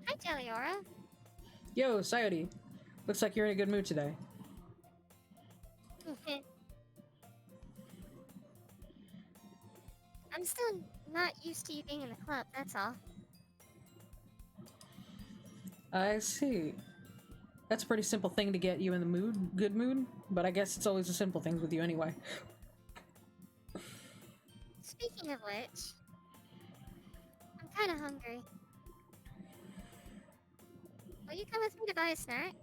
Hi, Jeliora. Yo, Sayori. Looks like you're in a good mood today. I'm still not used to you being in the club, that's all. I see. That's a pretty simple thing to get you in the mood, good mood, but I guess it's always the simple things with you anyway. Speaking of which, I'm kind of hungry. Will you come with me to buy a snack?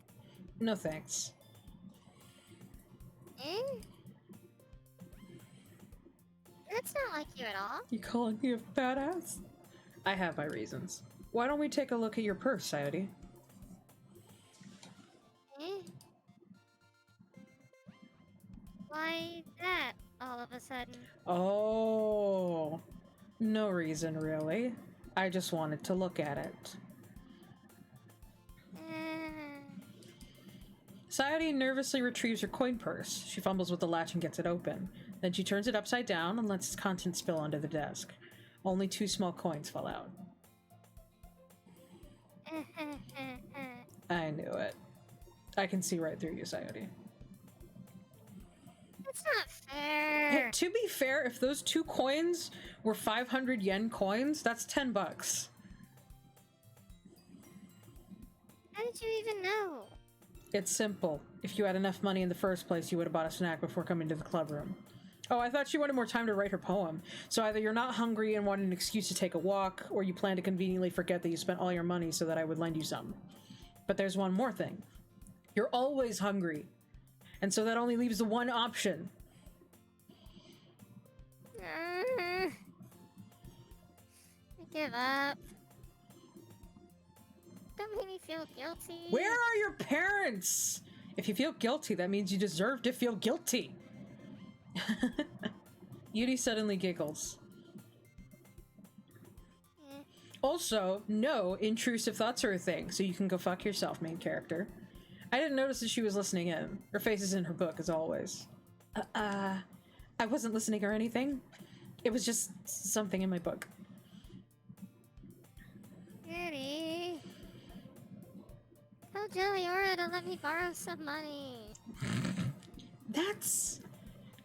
No thanks. Eh? That's not like you at all. You calling me a badass? I have my reasons. Why don't we take a look at your purse, Sayori? Eh? Why that, all of a sudden? Oh, no reason really. I just wanted to look at it. Sayori nervously retrieves her coin purse. She fumbles with the latch and gets it open. Then she turns it upside down and lets its contents spill onto the desk. Only 2 small coins fall out. I knew it. I can see right through you, Sayori. That's not fair. Hey, to be fair, if those 2 coins were 500 yen coins, that's 10 bucks. How did you even know? It's simple. If you had enough money in the first place, you would have bought a snack before coming to the club room. Oh, I thought she wanted more time to write her poem. So either you're not hungry and want an excuse to take a walk, or you plan to conveniently forget that you spent all your money so that I would lend you some. But there's one more thing. You're always hungry. And so that only leaves the one option. I give up. Don't make me feel guilty. Where are your parents? If you feel guilty, that means you deserve to feel guilty. Yuri suddenly giggles. Also, no intrusive thoughts are a thing, so you can go fuck yourself, main character. I didn't notice that she was listening in. Her face is in her book, as always. I wasn't listening or anything. It was just something in my book. Yuri. Tell Jelliora to let me borrow some money.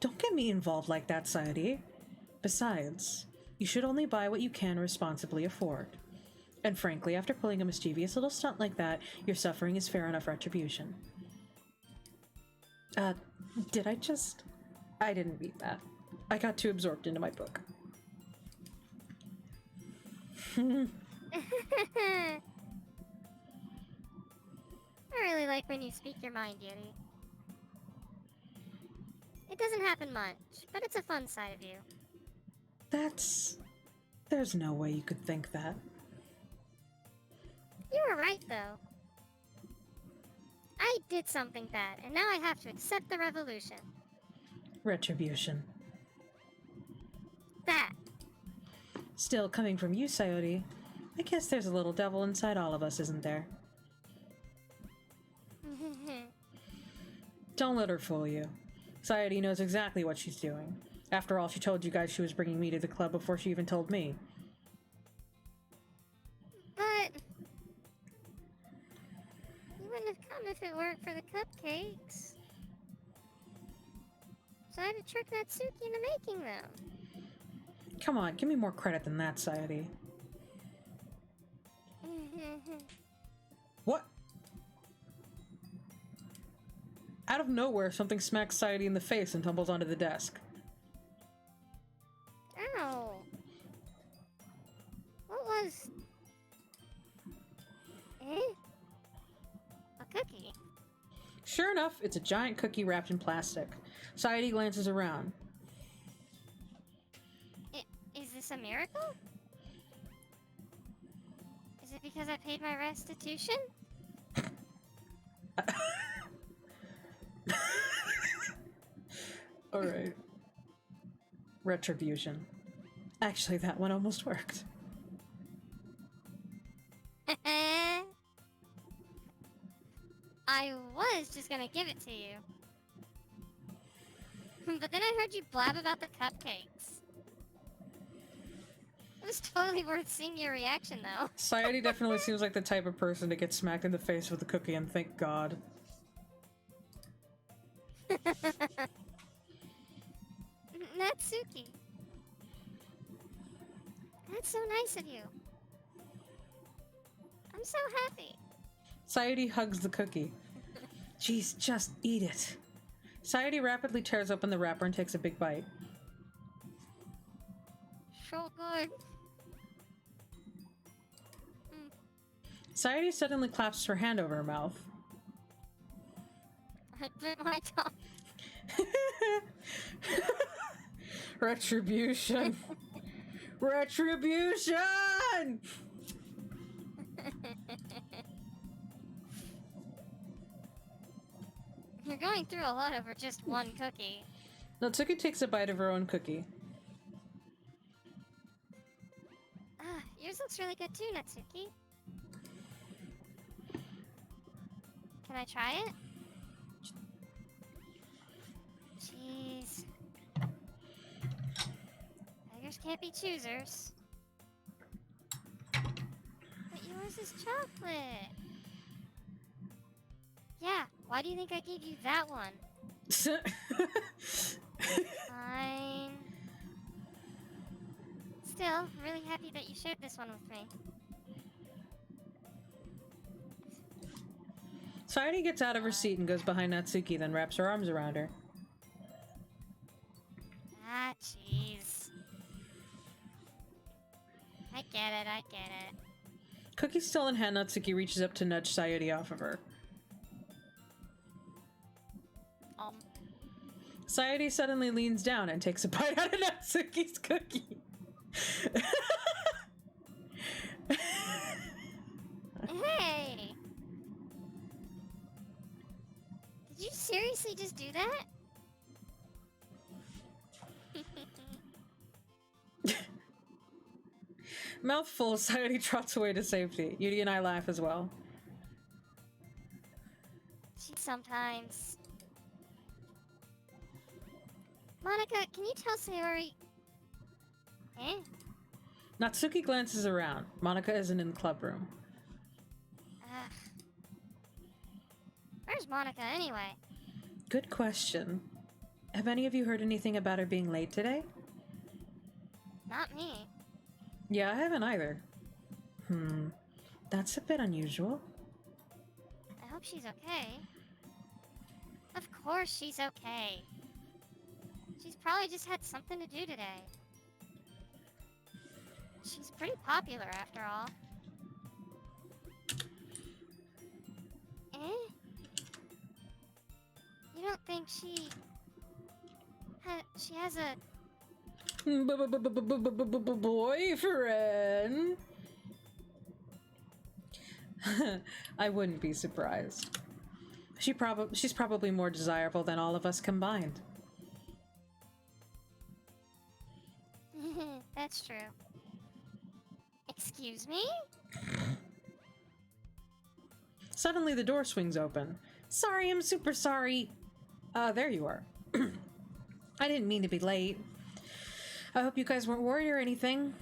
Don't get me involved like that, Sayuri. Besides, you should only buy what you can responsibly afford. And frankly, after pulling a mischievous little stunt like that, your suffering is fair enough retribution. Did I just... I didn't read that. I got too absorbed into my book. I really like when you speak your mind, Yuri. It doesn't happen much, but it's a fun side of you. There's no way you could think that. You were right, though. I did something bad, and now I have to accept the revolution. Retribution. That. Still, coming from you, Sayuri, I guess there's a little devil inside all of us, isn't there? Don't let her fool you. Sayuri knows exactly what she's doing. After all, she told you guys she was bringing me to the club before she even told me. But... you wouldn't have come if it weren't for the cupcakes. So I had to trick Natsuki into making them. Come on, give me more credit than that, Sayuri. What? Out of nowhere, something smacks Sayuri in the face and tumbles onto the desk. Ow. What was... eh? A cookie. Sure enough, it's a giant cookie wrapped in plastic. Sayuri glances around. Is this a miracle? Is it because I paid my restitution? Alright. Retribution. Actually, that one almost worked. I was just gonna give it to you. But then I heard you blab about the cupcakes. It was totally worth seeing your reaction, though. Sayuri definitely seems like the type of person to get smacked in the face with a cookie and thank God. Natsuki. That's so nice of you. I'm so happy. Sayuri hugs the cookie. Jeez, just eat it. Sayuri rapidly tears open the wrapper and takes a big bite. So good. Sayuri suddenly claps her hand over her mouth. I bit my tongue. Retribution! Retribution! You're going through a lot over just one cookie. Natsuki takes a bite of her own cookie. Yours looks really good too, Natsuki. Can I try it? Jeez. Beggars can't be choosers. But yours is chocolate. Yeah, why do you think I gave you that one? Fine. Still, really happy that you shared this one with me. Sayori gets out of her seat and goes behind Natsuki, then wraps her arms around her. Ah, jeez. I get it, I get it. Cookie still in hand, Natsuki reaches up to nudge Sayori off of her. Sayori suddenly leans down and takes a bite out of Natsuki's cookie. Hey! Did you seriously just do that? Mouth full, Sayori trots away to safety. Yuri and I laugh as well. Sometimes. Monica, can you tell Sayori? Eh? Natsuki glances around. Monica isn't in the club room. Ugh. Where's Monica anyway? Good question. Have any of you heard anything about her being late today? Not me. Yeah, I haven't either. That's a bit unusual. I hope she's okay. Of course she's okay. She's probably just had something to do today. She's pretty popular after all. Eh? You don't think she has a Boyfriend? I wouldn't be surprised. She's probably more desirable than all of us combined. That's true. Excuse me? Suddenly the door swings open. Sorry, I'm super sorry. There you are. I didn't mean to be late. I hope you guys weren't worried or anything.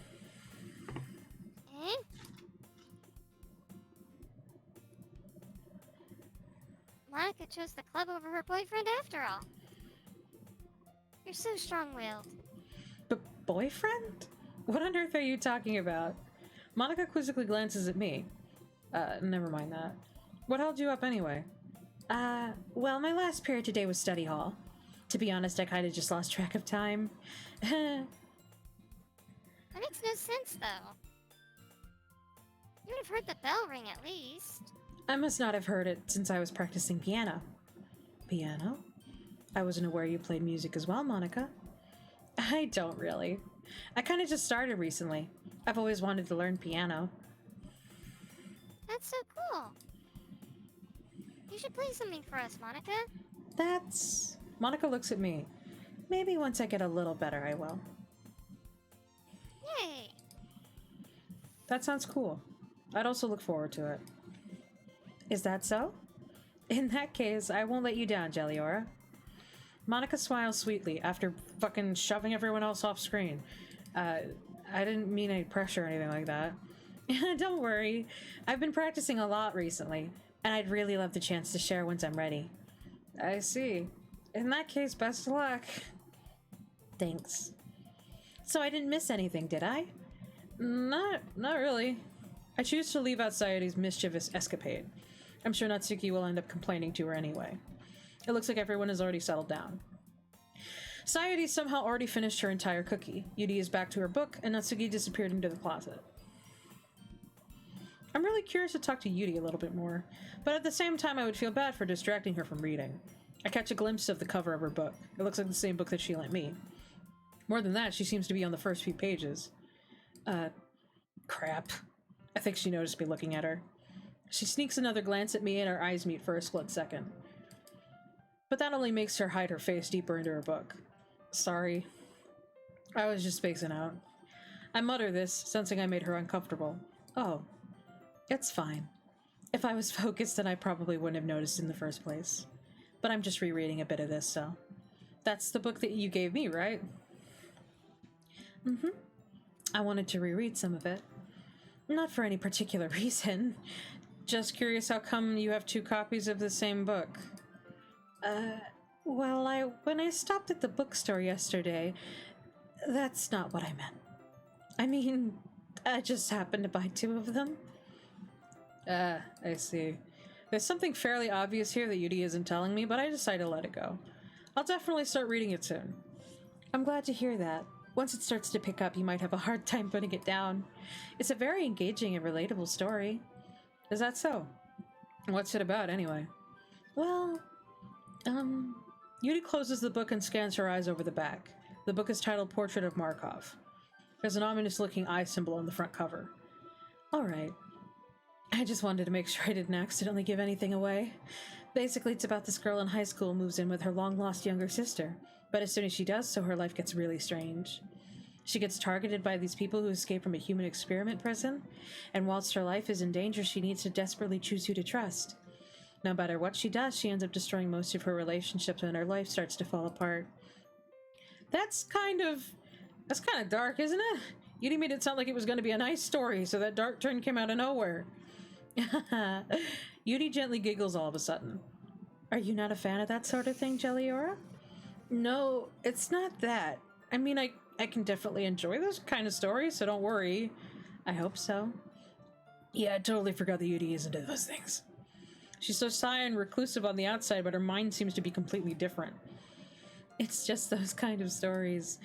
Eh? Monica chose the club over her boyfriend after all. You're so strong-willed. But boyfriend? What on earth are you talking about? Monica quizzically glances at me. Never mind that. What held you up anyway? Well, my last period today was study hall. To be honest, I kind of just lost track of time. That makes no sense, though. You would have heard the bell ring at least. I must not have heard it since I was practicing piano. Piano? I wasn't aware you played music as well, Monica. I don't really. I kind of just started recently. I've always wanted to learn piano. That's so cool. You should play something for us, Monica. That's... Monica looks at me. Maybe once I get a little better, I will. Yay! That sounds cool. I'd also look forward to it. Is that so? In that case, I won't let you down, Jelliora. Monica smiles sweetly after fucking shoving everyone else off screen. I didn't mean any pressure or anything like that. Don't worry. I've been practicing a lot recently, and I'd really love the chance to share once I'm ready. I see. In that case, best of luck. Thanks. So I didn't miss anything, did I? Not really. I choose to leave out Sayori's mischievous escapade. I'm sure Natsuki will end up complaining to her anyway. It looks like everyone has already settled down. Sayori somehow already finished her entire cookie. Yuri is back to her book, and Natsuki disappeared into the closet. I'm really curious to talk to Yuri a little bit more, but at the same time I would feel bad for distracting her from reading. I catch a glimpse of the cover of her book. It looks like the same book that she lent me. More than that, she seems to be on the first few pages. Crap. I think she noticed me looking at her. She sneaks another glance at me and our eyes meet for a split second. But that only makes her hide her face deeper into her book. Sorry. I was just spacing out. I mutter this, sensing I made her uncomfortable. Oh. It's fine. If I was focused, then I probably wouldn't have noticed in the first place. But I'm just rereading a bit of this, so... That's the book that you gave me, right? Mm-hmm. I wanted to reread some of it. Not for any particular reason. Just curious how come you have 2 copies of the same book. Well, when I stopped at the bookstore yesterday, that's not what I meant. I mean, I just happened to buy 2 of them. I see. There's something fairly obvious here that Yudi isn't telling me, but I decided to let it go. I'll definitely start reading it soon. I'm glad to hear that. Once it starts to pick up, you might have a hard time putting it down. It's a very engaging and relatable story. Is that so? What's it about, anyway? Well, Yudi closes the book and scans her eyes over the back. The book is titled Portrait of Markov. There's an ominous-looking eye symbol on the front cover. Alright. I just wanted to make sure I didn't accidentally give anything away. Basically, it's about this girl in high school who moves in with her long-lost younger sister. But as soon as she does so, her life gets really strange. She gets targeted by these people who escape from a human experiment prison, and whilst her life is in danger, she needs to desperately choose who to trust. No matter what she does, she ends up destroying most of her relationships and her life starts to fall apart. That's kind of dark, isn't it? Yudi made it sound like it was going to be a nice story, so that dark turn came out of nowhere. Yudi gently giggles all of a sudden. Are you not a fan of that sort of thing, Jelliora? No, it's not that. I mean, I can definitely enjoy those kind of stories, so don't worry. I hope so. Yeah, I totally forgot that Yudi isn't into those things. She's so shy and reclusive on the outside, but her mind seems to be completely different. It's just those kind of stories.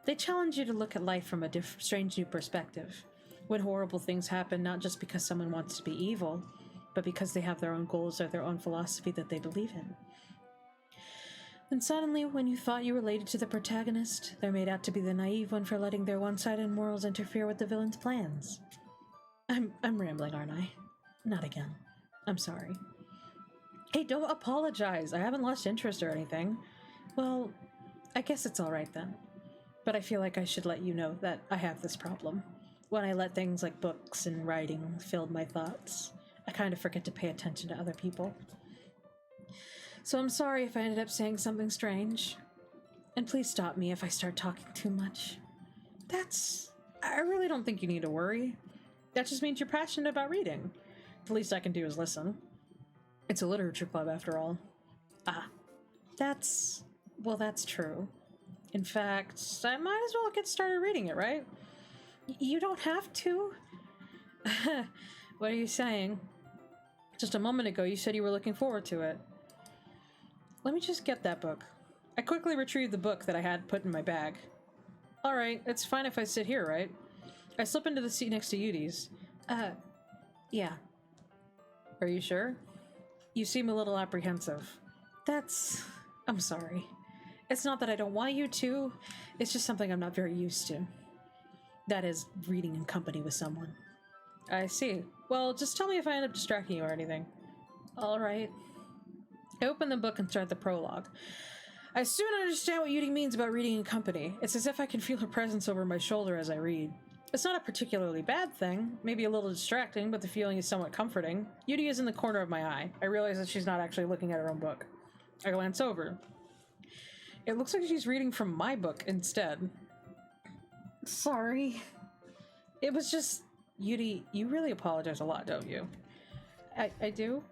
They challenge you to look at life from a strange new perspective. When horrible things happen, not just because someone wants to be evil, but because they have their own goals or their own philosophy that they believe in. Then suddenly, when you thought you related to the protagonist, they're made out to be the naive one for letting their one-sided morals interfere with the villain's plans. I'm rambling, aren't I? Not again. I'm sorry. Hey, don't apologize. I haven't lost interest or anything. Well, I guess it's alright then. But I feel like I should let you know that I have this problem. When I let things like books and writing fill my thoughts, I kind of forget to pay attention to other people. So I'm sorry if I ended up saying something strange. And please stop me if I start talking too much. I really don't think you need to worry. That just means you're passionate about reading. The least I can do is listen. It's a literature club after all. That's true. In fact, I might as well get started reading it, right? You don't have to. What are you saying? Just a moment ago, you said you were looking forward to it. Let me just get that book. I quickly retrieved the book that I had put in my bag. Alright, it's fine if I sit here, right? I slip into the seat next to Yudi's. Yeah. Are you sure? You seem a little apprehensive. I'm sorry. It's not that I don't want you to, it's just something I'm not very used to. That is, reading in company with someone. I see. Well, just tell me if I end up distracting you or anything. Alright. I open the book and start the prologue. I soon understand what Yudi means about reading in company. It's as if I can feel her presence over my shoulder as I read. It's not a particularly bad thing, maybe a little distracting, but the feeling is somewhat comforting. Yudi is in the corner of my eye. I realize that she's not actually looking at her own book. I glance over. It looks like she's reading from my book instead. Sorry. It was just... Yudi, you really apologize a lot, don't you? I do?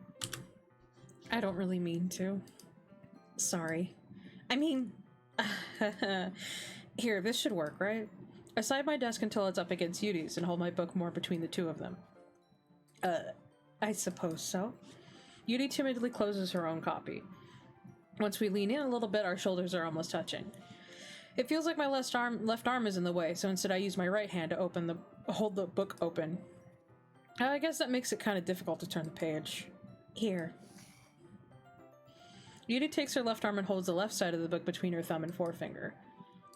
I don't really mean to. Sorry. I mean... Here, this should work, right? I slide my desk until it's up against Yudi's and hold my book more between the two of them. I suppose so. Yudi timidly closes her own copy. Once we lean in a little bit, our shoulders are almost touching. It feels like my left arm is in the way, so instead I use my right hand to hold the book open. I guess that makes it kind of difficult to turn the page. Here. Yudi takes her left arm and holds the left side of the book between her thumb and forefinger.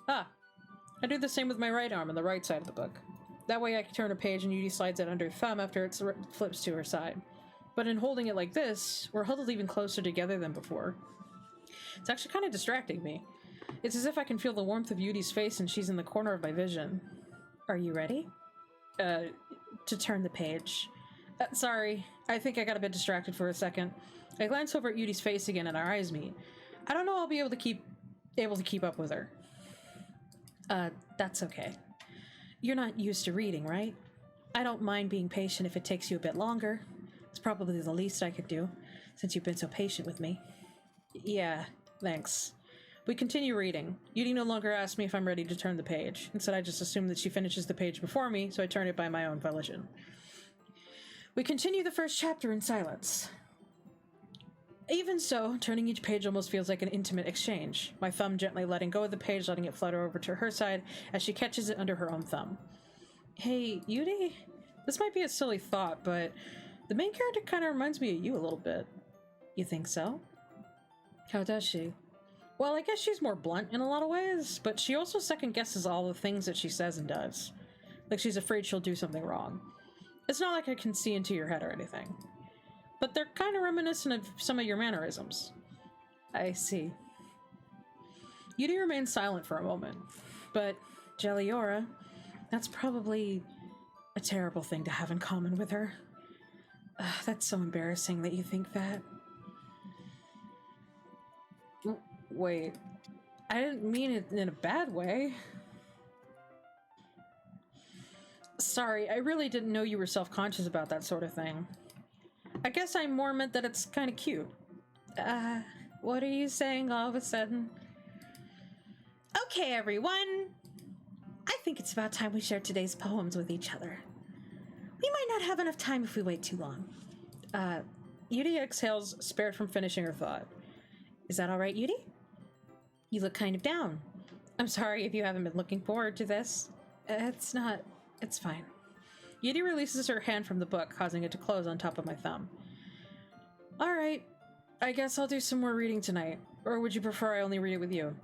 I do the same with my right arm on the right side of the book. That way I can turn a page and Yudi slides it under her thumb after it flips to her side. But in holding it like this, we're huddled even closer together than before. It's actually kind of distracting me. It's as if I can feel the warmth of Yudi's face and she's in the corner of my vision. Are you ready? To turn the page. Sorry, I think I got a bit distracted for a second. I glance over at Yudi's face again and our eyes meet. I don't know I'll be able to keep up with her. That's okay. You're not used to reading, right? I don't mind being patient if it takes you a bit longer. It's probably the least I could do, since you've been so patient with me. Yeah, thanks. We continue reading. Yudi no longer asks me if I'm ready to turn the page. Instead, I just assume that she finishes the page before me, so I turn it by my own volition. We continue the first chapter in silence. Even so, turning each page almost feels like an intimate exchange, my thumb gently letting go of the page, letting it flutter over to her side as she catches it under her own thumb. Hey, Yuri? This might be a silly thought, but the main character kind of reminds me of you a little bit. You think so? How does she? Well, I guess she's more blunt in a lot of ways, but she also second-guesses all the things that she says and does. Like she's afraid she'll do something wrong. It's not like I can see into your head or anything. But they're kind of reminiscent of some of your mannerisms. I see. Yuri remains silent for a moment. But, Jelliora, that's probably a terrible thing to have in common with her. That's so embarrassing that you think that. Wait, I didn't mean it in a bad way. Sorry, I really didn't know you were self-conscious about that sort of thing. I guess I more meant that it's kind of cute. What are you saying all of a sudden? Okay, everyone. I think it's about time we shared today's poems with each other. We might not have enough time if we wait too long. Yuri exhales, spared from finishing her thought. Is that all right, Yuri? You look kind of down. I'm sorry if you haven't been looking forward to this. It's fine. Yuri releases her hand from the book, causing it to close on top of my thumb. Alright, I guess I'll do some more reading tonight. Or would you prefer I only read it with you?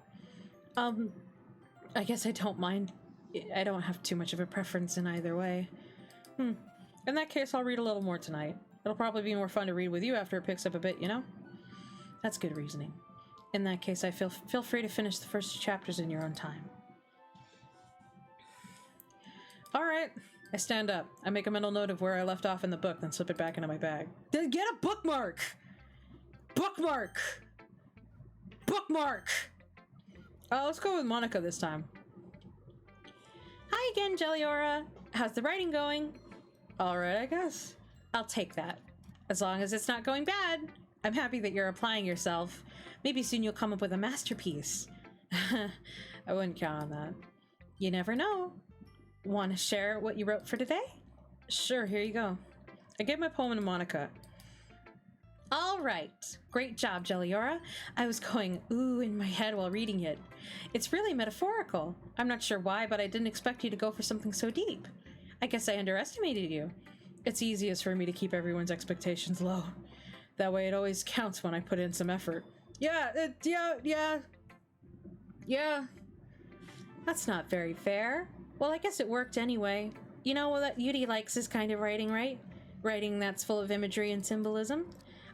I guess I don't mind. I don't have too much of a preference in either way. In that case, I'll read a little more tonight. It'll probably be more fun to read with you after it picks up a bit, you know? That's good reasoning. In that case, I feel free to finish the first chapters in your own time. Alright. I stand up. I make a mental note of where I left off in the book, then slip it back into my bag. Then get a bookmark! Bookmark! Bookmark! Let's go with Monica this time. Hi again, Jelliora. How's the writing going? Alright, I guess. I'll take that. As long as it's not going bad. I'm happy that you're applying yourself. Maybe soon you'll come up with a masterpiece. I wouldn't count on that. You never know. Want to share what you wrote for today? Sure, here you go. I gave my poem to Monica. All right. Great job, Jelliora. I was going ooh in my head while reading it. It's really metaphorical. I'm not sure why, but I didn't expect you to go for something so deep. I guess I underestimated you. It's easiest for me to keep everyone's expectations low. That way it always counts when I put in some effort. Yeah. That's not very fair. Well, I guess it worked anyway. You know what Yuri likes this kind of writing, right? Writing that's full of imagery and symbolism.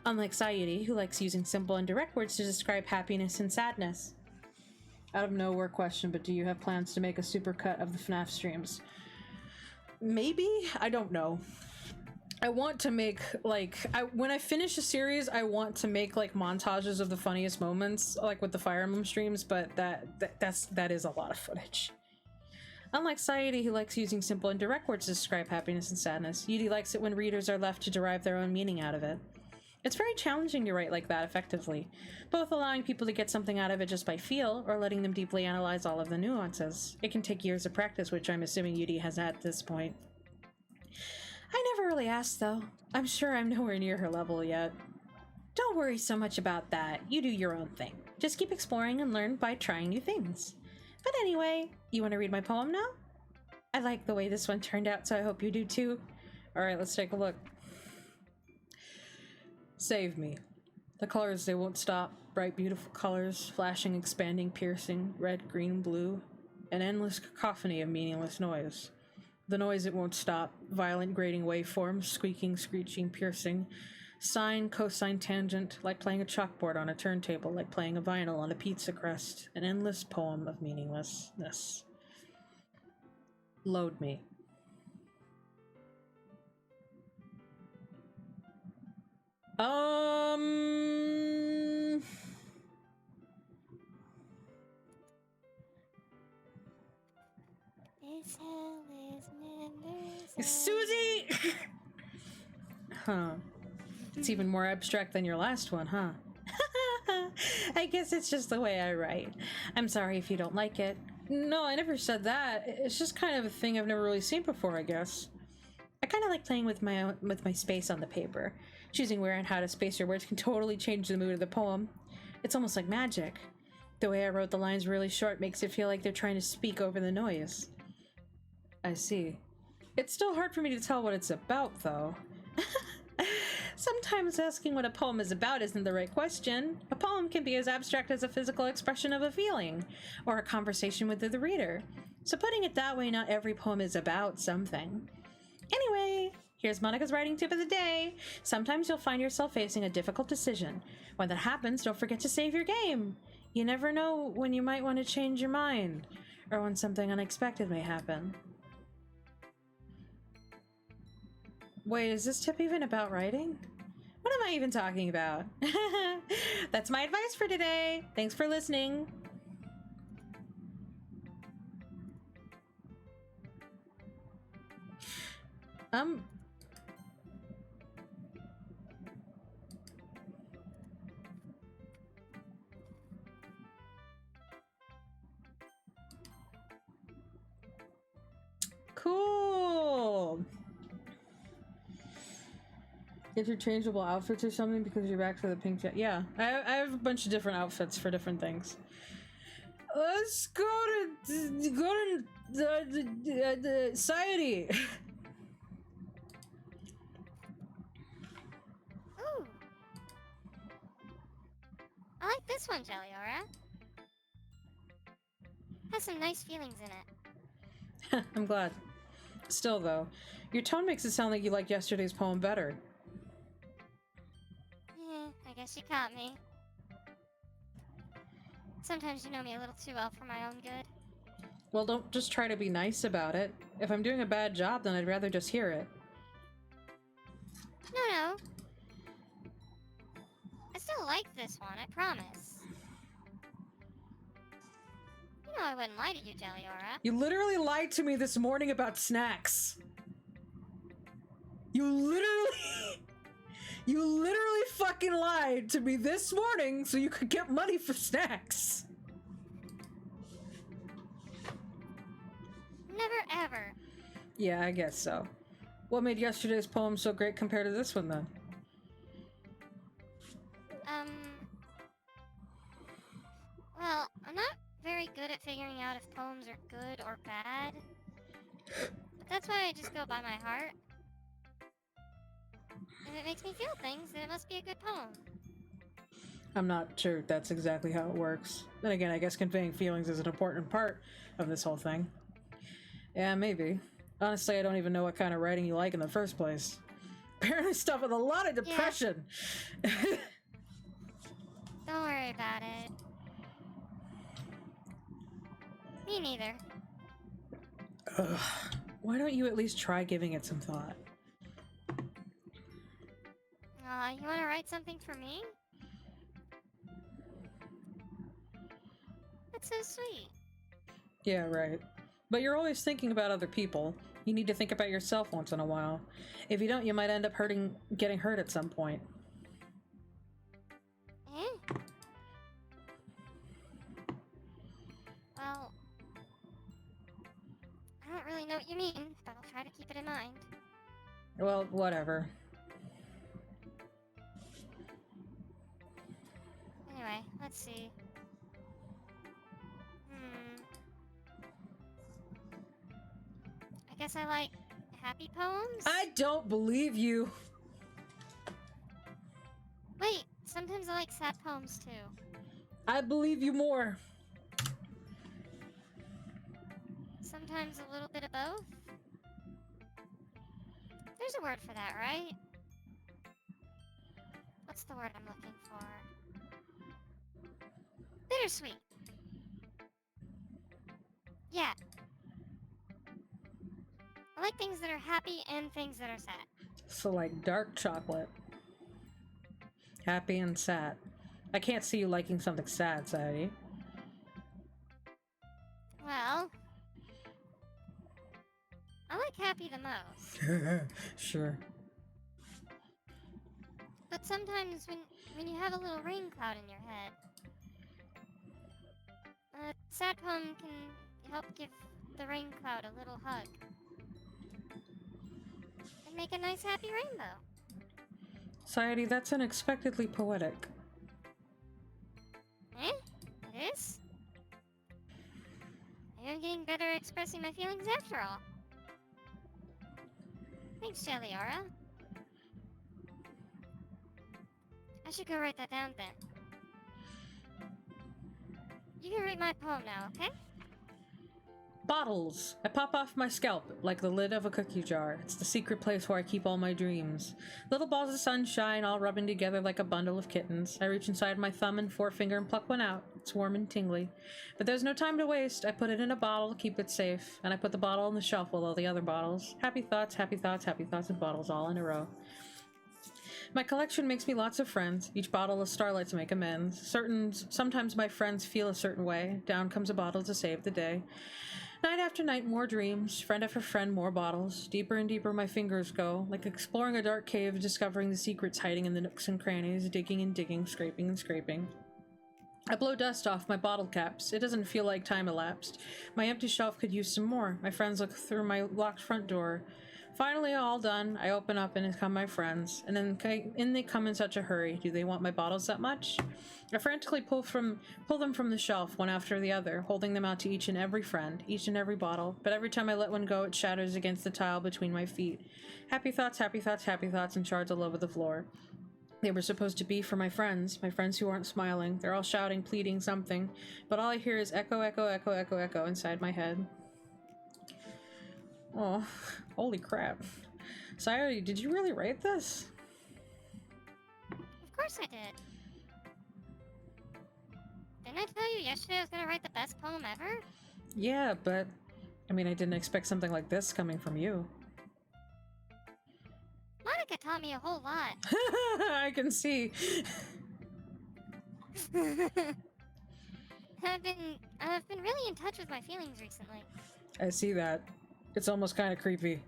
Unlike Sayuri, who likes using simple and direct words to describe happiness and sadness. Out of nowhere question, but do you have plans to make a supercut of the FNAF streams? Maybe? I don't know. I want to make, when I finish a series, I want to make, montages of the funniest moments, like with the Fire Emblem streams, but that is a lot of footage. Unlike Sayuri, who likes using simple and direct words to describe happiness and sadness, Yuri likes it when readers are left to derive their own meaning out of it. It's very challenging to write like that effectively, both allowing people to get something out of it just by feel, or letting them deeply analyze all of the nuances. It can take years of practice, which I'm assuming Yuri has at this point. I never really asked, though. I'm sure I'm nowhere near her level yet. Don't worry so much about that. You do your own thing. Just keep exploring and learn by trying new things. But anyway, you want to read my poem now? I like the way this one turned out, so I hope you do too. Alright, let's take a look. Save me. The colors, they won't stop. Bright, beautiful colors, flashing, expanding, piercing, red, green, blue. An endless cacophony of meaningless noise. The noise, it won't stop. Violent, grating waveforms, squeaking, screeching, piercing. Sine, cosine, tangent, like playing a chalkboard on a turntable, like playing a vinyl on a pizza crust. An endless poem of meaninglessness. Load me. This hell is never Susie! Huh. It's even more abstract than your last one, huh? I guess it's just the way I write. I'm sorry if you don't like it. No, I never said that. It's just kind of a thing I've never really seen before, I guess. I kind kind of like playing with my space on the paper. Choosing where and how to space your words can totally change the mood of the poem. It's almost like magic. The way I wrote the lines really short makes it feel like they're trying to speak over the noise. I see. It's still hard for me to tell what it's about, though. Sometimes asking what a poem is about isn't the right question. A poem can be as abstract as a physical expression of a feeling, or a conversation with the reader. So putting it that way, not every poem is about something. Anyway, here's Monica's writing tip of the day. Sometimes you'll find yourself facing a difficult decision. When that happens, don't forget to save your game. You never know when you might want to change your mind, or when something unexpected may happen. Wait, is this tip even about writing? What am I even talking about? That's my advice for today. Thanks for listening. Cool. Interchangeable outfits or something because you're back for the pink jet. Yeah, I have a bunch of different outfits for different things. Let's go to the society. Ooh. I like this one, Jelliora. Has some nice feelings in it. I'm glad. Still, though, your tone makes it sound like you liked yesterday's poem better. I guess you caught me. Sometimes you know me a little too well for my own good. Well, don't just try to be nice about it. If I'm doing a bad job, then I'd rather just hear it. No. I still like this one, I promise. You know I wouldn't lie to you, Jelliora. You literally lied to me this morning about snacks. You literally fucking lied to me this morning so you could get money for snacks. Never ever. Yeah, I guess so. What made yesterday's poem so great compared to this one, then? Well, I'm not very good at figuring out if poems are good or bad. But that's why I just go by my heart. If it makes me feel things, then it must be a good poem. I'm not sure that's exactly how it works. Then again, I guess conveying feelings is an important part of this whole thing. Yeah, maybe. Honestly, I don't even know what kind of writing you like in the first place. Apparently stuff with a lot of depression. Yeah. Don't worry about it. Me neither. Ugh. Why don't you at least try giving it some thought? You want to write something for me? That's so sweet. Yeah, right. But you're always thinking about other people. You need to think about yourself once in a while. If you don't, you might end up getting hurt at some point. Eh? Well, I don't really know what you mean, but I'll try to keep it in mind. Well, whatever. Anyway, let's see. I guess I like happy poems? I don't believe you. Wait, sometimes I like sad poems too. I believe you more. Sometimes a little bit of both? There's a word for that, right? What's the word I'm looking for? Bittersweet. Yeah. I like things that are happy and things that are sad. So like dark chocolate. Happy and sad. I can't see you liking something sad, Sadie. Well, I like happy the most. Sure. But sometimes when you have a little rain cloud in your head, a sad poem can help give the rain cloud a little hug. It make a nice happy rainbow. Society, that's unexpectedly poetic. Eh? It is? Maybe I'm getting better at expressing my feelings after all. Thanks, Jelliora. I should go write that down then. You can read my poem now, okay? Bottles! I pop off my scalp like the lid of a cookie jar. It's the secret place where I keep all my dreams. Little balls of sunshine all rubbing together like a bundle of kittens. I reach inside my thumb and forefinger and pluck one out. It's warm and tingly. But there's no time to waste. I put it in a bottle, keep it safe. And I put the bottle on the shelf with all the other bottles. Happy thoughts, happy thoughts, happy thoughts, and bottles all in a row. My collection makes me lots of friends, each bottle a starlight to make amends. Sometimes my friends feel a certain way. Down comes a bottle to save the day. Night after night, more dreams. Friend after friend, more bottles. Deeper and deeper my fingers go, like exploring a dark cave, discovering the secrets hiding in the nooks and crannies, digging and digging, scraping and scraping. I blow dust off my bottle caps. It doesn't feel like time elapsed. My empty shelf could use some more. My friends look through my locked front door. Finally, all done, I open up and in come my friends. And then in they come in such a hurry. Do they want my bottles that much? I frantically pull them from the shelf, one after the other, holding them out to each and every friend, each and every bottle. But every time I let one go, it shatters against the tile between my feet. Happy thoughts, happy thoughts, happy thoughts, and shards all over the floor. They were supposed to be for my friends who aren't smiling. They're all shouting, pleading something. But all I hear is echo, echo, echo, echo, echo inside my head. Oh, holy crap. Sayori, did you really write this? Of course I did. Didn't I tell you yesterday I was gonna write the best poem ever? Yeah, but I mean, I didn't expect something like this coming from you. Monica taught me a whole lot. I can see. I've been really in touch with my feelings recently. I see that. It's almost kind of creepy.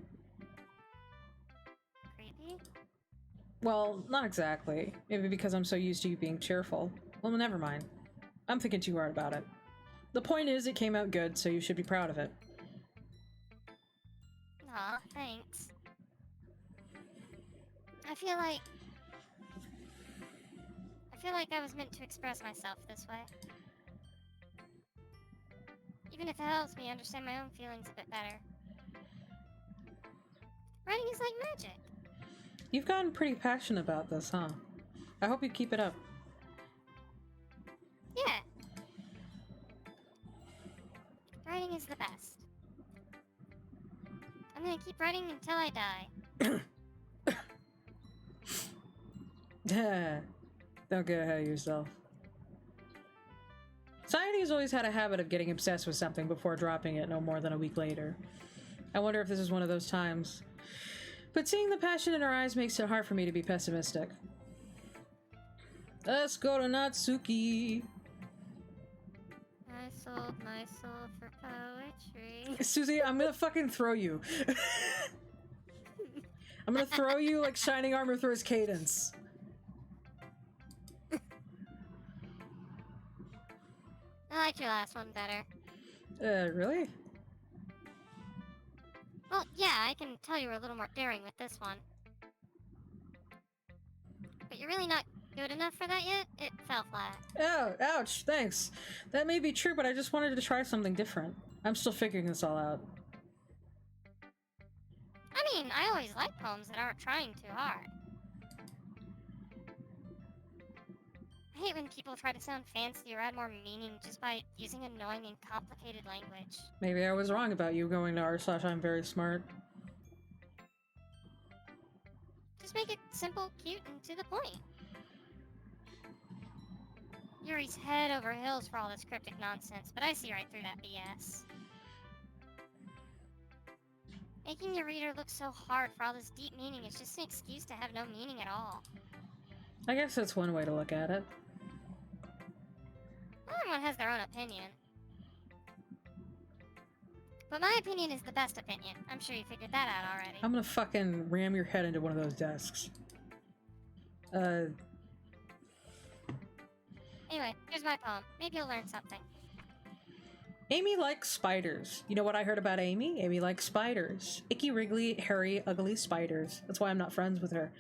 Creepy? Well, not exactly. Maybe because I'm so used to you being cheerful. Well, never mind. I'm thinking too hard about it. The point is, it came out good, so you should be proud of it. Aw, thanks. I feel like I was meant to express myself this way. Even if it helps me understand my own feelings a bit better. Writing is like magic. You've gotten pretty passionate about this, huh? I hope you keep it up. Yeah. Writing is the best. I'm gonna keep writing until I die. Don't get ahead of yourself. Society has always had a habit of getting obsessed with something before dropping it no more than a week later. I wonder if this is one of those times. But seeing the passion in her eyes makes it hard for me to be pessimistic. Let's go to Natsuki. I sold my soul for poetry. Susie, I'm gonna fucking throw you. I'm gonna throw you like Shining Armor throws Cadence. I liked your last one better. Really? Well, yeah, I can tell you were a little more daring with this one. But you're really not good enough for that yet? It fell flat. Oh, ouch, thanks. That may be true, but I just wanted to try something different. I'm still figuring this all out. I mean, I always like poems that aren't trying too hard. I hate when people try to sound fancy or add more meaning just by using annoying and complicated language. Maybe I was wrong about you going to r/I'm very smart. Just make it simple, cute, and to the point. Yuri's head over heels for all this cryptic nonsense, but I see right through that BS. Making your reader look so hard for all this deep meaning is just an excuse to have no meaning at all. I guess that's one way to look at it. Everyone has their own opinion. But my opinion is the best opinion. I'm sure you figured that out already. I'm gonna fucking ram your head into one of those desks. Anyway, here's my poem. Maybe you'll learn something. Amy likes spiders. You know what I heard about Amy? Amy likes spiders. Icky, wriggly, hairy, ugly spiders. That's why I'm not friends with her.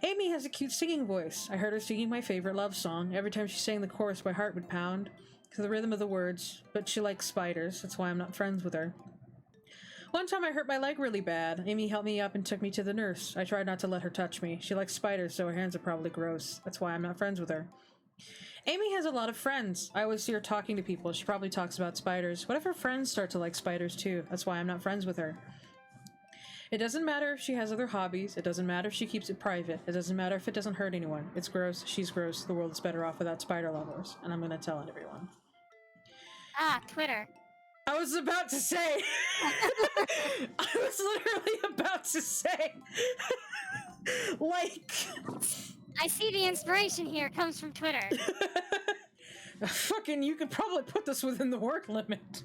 Amy has a cute singing voice. I heard her singing my favorite love song. Every time she sang the chorus, my heart would pound to the rhythm of the words. But she likes spiders. That's why I'm not friends with her. One time I hurt my leg really bad. Amy helped me up and took me to the nurse. I tried not to let her touch me. She likes spiders, so her hands are probably gross. That's why I'm not friends with her. Amy has a lot of friends. I always see her talking to people. She probably talks about spiders. What if her friends start to like spiders too? That's why I'm not friends with her. It doesn't matter if she has other hobbies. It doesn't matter if she keeps it private. It doesn't matter if it doesn't hurt anyone. It's gross. She's gross. The world is better off without spider lovers. And I'm going to tell everyone. Ah, Twitter. I was about to say. I was literally about to say. Like. I see the inspiration here comes from Twitter. Fucking, you could probably put this within the word limit.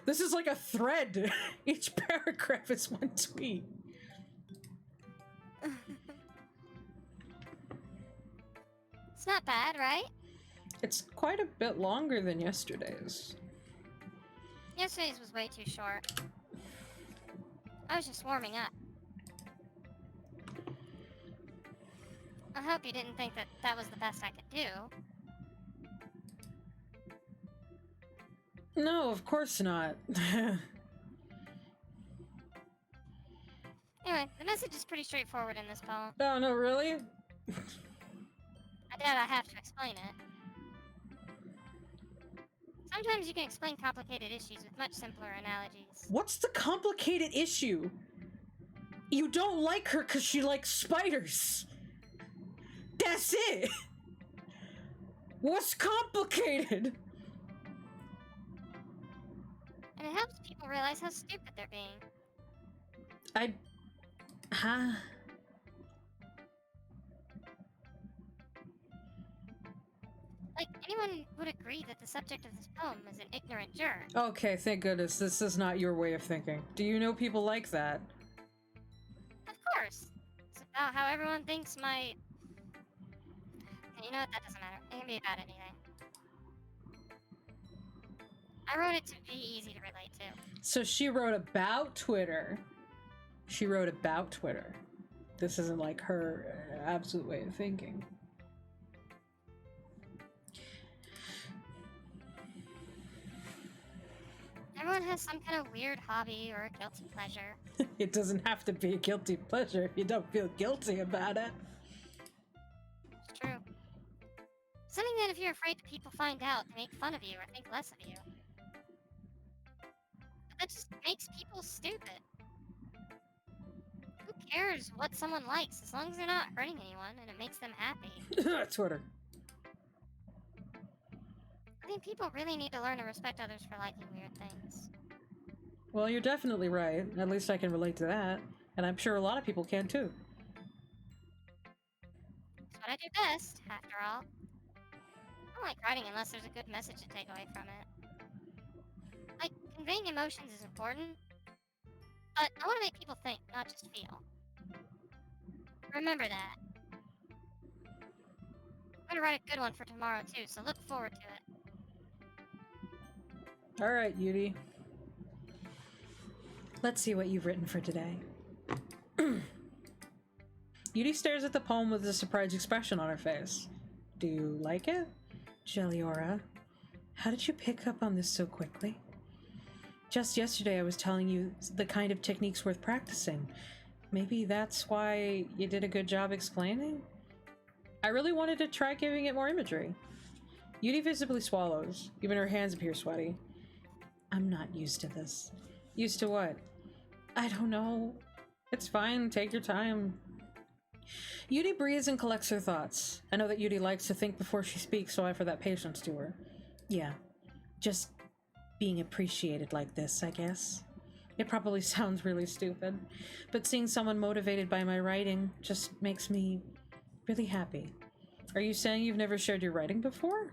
This is like a thread. Each paragraph is one tweet. It's not bad, right? It's quite a bit longer than yesterday's. Yesterday's was way too short. I was just warming up. I hope you didn't think that that was the best I could do. No, of course not. Anyway, the message is pretty straightforward in this poem. Oh, no, really? I doubt I have to explain it. Sometimes you can explain complicated issues with much simpler analogies. What's the complicated issue? You don't like her because she likes spiders. That's it. What's complicated? And it helps people realize how stupid they're being. Like, anyone would agree that the subject of this poem is an ignorant jerk. Okay, thank goodness this is not your way of thinking. Do you know people like that? Of course. It's about how everyone thinks my... You know what, that doesn't matter. It can be about anything. I wrote it to be easy to relate to. So she wrote about Twitter. She wrote about Twitter. This isn't like her absolute way of thinking. Everyone has some kind of weird hobby or a guilty pleasure. It doesn't have to be a guilty pleasure if you don't feel guilty about it. It's true. Something that if you're afraid that people find out, they make fun of you or think less of you. But that just makes people stupid. Who cares what someone likes as long as they're not hurting anyone and it makes them happy? Twitter. I think people really need to learn to respect others for liking weird things. Well, you're definitely right. At least I can relate to that. And I'm sure a lot of people can too. It's what I do best, after all. I don't like writing unless there's a good message to take away from it. Like, conveying emotions is important, but I want to make people think, not just feel. Remember that. I'm gonna write a good one for tomorrow too, so look forward to it. Alright, Yudi. Let's see what you've written for today. Yudi stares at the poem with a surprised expression on her face. Do you like it? Jelliora, how did you pick up on this so quickly? Just yesterday I was telling you the kind of techniques worth practicing. Maybe that's why you did a good job explaining? I really wanted to try giving it more imagery. Yudi visibly swallows. Even her hands appear sweaty. I'm not used to this. Used to what? I don't know. It's fine, take your time. Yudi breathes and collects her thoughts. I know that Yudi likes to think before she speaks, so I offer that patience to her. Yeah, just being appreciated like this, I guess. It probably sounds really stupid, but seeing someone motivated by my writing just makes me really happy. Are you saying you've never shared your writing before?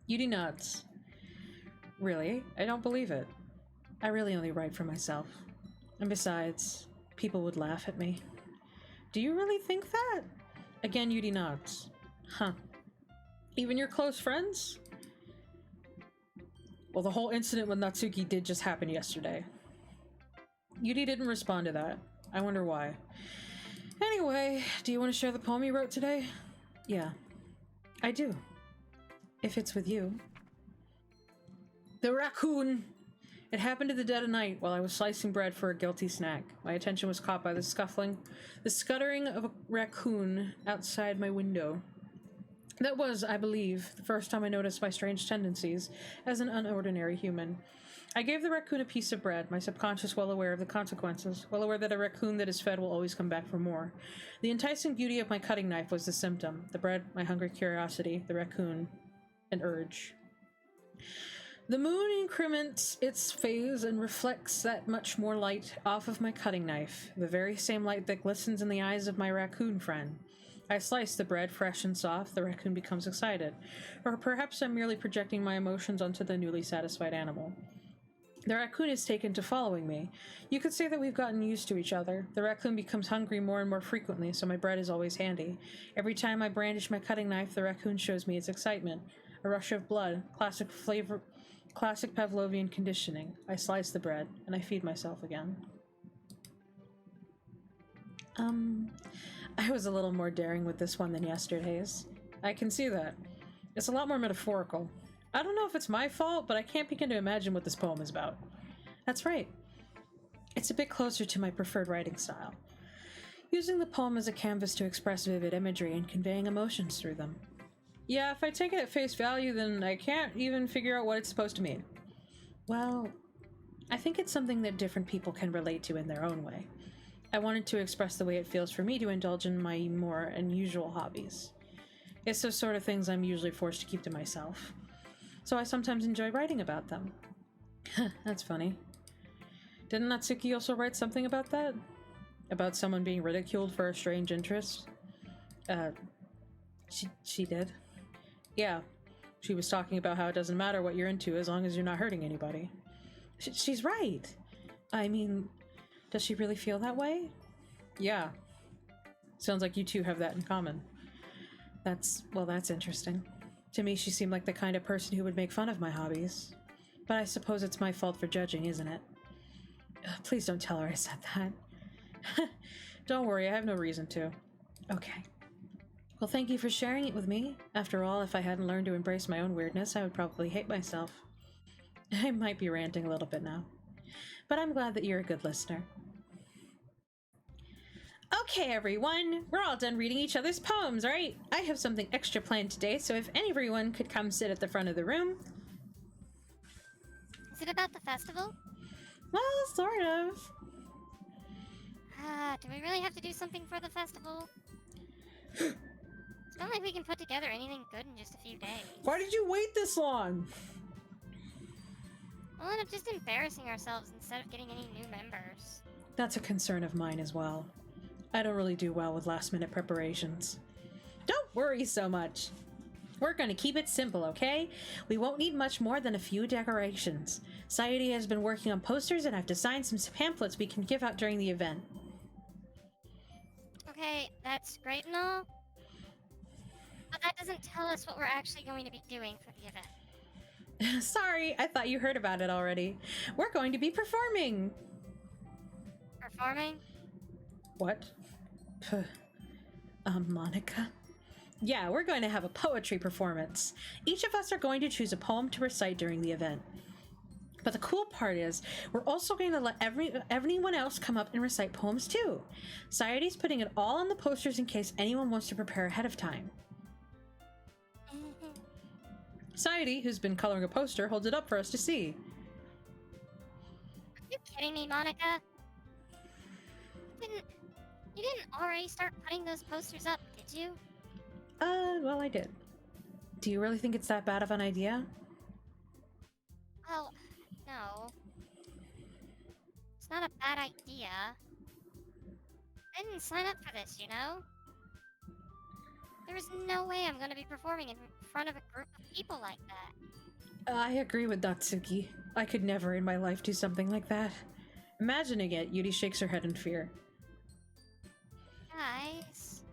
Yudi nods. Really? I don't believe it. I really only write for myself. And besides, people would laugh at me. Do you really think that? Again, Yudi nods. Huh. Even your close friends? Well, the whole incident with Natsuki did just happen yesterday. Yuri didn't respond to that. I wonder why. Anyway, do you want to share the poem you wrote today? Yeah, I do. If it's with you. The raccoon! It happened in the dead of night while I was slicing bread for a guilty snack. My attention was caught by the scuttering of a raccoon outside my window. That was, I believe, the first time I noticed my strange tendencies as an unordinary human. I gave the raccoon a piece of bread, my subconscious well aware of the consequences, well aware that a raccoon that is fed will always come back for more. The enticing beauty of my cutting knife was the symptom. The bread, my hungry curiosity, the raccoon, an urge. The moon increments its phase and reflects that much more light off of my cutting knife, the very same light that glistens in the eyes of my raccoon friend. I slice the bread fresh and soft, the raccoon becomes excited. Or perhaps I'm merely projecting my emotions onto the newly satisfied animal. The raccoon is taken to following me. You could say that we've gotten used to each other. The raccoon becomes hungry more and more frequently, so my bread is always handy. Every time I brandish my cutting knife, the raccoon shows me its excitement. A rush of blood, classic Pavlovian conditioning. I slice the bread, and I feed myself again. I was a little more daring with this one than yesterday's. I can see that. It's a lot more metaphorical. I don't know if it's my fault, but I can't begin to imagine what this poem is about. That's right. It's a bit closer to my preferred writing style. Using the poem as a canvas to express vivid imagery and conveying emotions through them. Yeah, if I take it at face value, then I can't even figure out what it's supposed to mean. Well, I think it's something that different people can relate to in their own way. I wanted to express the way it feels for me to indulge in my more unusual hobbies. It's those sort of things I'm usually forced to keep to myself. So I sometimes enjoy writing about them. That's funny. Didn't Natsuki also write something about that? About someone being ridiculed for a strange interest? She did. Yeah, she was talking about how it doesn't matter what you're into as long as you're not hurting anybody. She's right. I mean, does she really feel that way? Yeah. Sounds like you two have that in common. That's interesting. To me, she seemed like the kind of person who would make fun of my hobbies. But I suppose it's my fault for judging, isn't it? Please don't tell her I said that. Don't worry, I have no reason to. Okay. Well, thank you for sharing it with me. After all, if I hadn't learned to embrace my own weirdness, I would probably hate myself. I might be ranting a little bit now. But I'm glad that you're a good listener. Okay, everyone, we're all done reading each other's poems, right? I have something extra planned today, so if everyone could come sit at the front of the room. Is it about the festival? Well, sort of. Do we really have to do something for the festival? It's not like we can put together anything good in just a few days. Why did you wait this long? We'll end up just embarrassing ourselves instead of getting any new members. That's a concern of mine as well. I don't really do well with last-minute preparations. Don't worry so much. We're going to keep it simple, okay? We won't need much more than a few decorations. Sayuri has been working on posters, and I've designed some pamphlets we can give out during the event. Okay, that's great and all. But that doesn't tell us what we're actually going to be doing for the event. Sorry, I thought you heard about it already. We're going to be performing. Performing? What? Monica? Yeah, we're going to have a poetry performance. Each of us are going to choose a poem to recite during the event. But the cool part is, we're also going to let everyone else come up and recite poems too. Sayuri's putting it all on the posters in case anyone wants to prepare ahead of time. Sayuri, who's been coloring a poster, holds it up for us to see. Are you kidding me, Monica? You didn't already start putting those posters up, did you? Well, I did. Do you really think it's that bad of an idea? Well, no. It's not a bad idea. I didn't sign up for this, you know? There is no way I'm gonna be performing in front of a group of people like that. I agree with Natsuki. I could never in my life do something like that. Imagining it, Yuri shakes her head in fear. Guys...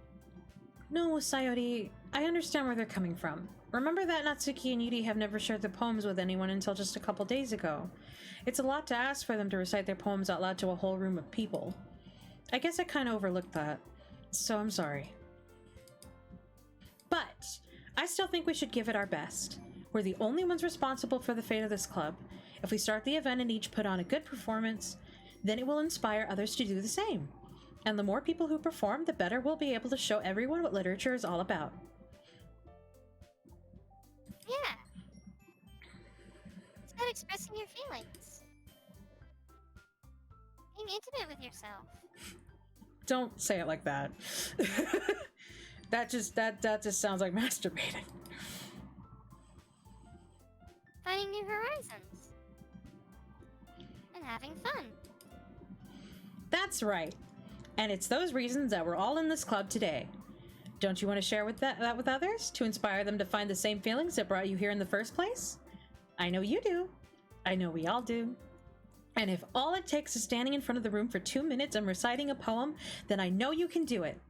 No, Sayuri, I understand where they're coming from. Remember that Natsuki and Yuri have never shared their poems with anyone until just a couple days ago. It's a lot to ask for them to recite their poems out loud to a whole room of people. I guess I kind of overlooked that, so I'm sorry. But I still think we should give it our best. We're the only ones responsible for the fate of this club. If we start the event and each put on a good performance, then it will inspire others to do the same. And the more people who perform, the better we'll be able to show everyone what literature is all about. Yeah. It's about expressing your feelings. Being intimate with yourself. Don't say it like that. That just sounds like masturbating. Finding new horizons. And having fun. That's right. And it's those reasons that we're all in this club today. Don't you want to share that with others to inspire them to find the same feelings that brought you here in the first place? I know you do. I know we all do. And if all it takes is standing in front of the room for 2 minutes and reciting a poem, then I know you can do it.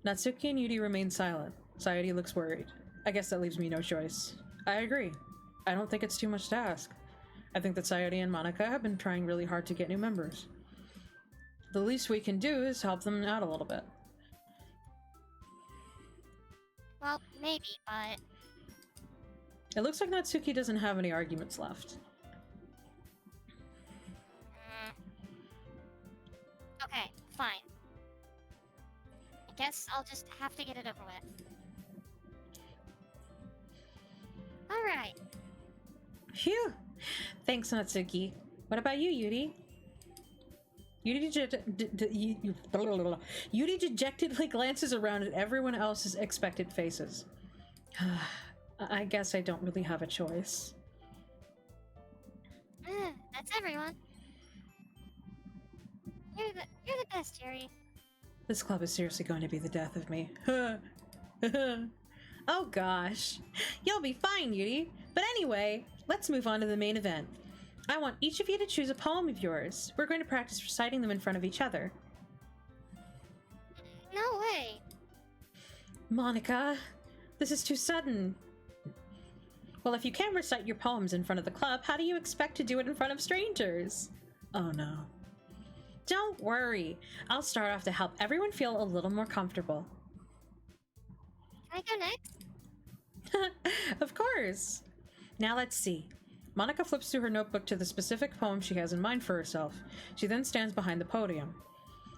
Natsuki and Yuri remain silent. Sayori looks worried. I guess that leaves me no choice. I agree. I don't think it's too much to ask. I think that Sayori and Monica have been trying really hard to get new members. The least we can do is help them out a little bit. Well, maybe, but... It looks like Natsuki doesn't have any arguments left. Okay, fine. I guess I'll just have to get it over with. Alright. Phew! Thanks, Natsuki. What about you, Yuri? Yuri dejectedly glances around at everyone else's expectant faces. I guess I don't really have a choice. That's everyone. You're the best, Yuri. This club is seriously going to be the death of me. Oh gosh. You'll be fine, Yuri. But anyway, let's move on to the main event. I want each of you to choose a poem of yours. We're going to practice reciting them in front of each other. No way. Monica, this is too sudden. Well, if you can't recite your poems in front of the club, how do you expect to do it in front of strangers? Oh no. Don't worry. I'll start off to help everyone feel a little more comfortable. Can I go next? Of course. Now let's see. Monica flips through her notebook to the specific poem she has in mind for herself. She then stands behind the podium.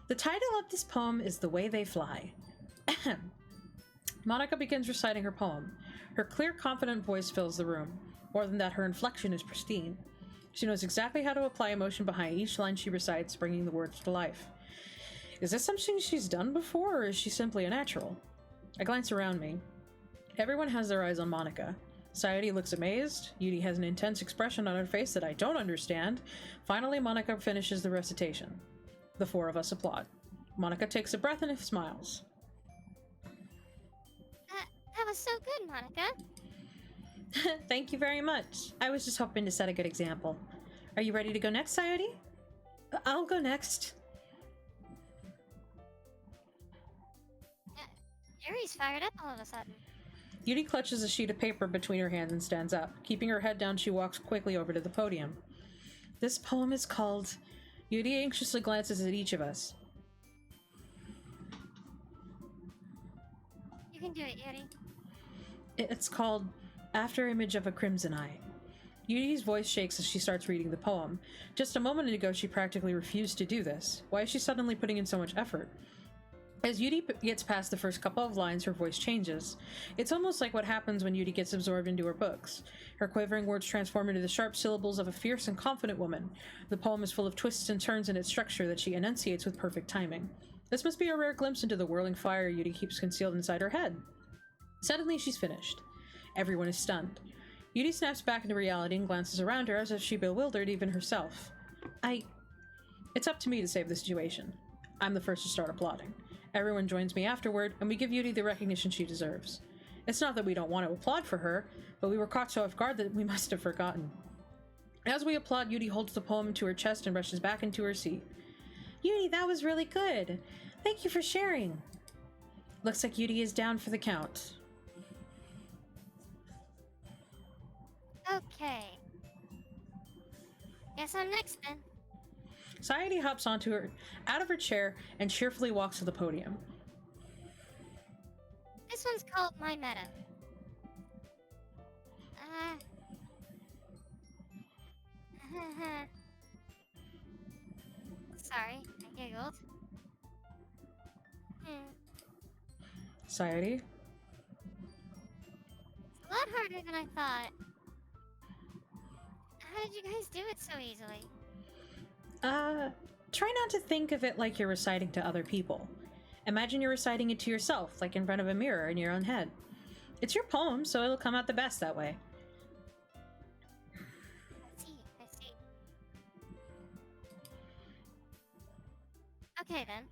The title of this poem is The Way They Fly. Monica begins reciting her poem. Her clear, confident voice fills the room. More than that, her inflection is pristine. She knows exactly how to apply emotion behind each line she recites, bringing the words to life. Is this something she's done before, or is she simply a natural? I glance around me. Everyone has their eyes on Monica. Sayori looks amazed. Yuri has an intense expression on her face that I don't understand. Finally, Monica finishes the recitation. The four of us applaud. Monica takes a breath and smiles. That was so good, Monica. Thank you very much. I was just hoping to set a good example. Are you ready to go next, Sayori? I'll go next. Yuri's fired up all of a sudden. Yuri clutches a sheet of paper between her hands and stands up. Keeping her head down, she walks quickly over to the podium. This poem is called... Yuri anxiously glances at each of us. You can do it, Yuri. It's called After Image of a Crimson Eye. Yuri's voice shakes as she starts reading the poem. Just a moment ago, she practically refused to do this. Why is she suddenly putting in so much effort? As Yuri gets past the first couple of lines, her voice changes. It's almost like what happens when Yuri gets absorbed into her books. Her quavering words transform into the sharp syllables of a fierce and confident woman. The poem is full of twists and turns in its structure that she enunciates with perfect timing. This must be a rare glimpse into the whirling fire Yuri keeps concealed inside her head. Suddenly, she's finished. Everyone is stunned. Yuri snaps back into reality and glances around her as if she bewildered even herself. It's up to me to save the situation. I'm the first to start applauding. Everyone joins me afterward, and we give Yuri the recognition she deserves. It's not that we don't want to applaud for her, but we were caught so off guard that we must have forgotten. As we applaud, Yuri holds the poem to her chest and rushes back into her seat. Yuri, that was really good. Thank you for sharing. Looks like Yudi is down for the count. Okay. Guess I'm next then. Sayadi hops onto her, out of her chair, and cheerfully walks to the podium. This one's called My Meta. Sorry, I giggled. Sayadi? It's a lot harder than I thought. How did you guys do it so easily? Try not to think of it like you're reciting to other people. Imagine you're reciting it to yourself, like in front of a mirror in your own head. It's your poem, so it'll come out the best that way. I see. Okay then.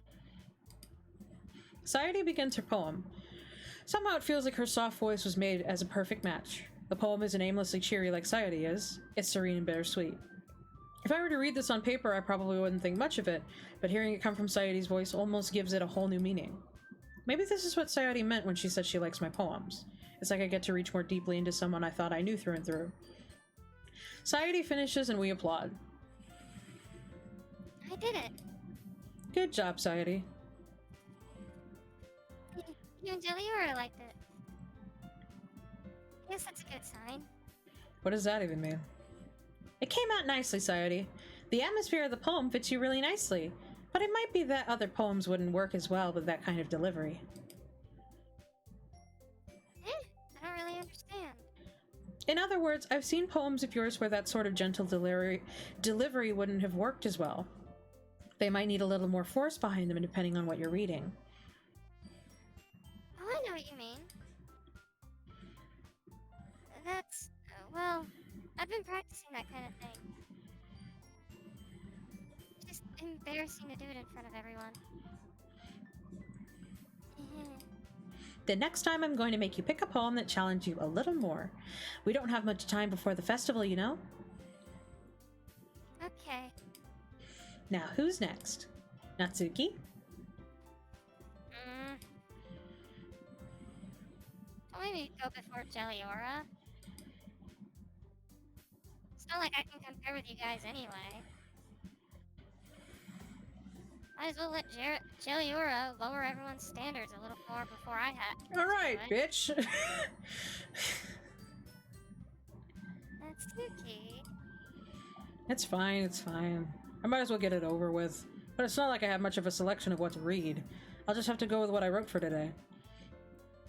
Sayadi begins her poem. Somehow it feels like her soft voice was made as a perfect match. The poem isn't aimlessly cheery like Sayadi is. It's serene and bittersweet. If I were to read this on paper, I probably wouldn't think much of it, but hearing it come from Sayadi's voice almost gives it a whole new meaning. Maybe this is what Sayadi meant when she said she likes my poems. It's like I get to reach more deeply into someone I thought I knew through and through. Sayadi finishes and we applaud. I did it. Good job, Sayadi. You and Jelliora liked it. I guess that's a good sign. What does that even mean? It came out nicely, Sayadi. The atmosphere of the poem fits you really nicely, but it might be that other poems wouldn't work as well with that kind of delivery. I don't really understand. In other words, I've seen poems of yours where that sort of gentle delivery wouldn't have worked as well. They might need a little more force behind them depending on what you're reading. Oh, I know what you mean. That's, well, I've been practicing that kind of thing. Just embarrassing to do it in front of everyone. The next time I'm going to make you pick a poem that challenges you a little more. We don't have much time before the festival, you know? Okay. Now, who's next? Natsuki? Don't maybe go before Jelliora. It's not like I can compare with you guys anyway. Might as well let Jelliora lower everyone's standards a little more before I had. Alright, bitch! Natsuki. It's fine, it's fine. I might as well get it over with. But it's not like I have much of a selection of what to read. I'll just have to go with what I wrote for today.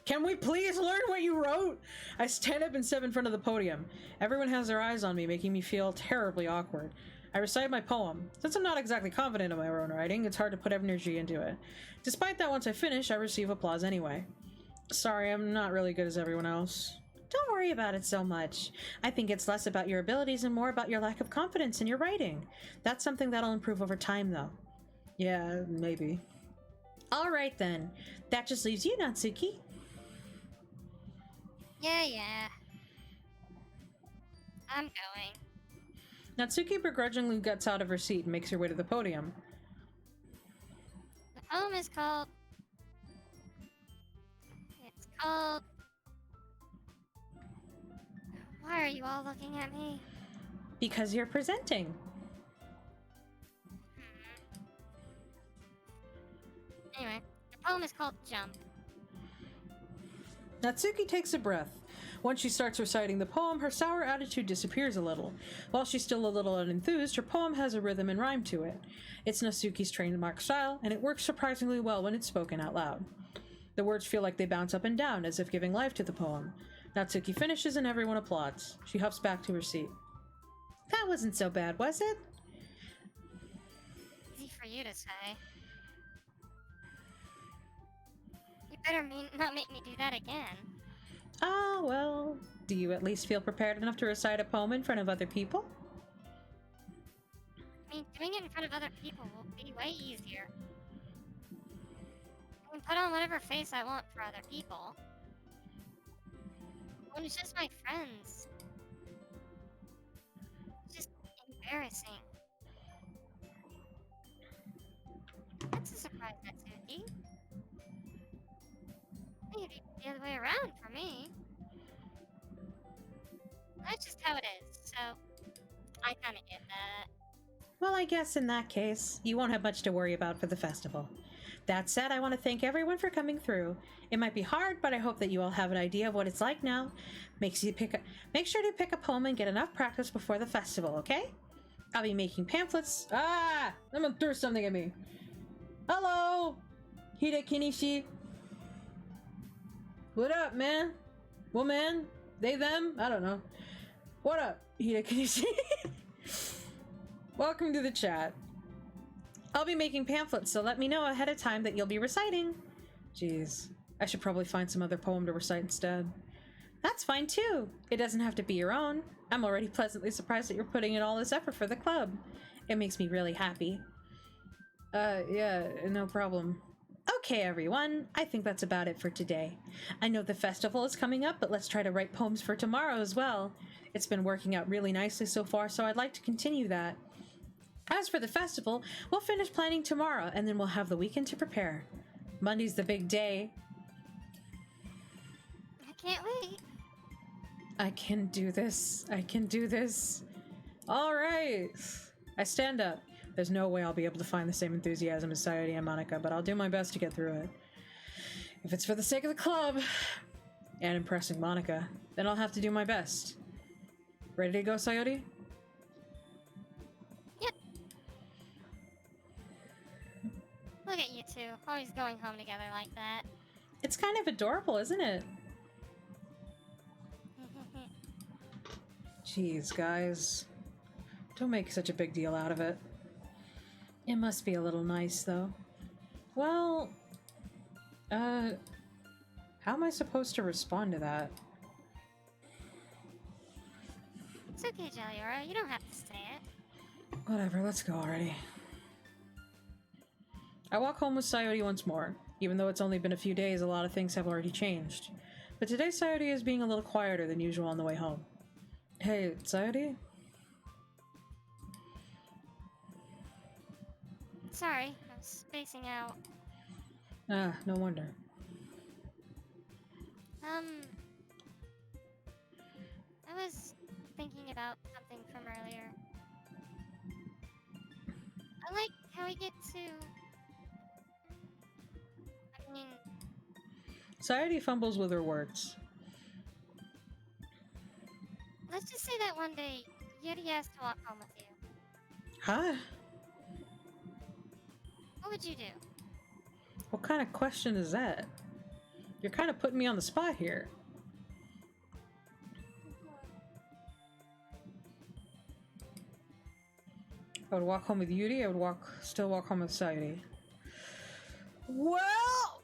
Can we please learn what you wrote? I stand up and step in front of the podium. Everyone has their eyes on me, making me feel terribly awkward. I recite my poem. Since I'm not exactly confident in my own writing, it's hard to put energy into it. Despite that, once I finish, I receive applause anyway. Sorry, I'm not really good as everyone else. Don't worry about it so much. I think it's less about your abilities and more about your lack of confidence in your writing. That's something that'll improve over time, though. Yeah, maybe. Alright then. That just leaves you, Natsuki. Yeah. I'm going. Natsuki begrudgingly gets out of her seat and makes her way to the podium. The poem is called... It's called... Why are you all looking at me? Because you're presenting. Anyway, the poem is called Jump. Natsuki takes a breath. Once she starts reciting the poem, her sour attitude disappears a little. While she's still a little unenthused, her poem has a rhythm and rhyme to it. It's Natsuki's trademark style, and it works surprisingly well when it's spoken out loud. The words feel like they bounce up and down, as if giving life to the poem. Natsuki finishes and everyone applauds. She huffs back to her seat. That wasn't so bad, was it? Easy for you to say. You better not make me do that again. Ah, well, do you at least feel prepared enough to recite a poem in front of other people? I mean, doing it in front of other people will be way easier. I can put on whatever face I want for other people. When it's just my friends. It's just embarrassing. That's a surprise, Natsuki. way around for me. That's just how it is, so I kind of get that. Well, I guess in that case, you won't have much to worry about for the festival. That said, I want to thank everyone for coming through. It might be hard, but I hope that you all have an idea of what it's like now. Make sure to pick up home and get enough practice before the festival, okay? I'll be making pamphlets. Ah! Someone threw something at me. Hello! Hide Kinishi. What up, man? Woman? They, them? I don't know. What up, Hide Kinishi? Welcome to the chat. I'll be making pamphlets, so let me know ahead of time that you'll be reciting. Jeez, I should probably find some other poem to recite instead. That's fine too. It doesn't have to be your own. I'm already pleasantly surprised that you're putting in all this effort for the club. It makes me really happy. Yeah, no problem. Okay, everyone. I think that's about it for today. I know the festival is coming up, but let's try to write poems for tomorrow as well. It's been working out really nicely so far, so I'd like to continue that. As for the festival, we'll finish planning tomorrow, and then we'll have the weekend to prepare. Monday's the big day. I can't wait. I can do this. I can do this. All right. I stand up. There's no way I'll be able to find the same enthusiasm as Sayori and Monica, but I'll do my best to get through it. If it's for the sake of the club and impressing Monica, then I'll have to do my best. Ready to go, Sayori? Yep. Look at you two, always going home together like that. It's kind of adorable, isn't it? Jeez, guys. Don't make such a big deal out of it. It must be a little nice, though. Well, how am I supposed to respond to that? It's okay, Jelliora, you don't have to say it. Whatever, let's go already. I walk home with Sayori once more. Even though it's only been a few days, a lot of things have already changed. But today Sayori is being a little quieter than usual on the way home. Hey, Sayori? Sorry, I was spacing out. Ah, no wonder. I was thinking about something from earlier. I like how we get to... I mean, Sayori fumbles with her words. let's just say that one day, Yuri has to walk home with you. Huh? What would you do? What kind of question is that? You're kind of putting me on the spot here. I would walk home with Yuri, I would still walk home with Sayori. Well,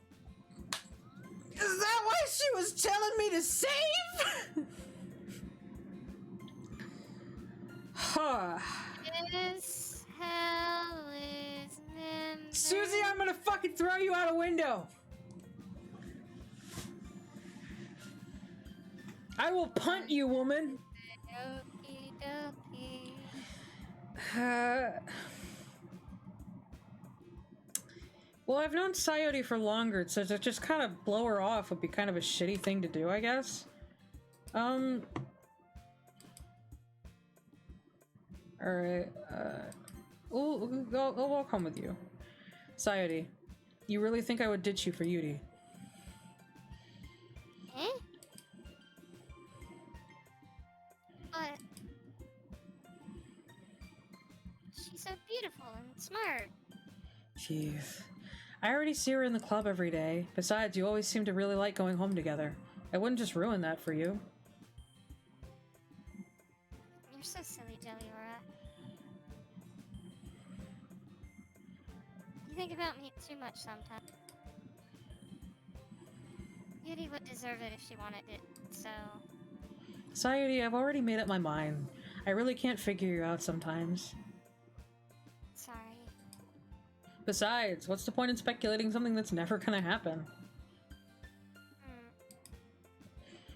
is that why she was telling me to save? Huh. This hell is meant. Susie, I'm gonna fucking throw you out a window. I will punt you, woman. Doki Doki. Well, I've known Sayori for longer, so to just kind of blow her off would be kind of a shitty thing to do, I guess. Alright, I'll walk home with you. Sayori, you really think I would ditch you for Yuri? Eh? But she's so beautiful and smart. Jeez. I already see her in the club every day. Besides, you always seem to really like going home together. I wouldn't just ruin that for you. You're so silly, Jelliora. You think about me too much sometimes. Yuri would deserve it if she wanted it, so... Sayori, I've already made up my mind. I really can't figure you out sometimes. Sorry. Besides, what's the point in speculating something that's never gonna happen?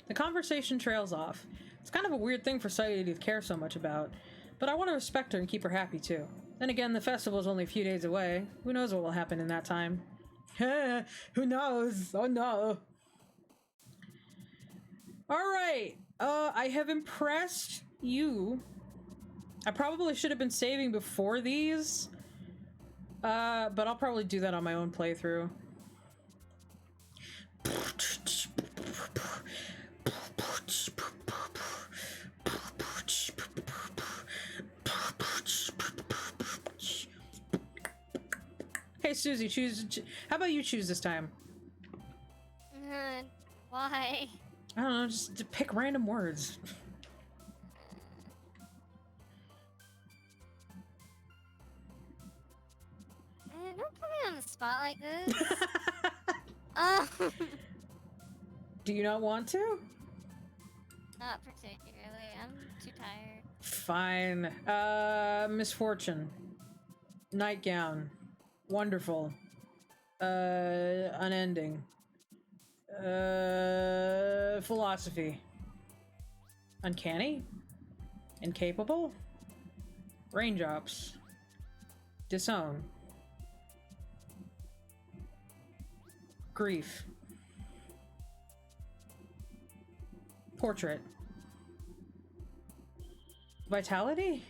The conversation trails off. It's kind of a weird thing for Sayori to care so much about, but I want to respect her and keep her happy too. Then again, the festival is only a few days away. Who knows what will happen in that time? Who knows? Oh no. Alright. I have impressed you. I probably should have been saving before these. But I'll probably do that on my own playthrough. Hey, Susie, choose. How about you choose this time? Why? I don't know, just to pick random words. Don't put me on the spot like this. Oh. Do you not want to? Not particularly. I'm too tired. Fine. Misfortune. Nightgown. Wonderful. Unending. Philosophy. Uncanny. Incapable. Raindrops. Disown. Grief. Portrait. Vitality?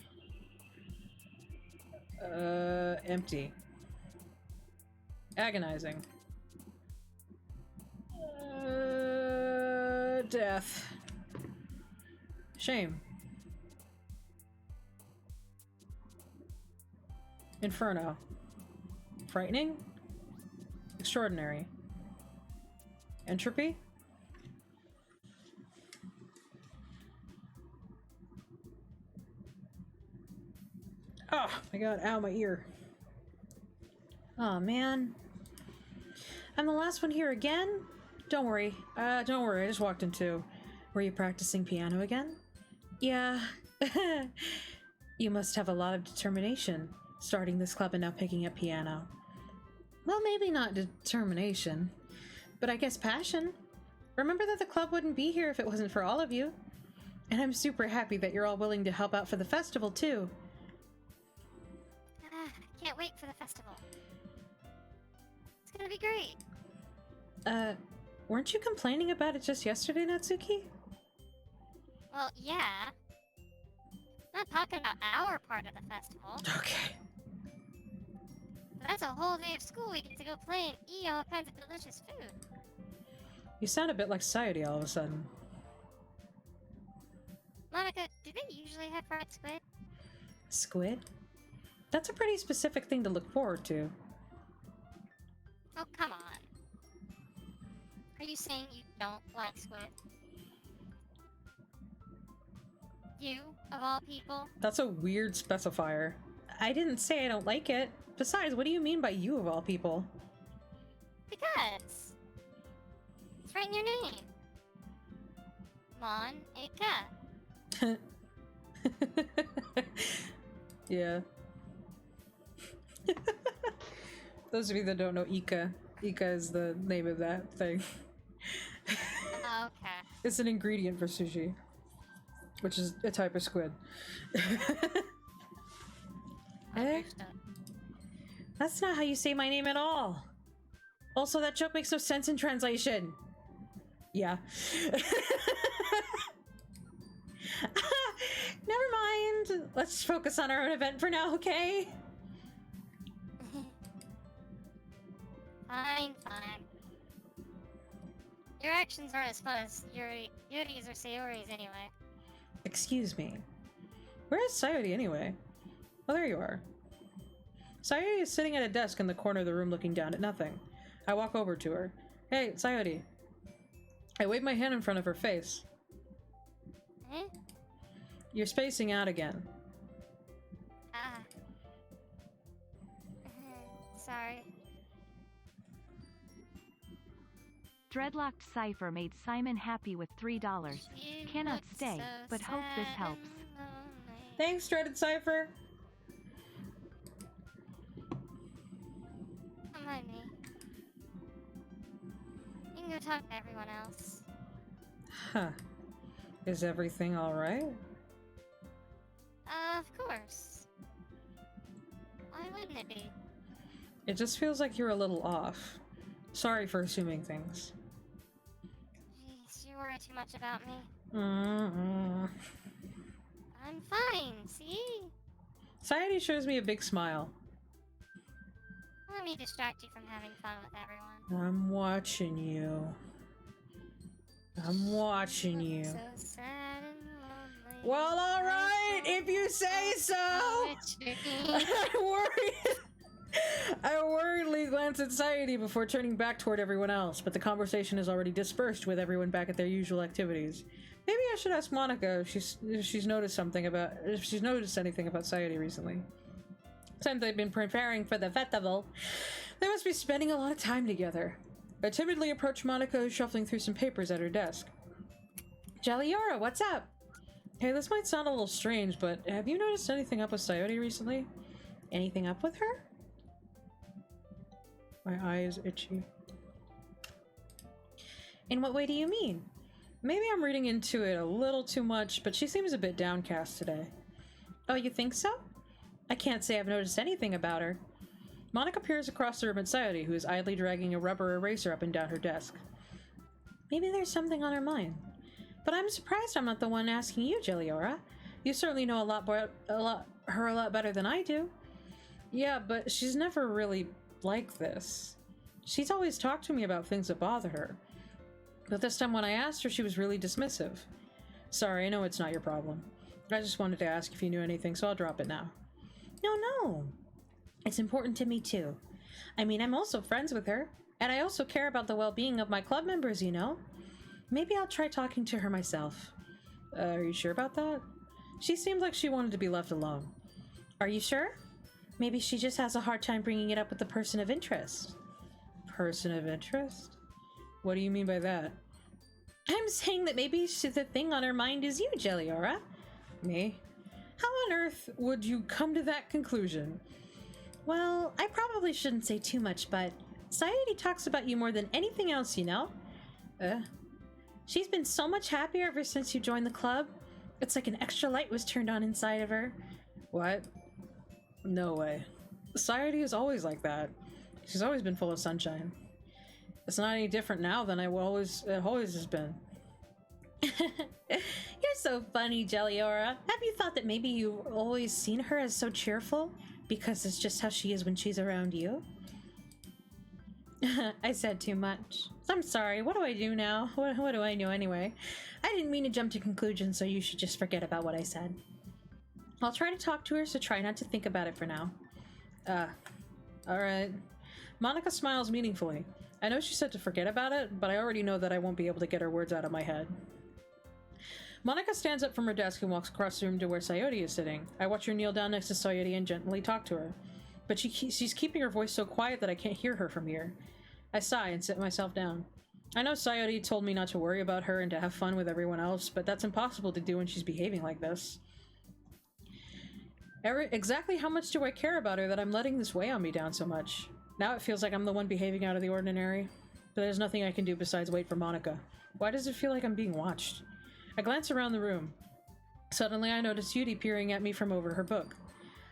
Empty. Agonizing. Death. Shame. Inferno. Frightening. Extraordinary. Entropy. Oh my god, ow, my ear. Oh man. I'm the last one here again? Don't worry, I just walked in too. Were you practicing piano again? Yeah. You must have a lot of determination, starting this club and now picking up piano. Well, maybe not determination, but I guess passion. Remember that the club wouldn't be here if it wasn't for all of you. And I'm super happy that you're all willing to help out for the festival too. Can't wait for the festival. It's gonna be great. Weren't you complaining about it just yesterday, Natsuki? Well, yeah. I'm not talking about our part of the festival. Okay. But that's a whole day of school we get to go play and eat all kinds of delicious food. You sound a bit like Society all of a sudden. Monica, do they usually have fried squid? Squid? That's a pretty specific thing to look forward to. Oh, come on. Are you saying you don't like squid? You, of all people? That's a weird specifier. I didn't say I don't like it. Besides, what do you mean by you of all people? Because. It's right in your name. Monica. Yeah. Those of you that don't know Ika, Ika is the name of that thing. Okay. It's an ingredient for sushi, which is a type of squid. Understood. That's not how you say my name at all. Also, that joke makes no sense in translation. Yeah. Never mind. Let's focus on our own event for now, okay? Fine. Your actions aren't as fun as Yuri's or Sayori's anyway. Excuse me. Where is Sayori anyway? Oh, there you are. Sayori is sitting at a desk in the corner of the room looking down at nothing. I walk over to her. Hey, Sayori. I wave my hand in front of her face. Eh? You're spacing out again. Ah. Sorry. Dreadlocked Cypher made Simon happy with $3. You Cannot look stay, so but hope this sad helps. and lonely. Thanks, Dreaded Cypher. Don't mind me. You can go talk to everyone else. Huh. Is everything alright? Of course. Why wouldn't it be? It just feels like you're a little off. Sorry for assuming things. Jeez, you worry worry too much about me. Mm-mm. I'm fine, see? Sayuri shows me a big smile. Let me distract you from having fun with everyone. I'm watching you. I'm watching you. So sad and lonely. Well, alright, if you say so! I worriedly glance at Sayuri before turning back toward everyone else, but the conversation is already dispersed with everyone back at their usual activities. Maybe I should ask Monica if she's noticed anything about Sayuri recently. Since they've been preparing for the festival, they must be spending a lot of time together. I timidly approach Monica, who's shuffling through some papers at her desk. Jelliora, what's up? Hey, this might sound a little strange, but have you noticed anything up with Sayuri recently? Anything up with her? My eye is itchy. In what way do you mean? Maybe I'm reading into it a little too much, but she seems a bit downcast today. Oh, you think so? I can't say I've noticed anything about her. Monica peers across the room at Sayuri, who is idly dragging a rubber eraser up and down her desk. Maybe there's something on her mind. But I'm surprised I'm not the one asking you, Jelliora. You certainly know her a lot better than I do. Yeah, but she's never really like this. She's always talked to me about things that bother her. But this time when I asked her, she was really dismissive. Sorry, I know it's not your problem. I just wanted to ask if you knew anything, so I'll drop it now. No. It's important to me too. I mean, I'm also friends with her, and I also care about the well-being of my club members, you know? Maybe I'll try talking to her myself. Are you sure about that? She seemed like she wanted to be left alone. Are you sure? Maybe she just has a hard time bringing it up with the person of interest. Person of interest? What do you mean by that? I'm saying that maybe the thing on her mind is you, Jelliora. Me? How on earth would you come to that conclusion? Well, I probably shouldn't say too much, but Sayuri talks about you more than anything else, you know? She's been so much happier ever since you joined the club. It's like an extra light was turned on inside of her. What? No way. Sayuri is always like that. She's always been full of sunshine. It's not any different now than it always has been. You're so funny, Jelliora. Have you thought that maybe you've always seen her as so cheerful? Because it's just how she is when she's around you? I said too much. I'm sorry, what do I do now? What do I know anyway? I didn't mean to jump to conclusions, so you should just forget about what I said. I'll try to talk to her, so try not to think about it for now. Alright. Monica smiles meaningfully. I know she said to forget about it, but I already know that I won't be able to get her words out of my head. Monica stands up from her desk and walks across the room to where Sayuri is sitting. I watch her kneel down next to Sayuri and gently talk to her. But she's keeping her voice so quiet that I can't hear her from here. I sigh and sit myself down. I know Sayuri told me not to worry about her and to have fun with everyone else, but that's impossible to do when she's behaving like this. Exactly how much do I care about her that I'm letting this weigh on me down so much? Now it feels like I'm the one behaving out of the ordinary. But there's nothing I can do besides wait for Monica. Why does it feel like I'm being watched? I glance around the room. Suddenly I notice Yuri peering at me from over her book.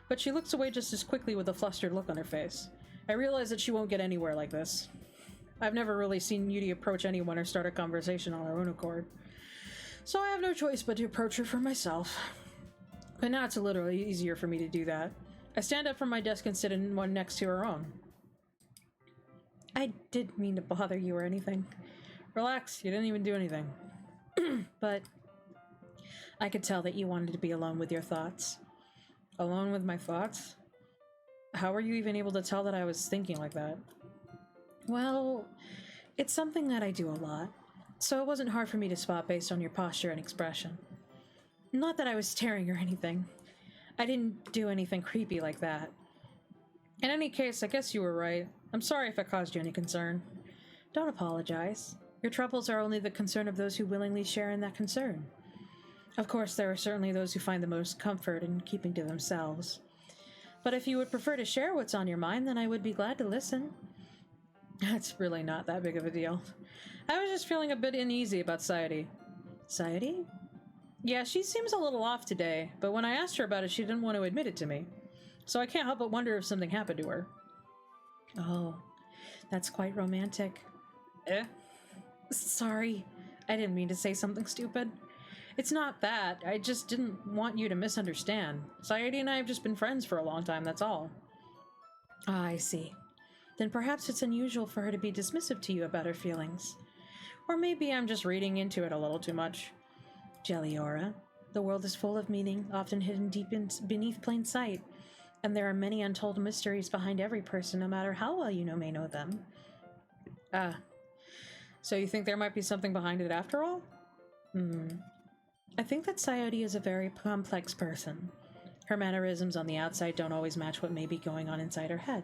But she looks away just as quickly with a flustered look on her face. I realize that she won't get anywhere like this. I've never really seen Yuri approach anyone or start a conversation on her own accord. So I have no choice but to approach her for myself. But now it's literally easier for me to do that. I stand up from my desk and sit in one next to her own. I didn't mean to bother you or anything. Relax, you didn't even do anything. But I could tell that you wanted to be alone with your thoughts. Alone with my thoughts? How were you even able to tell that I was thinking like that? Well, it's something that I do a lot, so it wasn't hard for me to spot based on your posture and expression. Not that I was staring or anything. I didn't do anything creepy like that. In any case, I guess you were right. I'm sorry if I caused you any concern. Don't apologize. Your troubles are only the concern of those who willingly share in that concern. Of course, there are certainly those who find the most comfort in keeping to themselves. But if you would prefer to share what's on your mind, then I would be glad to listen. That's really not that big of a deal. I was just feeling a bit uneasy about Sayuri. Sayuri? Yeah, she seems a little off today, but when I asked her about it, she didn't want to admit it to me. So I can't help but wonder if something happened to her. Oh, that's quite romantic. Sorry. I didn't mean to say something stupid. It's not that. I just didn't want you to misunderstand. Sayori and I have just been friends for a long time, that's all. Ah, I see. Then perhaps it's unusual for her to be dismissive to you about her feelings. Or maybe I'm just reading into it a little too much. Jelliora, the world is full of meaning, often hidden deep beneath plain sight. And there are many untold mysteries behind every person, no matter how well you may know them. Ah. So you think there might be something behind it after all? I think that Sayori is a very complex person. Her mannerisms on the outside don't always match what may be going on inside her head.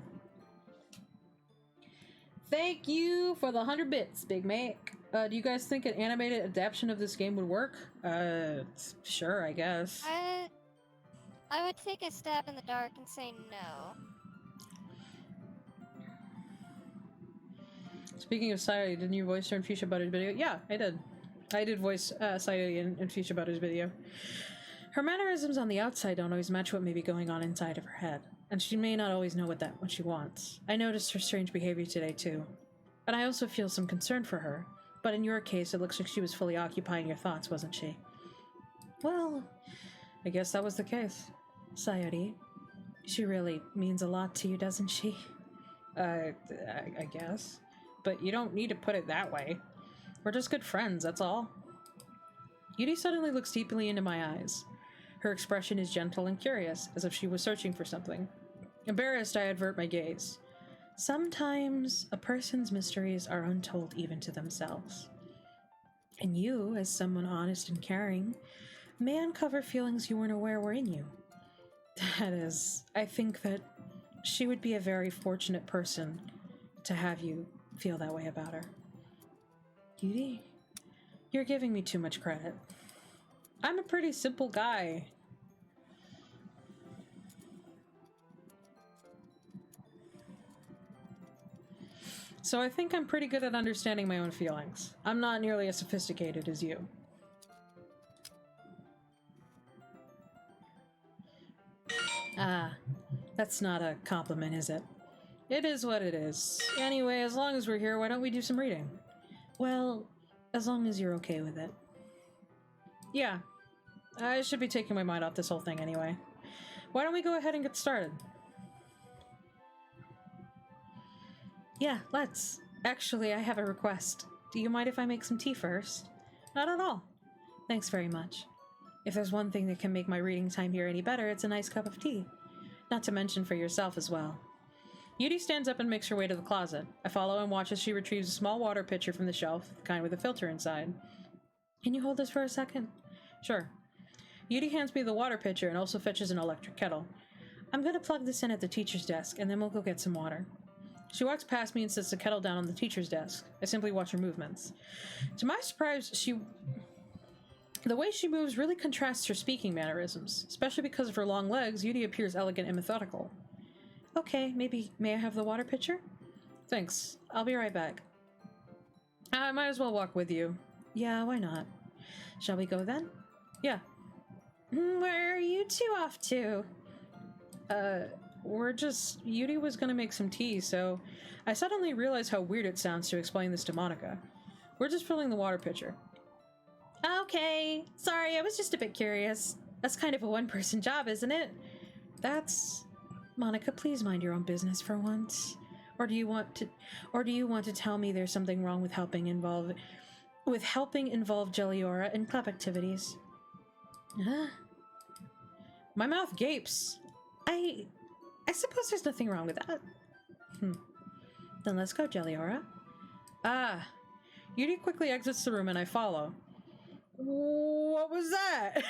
Thank you for the 100 bits, Big Mac. Do you guys think an animated adaptation of this game would work? Sure, I guess. I would take a stab in the dark and say no. Speaking of Sayori, didn't you voice her in Fuchsia Butter's video? Yeah, I did. I did voice Sayori in Fuchsia Butter's video. Her mannerisms on the outside don't always match what may be going on inside of her head, and she may not always know what she wants. I noticed her strange behavior today, too. And I also feel some concern for her, but in your case, it looks like she was fully occupying your thoughts, wasn't she? Well, I guess that was the case. Sayori, she really means a lot to you, doesn't she? I guess. But you don't need to put it that way. We're just good friends, that's all. Yuri suddenly looks deeply into my eyes. Her expression is gentle and curious, as if she was searching for something. Embarrassed, I avert my gaze. Sometimes a person's mysteries are untold even to themselves. And you, as someone honest and caring, may uncover feelings you weren't aware were in you. That is, I think that she would be a very fortunate person to have you feel that way about her. Yuri, you're giving me too much credit. I'm a pretty simple guy. So I think I'm pretty good at understanding my own feelings. I'm not nearly as sophisticated as you. Ah, that's not a compliment, is it? It is what it is. Anyway, as long as we're here, why don't we do some reading? Well, as long as you're okay with it. Yeah, I should be taking my mind off this whole thing anyway. Why don't we go ahead and get started? Yeah, let's. Actually, I have a request. Do you mind if I make some tea first? Not at all. Thanks very much. If there's one thing that can make my reading time here any better, it's a nice cup of tea. Not to mention for yourself as well. Yuri stands up and makes her way to the closet. I follow and watch as she retrieves a small water pitcher from the shelf, the kind with a filter inside. Can you hold this for a second? Sure. Yuri hands me the water pitcher and also fetches an electric kettle. I'm going to plug this in at the teacher's desk, and then we'll go get some water. She walks past me and sets the kettle down on the teacher's desk. I simply watch her movements. To my surprise, the way she moves really contrasts her speaking mannerisms. Especially because of her long legs, Yuri appears elegant and methodical. Okay, may I have the water pitcher? Thanks. I'll be right back. I might as well walk with you. Yeah, why not? Shall we go then? Yeah. Where are you two off to? Yuri was gonna make some tea, so I suddenly realized how weird it sounds to explain this to Monica. We're just filling the water pitcher. Okay. Sorry, I was just a bit curious. That's kind of a one-person job, isn't it? Monica, please mind your own business for once. Or do you want to tell me there's something wrong with helping involve Jelliora in club activities? Huh? My mouth gapes. I suppose there's nothing wrong with that. Then let's go, Jelliora. Ah. Yuri quickly exits the room and I follow. What was that?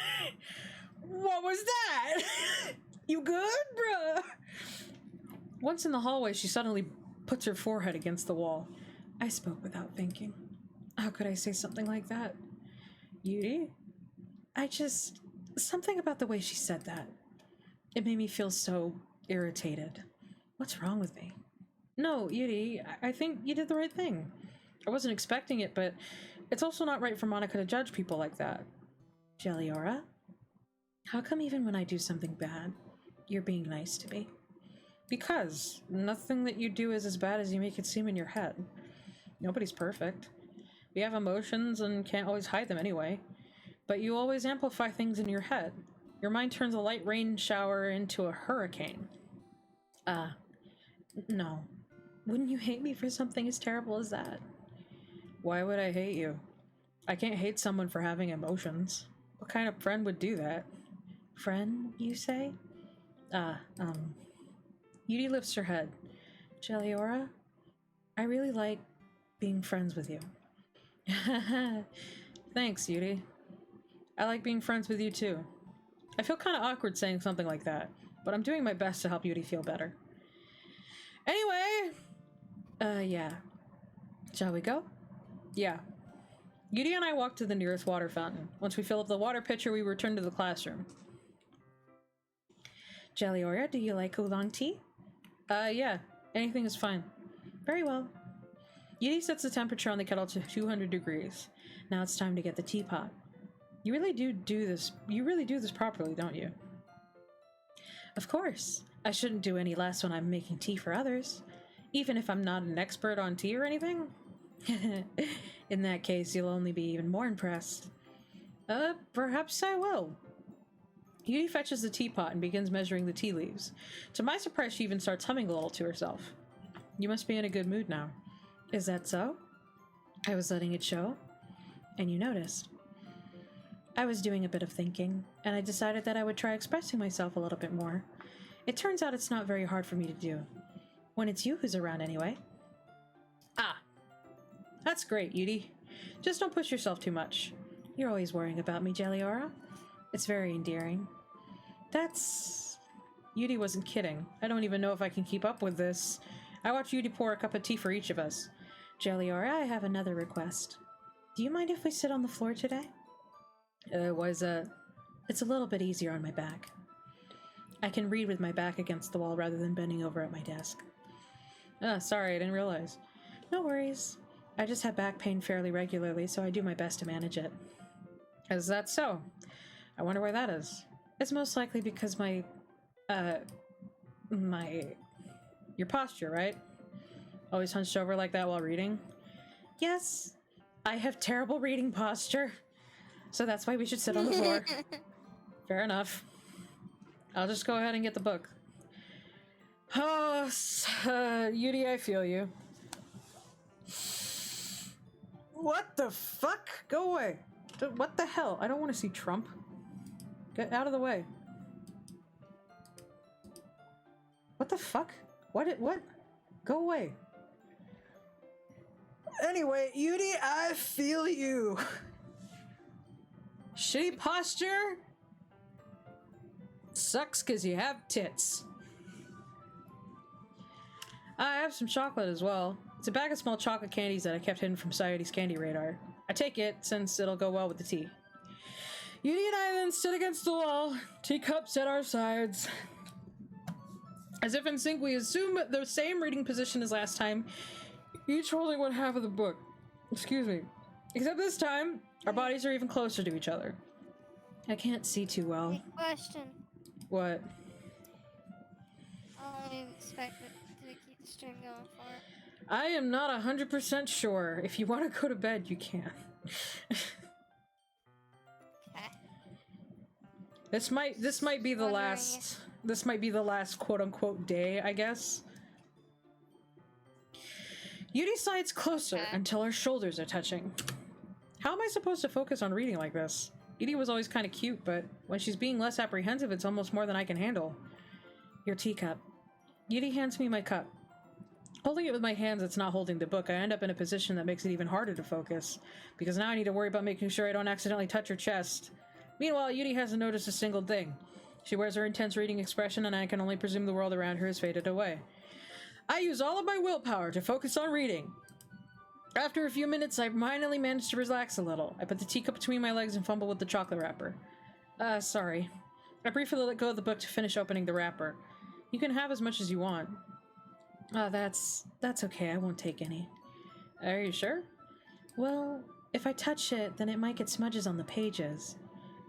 What was that? You good, bruh? Once in the hallway, she suddenly puts her forehead against the wall. I spoke without thinking. How could I say something like that? Yuri? Something about the way she said that. It made me feel so irritated. What's wrong with me? No, Yuri, I think you did the right thing. I wasn't expecting it, but it's also not right for Monica to judge people like that. Jelliora? How come even when I do something bad, you're being nice to me? Because nothing that you do is as bad as you make it seem in your head. Nobody's perfect. We have emotions and can't always hide them anyway. But you always amplify things in your head. Your mind turns a light rain shower into a hurricane. No. Wouldn't you hate me for something as terrible as that? Why would I hate you? I can't hate someone for having emotions. What kind of friend would do that? Friend, you say? Yudi lifts her head. Jelliora, I really like being friends with you. Thanks, Yudi. I like being friends with you too. I feel kind of awkward saying something like that, but I'm doing my best to help Yudi feel better. Anyway, yeah. Shall we go? Yeah. Yudi and I walk to the nearest water fountain. Once we fill up the water pitcher, we return to the classroom. Jelliora, do you like oolong tea? Yeah. Anything is fine. Very well. Yudi sets the temperature on the kettle to 200 degrees. Now it's time to get the teapot. You really do this. You really do this properly, don't you? Of course. I shouldn't do any less when I'm making tea for others, even if I'm not an expert on tea or anything. In that case, you'll only be even more impressed. Perhaps I will. Yudi fetches the teapot and begins measuring the tea leaves. To my surprise, she even starts humming a little to herself. You must be in a good mood now. Is that so? I was letting it show, and you noticed. I was doing a bit of thinking, and I decided that I would try expressing myself a little bit more. It turns out it's not very hard for me to do. When it's you who's around anyway. Ah! That's great, Yudi. Just don't push yourself too much. You're always worrying about me, Jelliora. It's very endearing. That's... Yudi wasn't kidding. I don't even know if I can keep up with this. I watch Yudi pour a cup of tea for each of us. Jelliora, I have another request. Do you mind if we sit on the floor today? Why is that? It's a little bit easier on my back. I can read with my back against the wall rather than bending over at my desk. Sorry, I didn't realize. No worries. I just have back pain fairly regularly, so I do my best to manage it. Is that so? I wonder why that is. It's most likely because your posture, right? Always hunched over like that while reading? Yes. I have terrible reading posture. So that's why we should sit on the floor. Fair enough. I'll just go ahead and get the book. Oh, Yudi, I feel you. What the fuck? Go away. What the hell? I don't want to see Trump. Get out of the way. What the fuck? What? Go away. Anyway, Yudi, I feel you. Shitty posture sucks because you have tits. I have some chocolate as well. It's a bag of small chocolate candies that I kept hidden from Sayadi's candy radar. I take it since it'll go well with the tea. Yudi and I then stood against the wall, teacups at our sides. As if in sync, we assume the same reading position as last time, each holding one half of the book. Excuse me. Except this time, our bodies are even closer to each other. I can't see too well. Hey, question. What? How long do you expect it to keep the stream going for? I am not 100% sure. If you want to go to bed, you can. Okay. This might be the last. This might be the last quote-unquote day, I guess. Yudi slides closer until her shoulders are touching. How am I supposed to focus on reading like this? Yudi was always kind of cute, but when she's being less apprehensive, it's almost more than I can handle. Your teacup. Yudi hands me my cup. Holding it with my hands, it's not holding the book. I end up in a position that makes it even harder to focus, because now I need to worry about making sure I don't accidentally touch her chest. Meanwhile, Yudi hasn't noticed a single thing. She wears her intense reading expression, and I can only presume the world around her has faded away. I use all of my willpower to focus on reading. After a few minutes, I finally managed to relax a little. I put the teacup between my legs and fumble with the chocolate wrapper. Sorry. I briefly let go of the book to finish opening the wrapper. You can have as much as you want. That's okay. I won't take any. Are you sure? Well, if I touch it, then it might get smudges on the pages.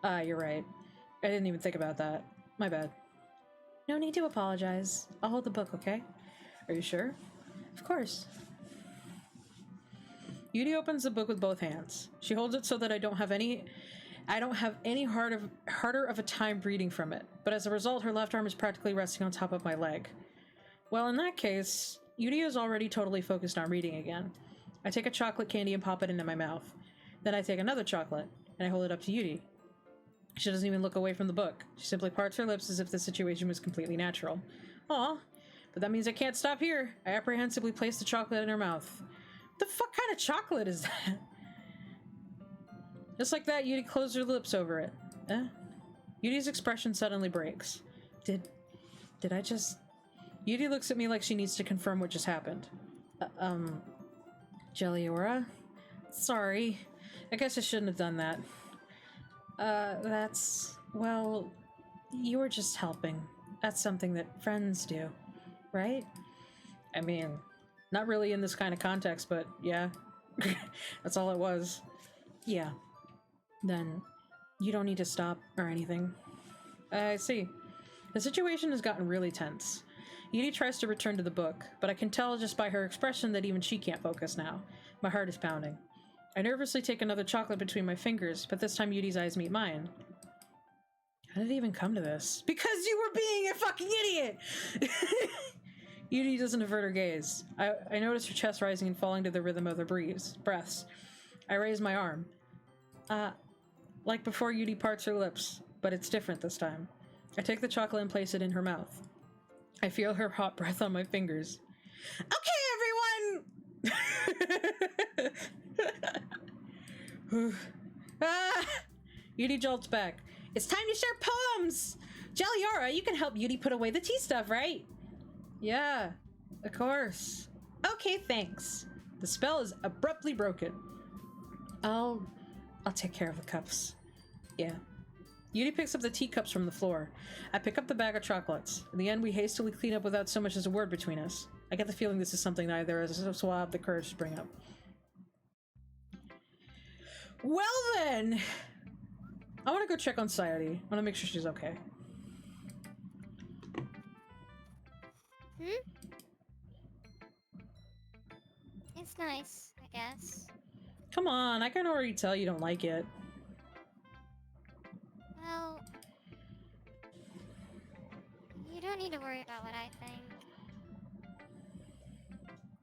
You're right. I didn't even think about that. My bad. No need to apologize. I'll hold the book, okay? Are you sure? Of course. Yuri opens the book with both hands. She holds it so that I don't have any harder of a time reading from it, but as a result, her left arm is practically resting on top of my leg. Well, in that case, Yuri is already totally focused on reading again. I take a chocolate candy and pop it into my mouth. Then I take another chocolate, and I hold it up to Yuri. She doesn't even look away from the book. She simply parts her lips as if the situation was completely natural. Aw, but that means I can't stop here. I apprehensively place the chocolate in her mouth. What the fuck kind of chocolate is that? Just like that, Yuri closed her lips over it. Yuri's expression suddenly breaks. Did I just... Yuri looks at me like she needs to confirm what just happened. Jelliora? Sorry. I guess I shouldn't have done that. Well, you were just helping. That's something that friends do, right? I mean, not really in this kind of context, but yeah. That's all it was. Yeah. Then, you don't need to stop or anything. I see. The situation has gotten really tense. Yuri tries to return to the book, but I can tell just by her expression that even she can't focus now. My heart is pounding. I nervously take another chocolate between my fingers, but this time Yuri's eyes meet mine. How did it even come to this? Because you were being a fucking idiot! Yuri doesn't avert her gaze. I notice her chest rising and falling to the rhythm of her breaths. I raise my arm. Like before, Yuri parts her lips, but it's different this time. I take the chocolate and place it in her mouth. I feel her hot breath on my fingers. Okay, everyone! Yuri jolts back. It's time to share poems! Jelliora, you can help Yuri put away the tea stuff, right? Yeah, of course. Okay, thanks. The spell is abruptly broken. I'll take care of the cups. Yeah. Yuri picks up the teacups from the floor. I pick up the bag of chocolates. In the end, we hastily clean up without so much as a word between us. I get the feeling this is something neither of us will have the courage to bring up. Well then! I want to go check on Sayori. I want to make sure she's okay. It's nice, I guess. Come on, I can already tell you don't like it. Well, you don't need to worry about what I think.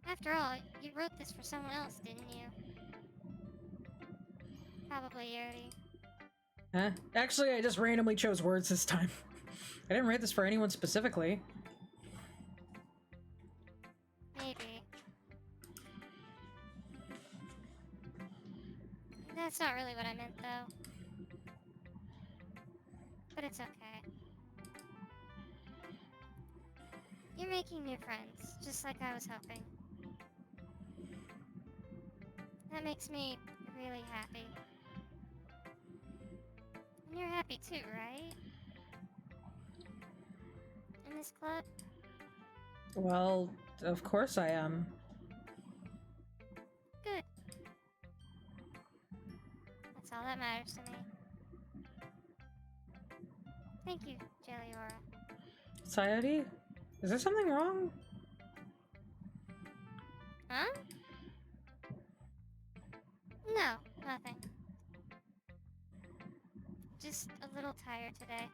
After all, you wrote this for someone else, didn't you? Probably Yuri. Huh? Actually, I just randomly chose words this time. I didn't write this for anyone specifically. Maybe. That's not really what I meant, though. But it's okay. You're making new friends, just like I was hoping. That makes me really happy. And you're happy too, right? In this club? Well, of course I am. Good. That's all that matters to me. Thank you, Jelliora. Sayori? Is there something wrong? Huh? No, nothing. Just a little tired today.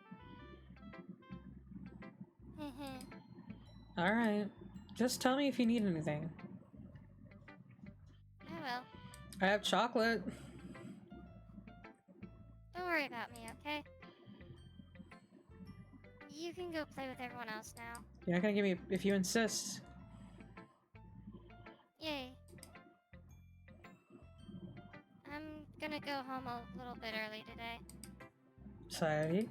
Alright. Just tell me if you need anything. I will. I have chocolate. Don't worry about me, okay? You can go play with everyone else now. You're not gonna give me if you insist. Yay. I'm gonna go home a little bit early today. Sayori?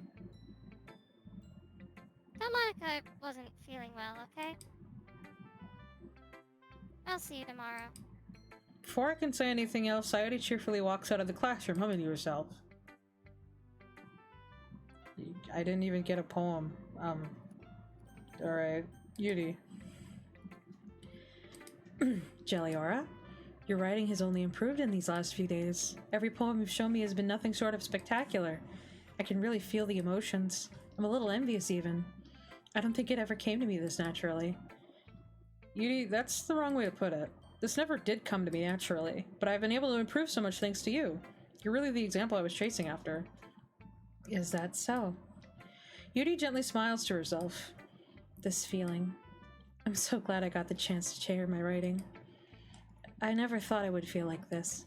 Tell Monica I wasn't feeling well, okay? I'll see you tomorrow. Before I can say anything else, Sayori cheerfully walks out of the classroom, humming to herself. I didn't even get a poem. Alright. Yuri. Jelliora? Your writing has only improved in these last few days. Every poem you've shown me has been nothing short of spectacular. I can really feel the emotions. I'm a little envious even. I don't think it ever came to me this naturally. Yuri, that's the wrong way to put it. This never did come to me naturally, but I've been able to improve so much thanks to you. You're really the example I was chasing after. Is that so? Yuri gently smiles to herself. This feeling. I'm so glad I got the chance to share my writing. I never thought I would feel like this.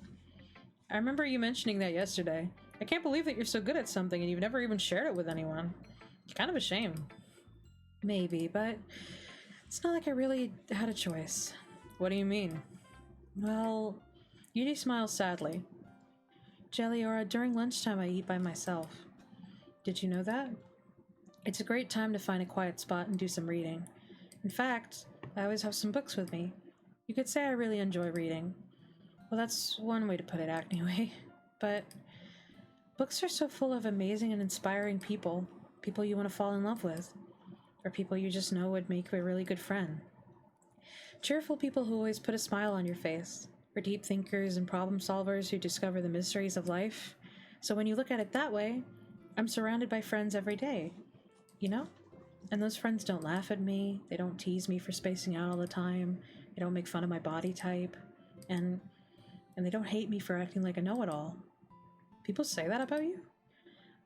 I remember you mentioning that yesterday. I can't believe that you're so good at something and you've never even shared it with anyone. It's kind of a shame. Maybe, but it's not like I really had a choice. What do you mean? Well, Yuri smiles sadly. Jelliora, during lunchtime I eat by myself. Did you know that? It's a great time to find a quiet spot and do some reading. In fact, I always have some books with me. You could say I really enjoy reading. Well, that's one way to put it, anyway. But books are so full of amazing and inspiring people. People you want to fall in love with. Or people you just know would make a really good friend. Cheerful people who always put a smile on your face. Or deep thinkers and problem solvers who discover the mysteries of life. So when you look at it that way, I'm surrounded by friends every day. You know? And those friends don't laugh at me. They don't tease me for spacing out all the time. They don't make fun of my body type. And they don't hate me for acting like a know-it-all. People say that about you?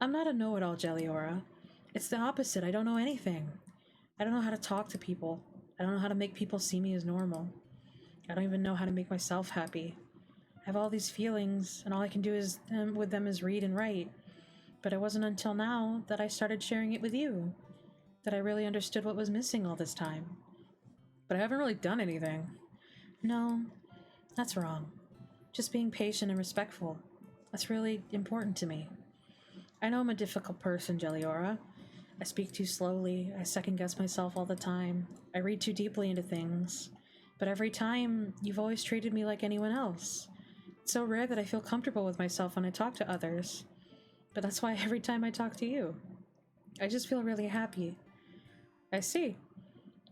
I'm not a know-it-all, Jelliora. It's the opposite. I don't know anything. I don't know how to talk to people. I don't know how to make people see me as normal. I don't even know how to make myself happy. I have all these feelings, and all I can do is with them is read and write. But it wasn't until now that I started sharing it with you that I really understood what was missing all this time. But I haven't really done anything. No, that's wrong. Just being patient and respectful. That's really important to me. I know I'm a difficult person, Jelliora. I speak too slowly, I second-guess myself all the time, I read too deeply into things. But every time, you've always treated me like anyone else. It's so rare that I feel comfortable with myself when I talk to others. But that's why every time I talk to you, I just feel really happy. I see.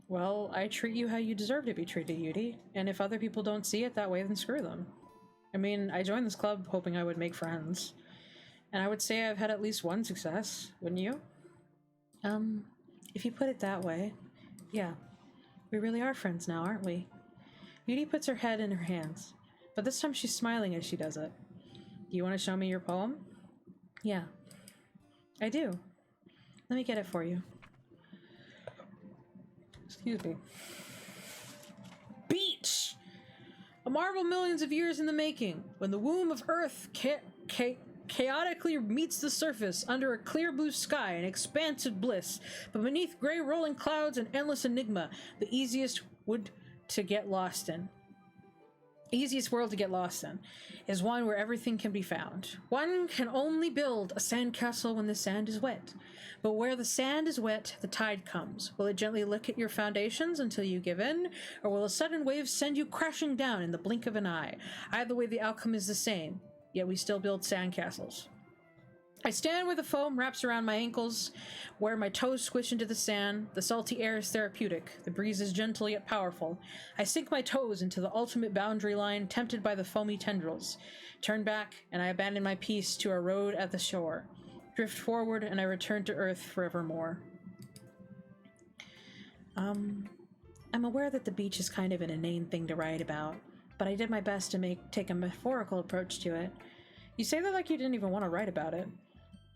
Well, I treat you how you deserve to be treated, Yuri, and if other people don't see it that way, then screw them. I mean, I joined this club hoping I would make friends. And I would say I've had at least one success, wouldn't you? If you put it that way, yeah. We really are friends now, aren't we? Yuri puts her head in her hands, but this time she's smiling as she does it. Do you want to show me your poem? Yeah. I do. Let me get it for you. Excuse me. Beach! A marvel millions of years in the making, when the womb of Earth chaotically meets the surface under a clear blue sky, an expansive bliss, but beneath gray rolling clouds an endless enigma, the easiest world to get lost in, is one where everything can be found. One can only build a sandcastle when the sand is wet. But where the sand is wet, the tide comes. Will it gently lick at your foundations until you give in, or will a sudden wave send you crashing down in the blink of an eye? Either way, the outcome is the same, yet we still build sandcastles. I stand where the foam wraps around my ankles, where my toes squish into the sand. The salty air is therapeutic. The breeze is gentle yet powerful. I sink my toes into the ultimate boundary line, tempted by the foamy tendrils. Turn back, and I abandon my peace to a road at the shore. Drift forward, and I return to Earth forevermore. I'm aware that the beach is kind of an inane thing to write about, but I did my best to take a metaphorical approach to it. You say that like you didn't even want to write about it.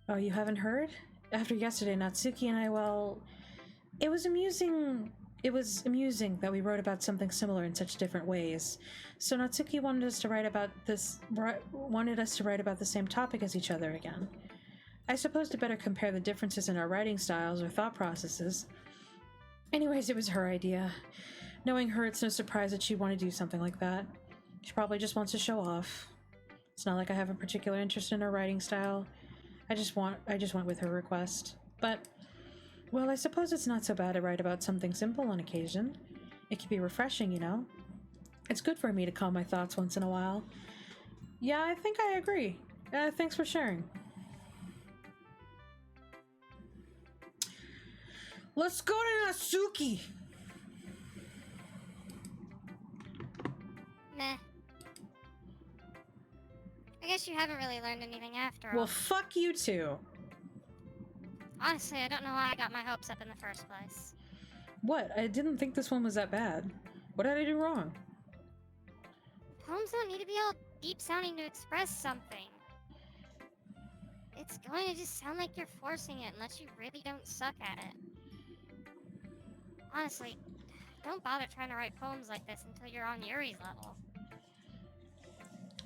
Oh, you haven't heard? After yesterday, Natsuki and I, well, it was amusing that we wrote about something similar in such different ways. So Natsuki wanted us to write about the same topic as each other again. I suppose to better compare the differences in our writing styles or thought processes. Anyways, it was her idea. Knowing her, it's no surprise that she'd want to do something like that. She probably just wants to show off. It's not like I have a particular interest in her writing style. I just went with her request. But, well, I suppose it's not so bad to write about something simple on occasion. It can be refreshing, you know? It's good for me to calm my thoughts once in a while. Yeah, I think I agree. Thanks for sharing. Let's go to Natsuki! Meh. I guess you haven't really learned anything after all. Well, fuck you too. Honestly, I don't know why I got my hopes up in the first place. What? I didn't think this one was that bad. What did I do wrong? Poems don't need to be all deep sounding to express something. It's going to just sound like you're forcing it unless you really don't suck at it. Honestly, don't bother trying to write poems like this until you're on Yuri's level.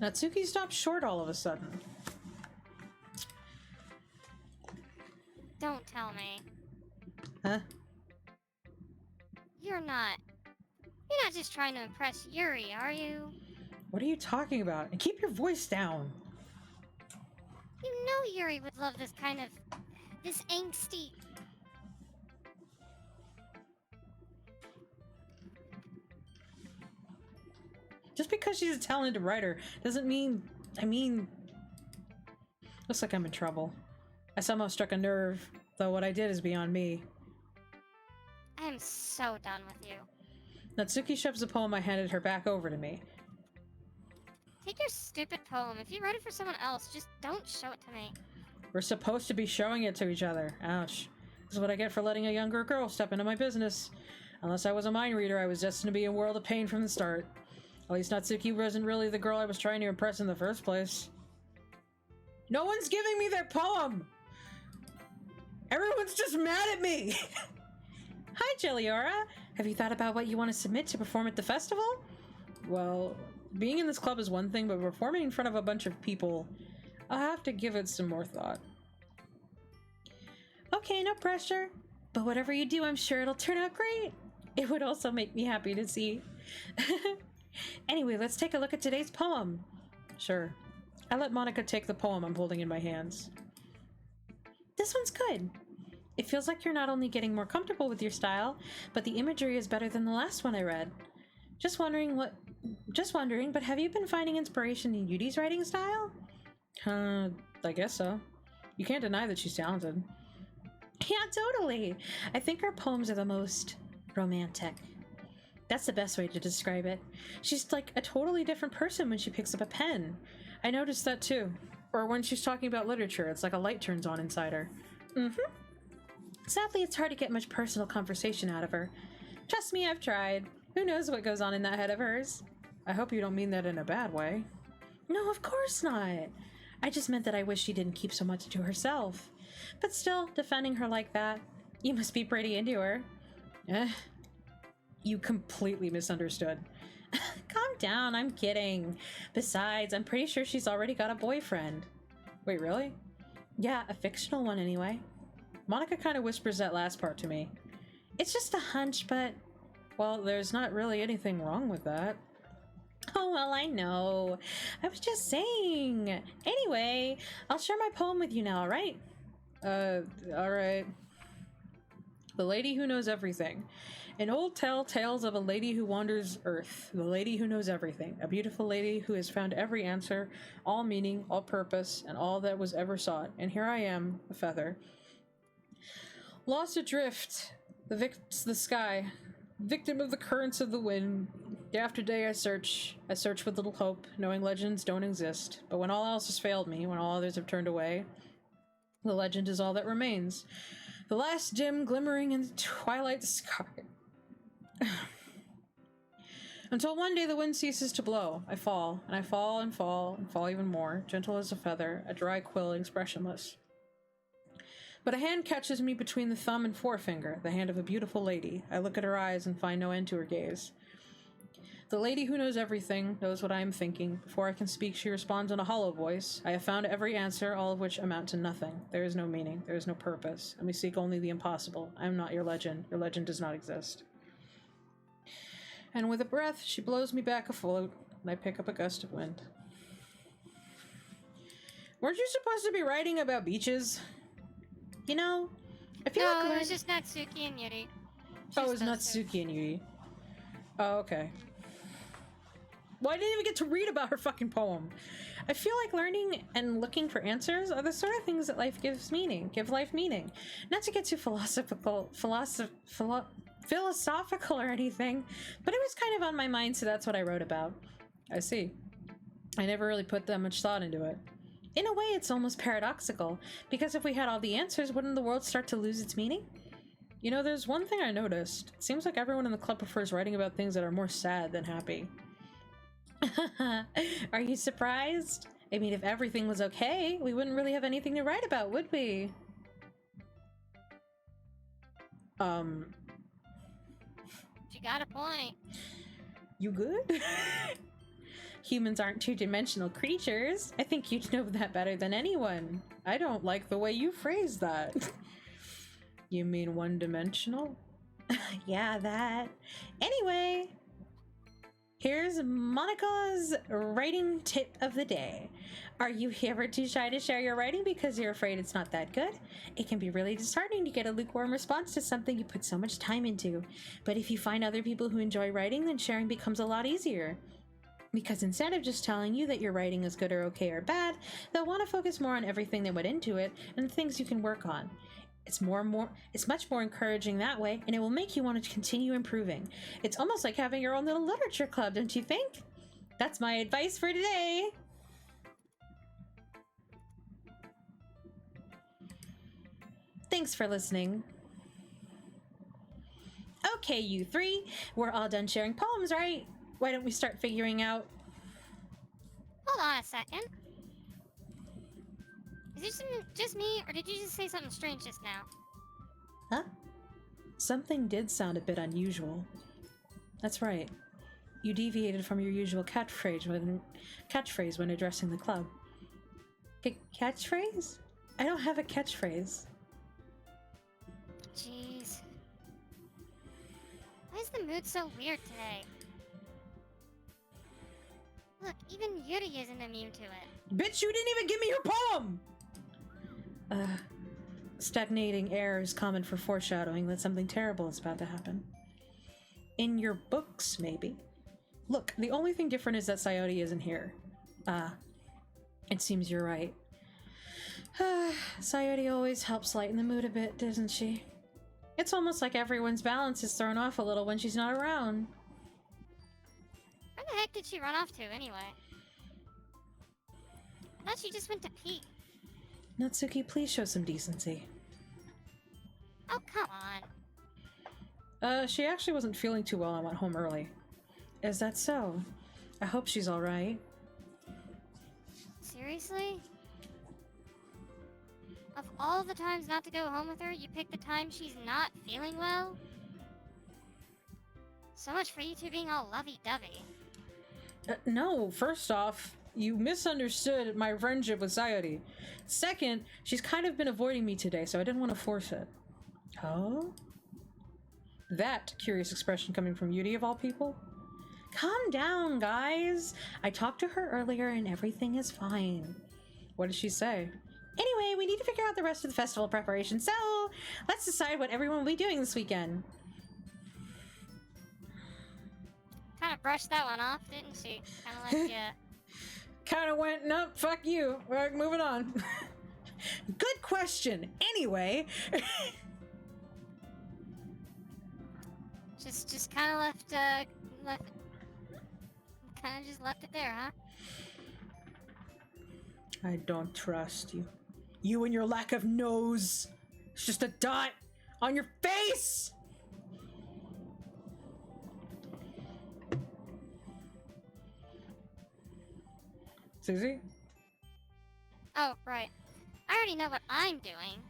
Natsuki stopped short all of a sudden. Don't tell me. Huh? You're not just trying to impress Yuri, are you? What are you talking about? And keep your voice down. You know Yuri would love this angsty. Just because she's a talented writer doesn't mean, looks like I'm in trouble. I somehow struck a nerve, though what I did is beyond me. I am so done with you. Natsuki shoves the poem I handed her back over to me. Take your stupid poem. If you write it for someone else, just don't show it to me. We're supposed to be showing it to each other. Ouch. This is what I get for letting a younger girl step into my business. Unless I was a mind reader, I was destined to be a world of pain from the start. At least Natsuki wasn't really the girl I was trying to impress in the first place. No one's giving me their poem! Everyone's just mad at me! Hi, Jelliora! Have you thought about what you want to submit to perform at the festival? Well, being in this club is one thing, but performing in front of a bunch of people, I'll have to give it some more thought. Okay, no pressure. But whatever you do, I'm sure it'll turn out great. It would also make me happy to see. Anyway, let's take a look at today's poem. Sure. I let Monica take the poem I'm holding in my hands. This one's good. It feels like you're not only getting more comfortable with your style, but the imagery is better than the last one I read. Just wondering, but have you been finding inspiration in Yudi's writing style? I guess so. You can't deny that she's talented. Yeah, totally. I think her poems are the most romantic. That's the best way to describe it. She's like a totally different person when she picks up a pen. I noticed that too. Or when she's talking about literature, it's like a light turns on inside her. Mm-hmm. Sadly, it's hard to get much personal conversation out of her. Trust me, I've tried. Who knows what goes on in that head of hers? I hope you don't mean that in a bad way. No, of course not. I just meant that I wish she didn't keep so much to herself. But still, defending her like that, you must be pretty into her. You completely misunderstood. Calm down, I'm kidding. Besides, I'm pretty sure she's already got a boyfriend. Wait, really? Yeah, a fictional one anyway. Monica kind of whispers that last part to me. It's just a hunch, but... Well, there's not really anything wrong with that. Oh, well, I know. I was just saying. Anyway, I'll share my poem with you now, alright? Alright. The Lady Who Knows Everything. An old tale tales of a lady who wanders earth. The lady who knows everything. A beautiful lady who has found every answer, all meaning, all purpose, and all that was ever sought. And here I am, a feather. Lost adrift, the sky, victim of the currents of the wind. Day after day I search with little hope, knowing legends don't exist. But when all else has failed me, when all others have turned away, the legend is all that remains. The last dim glimmering in the twilight sky. Until one day the wind ceases to blow. I fall, and I fall and fall, and fall even more, gentle as a feather, a dry quill, expressionless. But a hand catches me between the thumb and forefinger, the hand of a beautiful lady. I look at her eyes and find no end to her gaze. The lady who knows everything knows what I am thinking. Before I can speak, she responds in a hollow voice. I have found every answer, all of which amount to nothing. There is no meaning, there is no purpose, and we seek only the impossible. I am not your legend. Your legend does not exist. And with a breath, she blows me back afloat, and I pick up a gust of wind. Weren't you supposed to be writing about beaches? You know, I feel like... No, it was just Natsuki and Yuri. Oh, it was Natsuki and Yuri. Oh, okay. Well, I didn't even get to read about her fucking poem. I feel like learning and looking for answers are the sort of things that life gives meaning, give life meaning. Not to get too philosophical or anything, but it was kind of on my mind, so that's what I wrote about. I see. I never really put that much thought into it. In a way, it's almost paradoxical, because if we had all the answers, wouldn't the world start to lose its meaning? You know, there's one thing I noticed. It seems like everyone in the club prefers writing about things that are more sad than happy. Are you surprised? I mean, if everything was okay, we wouldn't really have anything to write about, would we? You got a point. You good? Humans aren't two-dimensional creatures. I think you'd know that better than anyone. I don't like the way you phrase that. You mean one-dimensional? Yeah, that. Anyway, here's Monica's writing tip of the day. Are you ever too shy to share your writing because you're afraid it's not that good? It can be really disheartening to get a lukewarm response to something you put so much time into. But if you find other people who enjoy writing, then sharing becomes a lot easier. Because instead of just telling you that your writing is good or okay or bad, they'll want to focus more on everything that went into it and the things you can work on. It's much more encouraging that way, and it will make you want to continue improving. It's almost like having your own little literature club, don't you think? That's my advice for today. Thanks for listening. Okay, you three, we're all done sharing poems, right? Why don't we start figuring out... Hold on a second. Is this just me, or did you just say something strange just now? Huh? Something did sound a bit unusual. That's right. You deviated from your usual catchphrase when addressing the club. Catchphrase? I don't have a catchphrase. Jeez. Why is the mood so weird today? Look, even Yuri isn't immune to it. Bitch, you didn't even give me your poem! Stagnating air is common for foreshadowing that something terrible is about to happen. In your books, maybe. Look, the only thing different is that Sayori isn't here. It seems you're right. Sayori always helps lighten the mood a bit, doesn't she? It's almost like everyone's balance is thrown off a little when she's not around. Where the heck did she run off to, anyway? I thought she just went to pee. Natsuki, please show some decency. Oh, come on. She actually wasn't feeling too well and went home early. Is that so? I hope she's alright. Seriously? Of all the times not to go home with her, you picked the time she's not feeling well? So much for you two being all lovey-dovey. No, first off, you misunderstood my friendship with Sayori. Second, she's kind of been avoiding me today, so I didn't want to force it. Oh? That curious expression coming from Yuri of all people? Calm down, guys. I talked to her earlier and everything is fine. What did she say? Anyway, we need to figure out the rest of the festival preparation, so let's decide what everyone will be doing this weekend. Kind of brushed that one off, didn't she? Kind of like, yeah. Kind of went, nope, fuck you. We're moving on. Good question. Anyway. just kind of left it there, huh? I don't trust you. You and your lack of nose. It's just a dot on your face. Susie? Oh, right. I already know what I'm doing.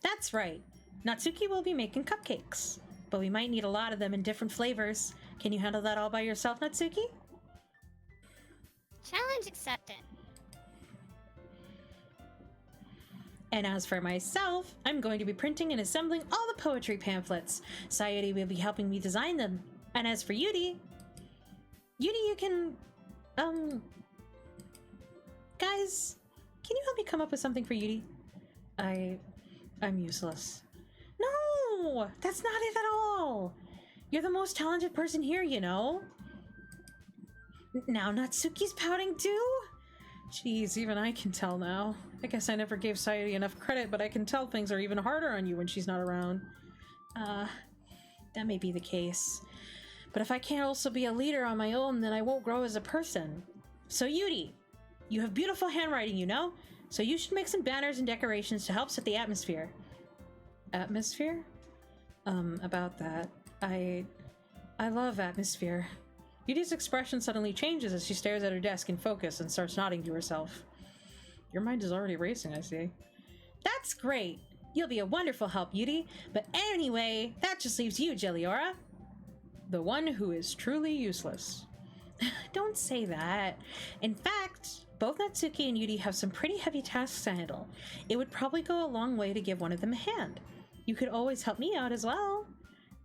That's right. Natsuki will be making cupcakes, but we might need a lot of them in different flavors. Can you handle that all by yourself, Natsuki? Challenge accepted. And as for myself, I'm going to be printing and assembling all the poetry pamphlets. Sayori will be helping me design them. And as for Yuri, you can, guys, can you help me come up with something for Yuri? I'm useless. No, that's not it at all. You're the most talented person here, you know. Now Natsuki's pouting too? Jeez, even I can tell now. I guess I never gave Sayori enough credit, but I can tell things are even harder on you when she's not around. That may be the case. But if I can't also be a leader on my own, then I won't grow as a person. So Yuri, you have beautiful handwriting, you know? So you should make some banners and decorations to help set the atmosphere. Atmosphere? About that, I love atmosphere. Yudi's expression suddenly changes as she stares at her desk in focus and starts nodding to herself. Your mind is already racing, I see. That's great! You'll be a wonderful help, Yudi. But anyway, that just leaves you, Jelliora. The one who is truly useless. Don't say that. In fact, both Natsuki and Yudi have some pretty heavy tasks to handle. It would probably go a long way to give one of them a hand. You could always help me out as well.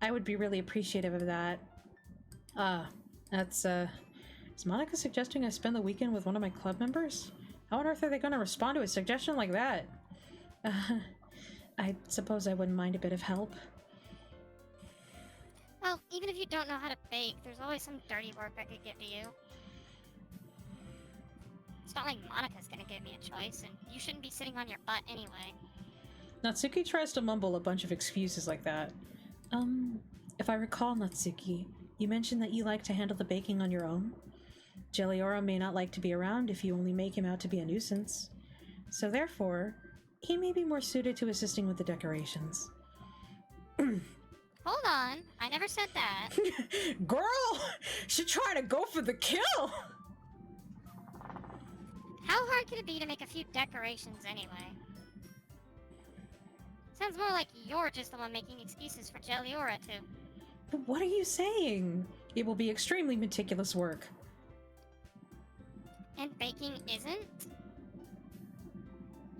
I would be really appreciative of that. Is Monica suggesting I spend the weekend with one of my club members? How on earth are they going to respond to a suggestion like that? I suppose I wouldn't mind a bit of help. Well, even if you don't know how to bake, there's always some dirty work I could give to you. It's not like Monica's gonna give me a choice, and you shouldn't be sitting on your butt anyway. Natsuki tries to mumble a bunch of excuses like that. If I recall, Natsuki, you mentioned that you like to handle the baking on your own. Jelliora may not like to be around if you only make him out to be a nuisance. So therefore, he may be more suited to assisting with the decorations. Hold on, I never said that. Girl! She trying to go for the kill! How hard could it be to make a few decorations anyway? Sounds more like you're just the one making excuses for Jelliora to. But what are you saying? It will be extremely meticulous work. And baking isn't?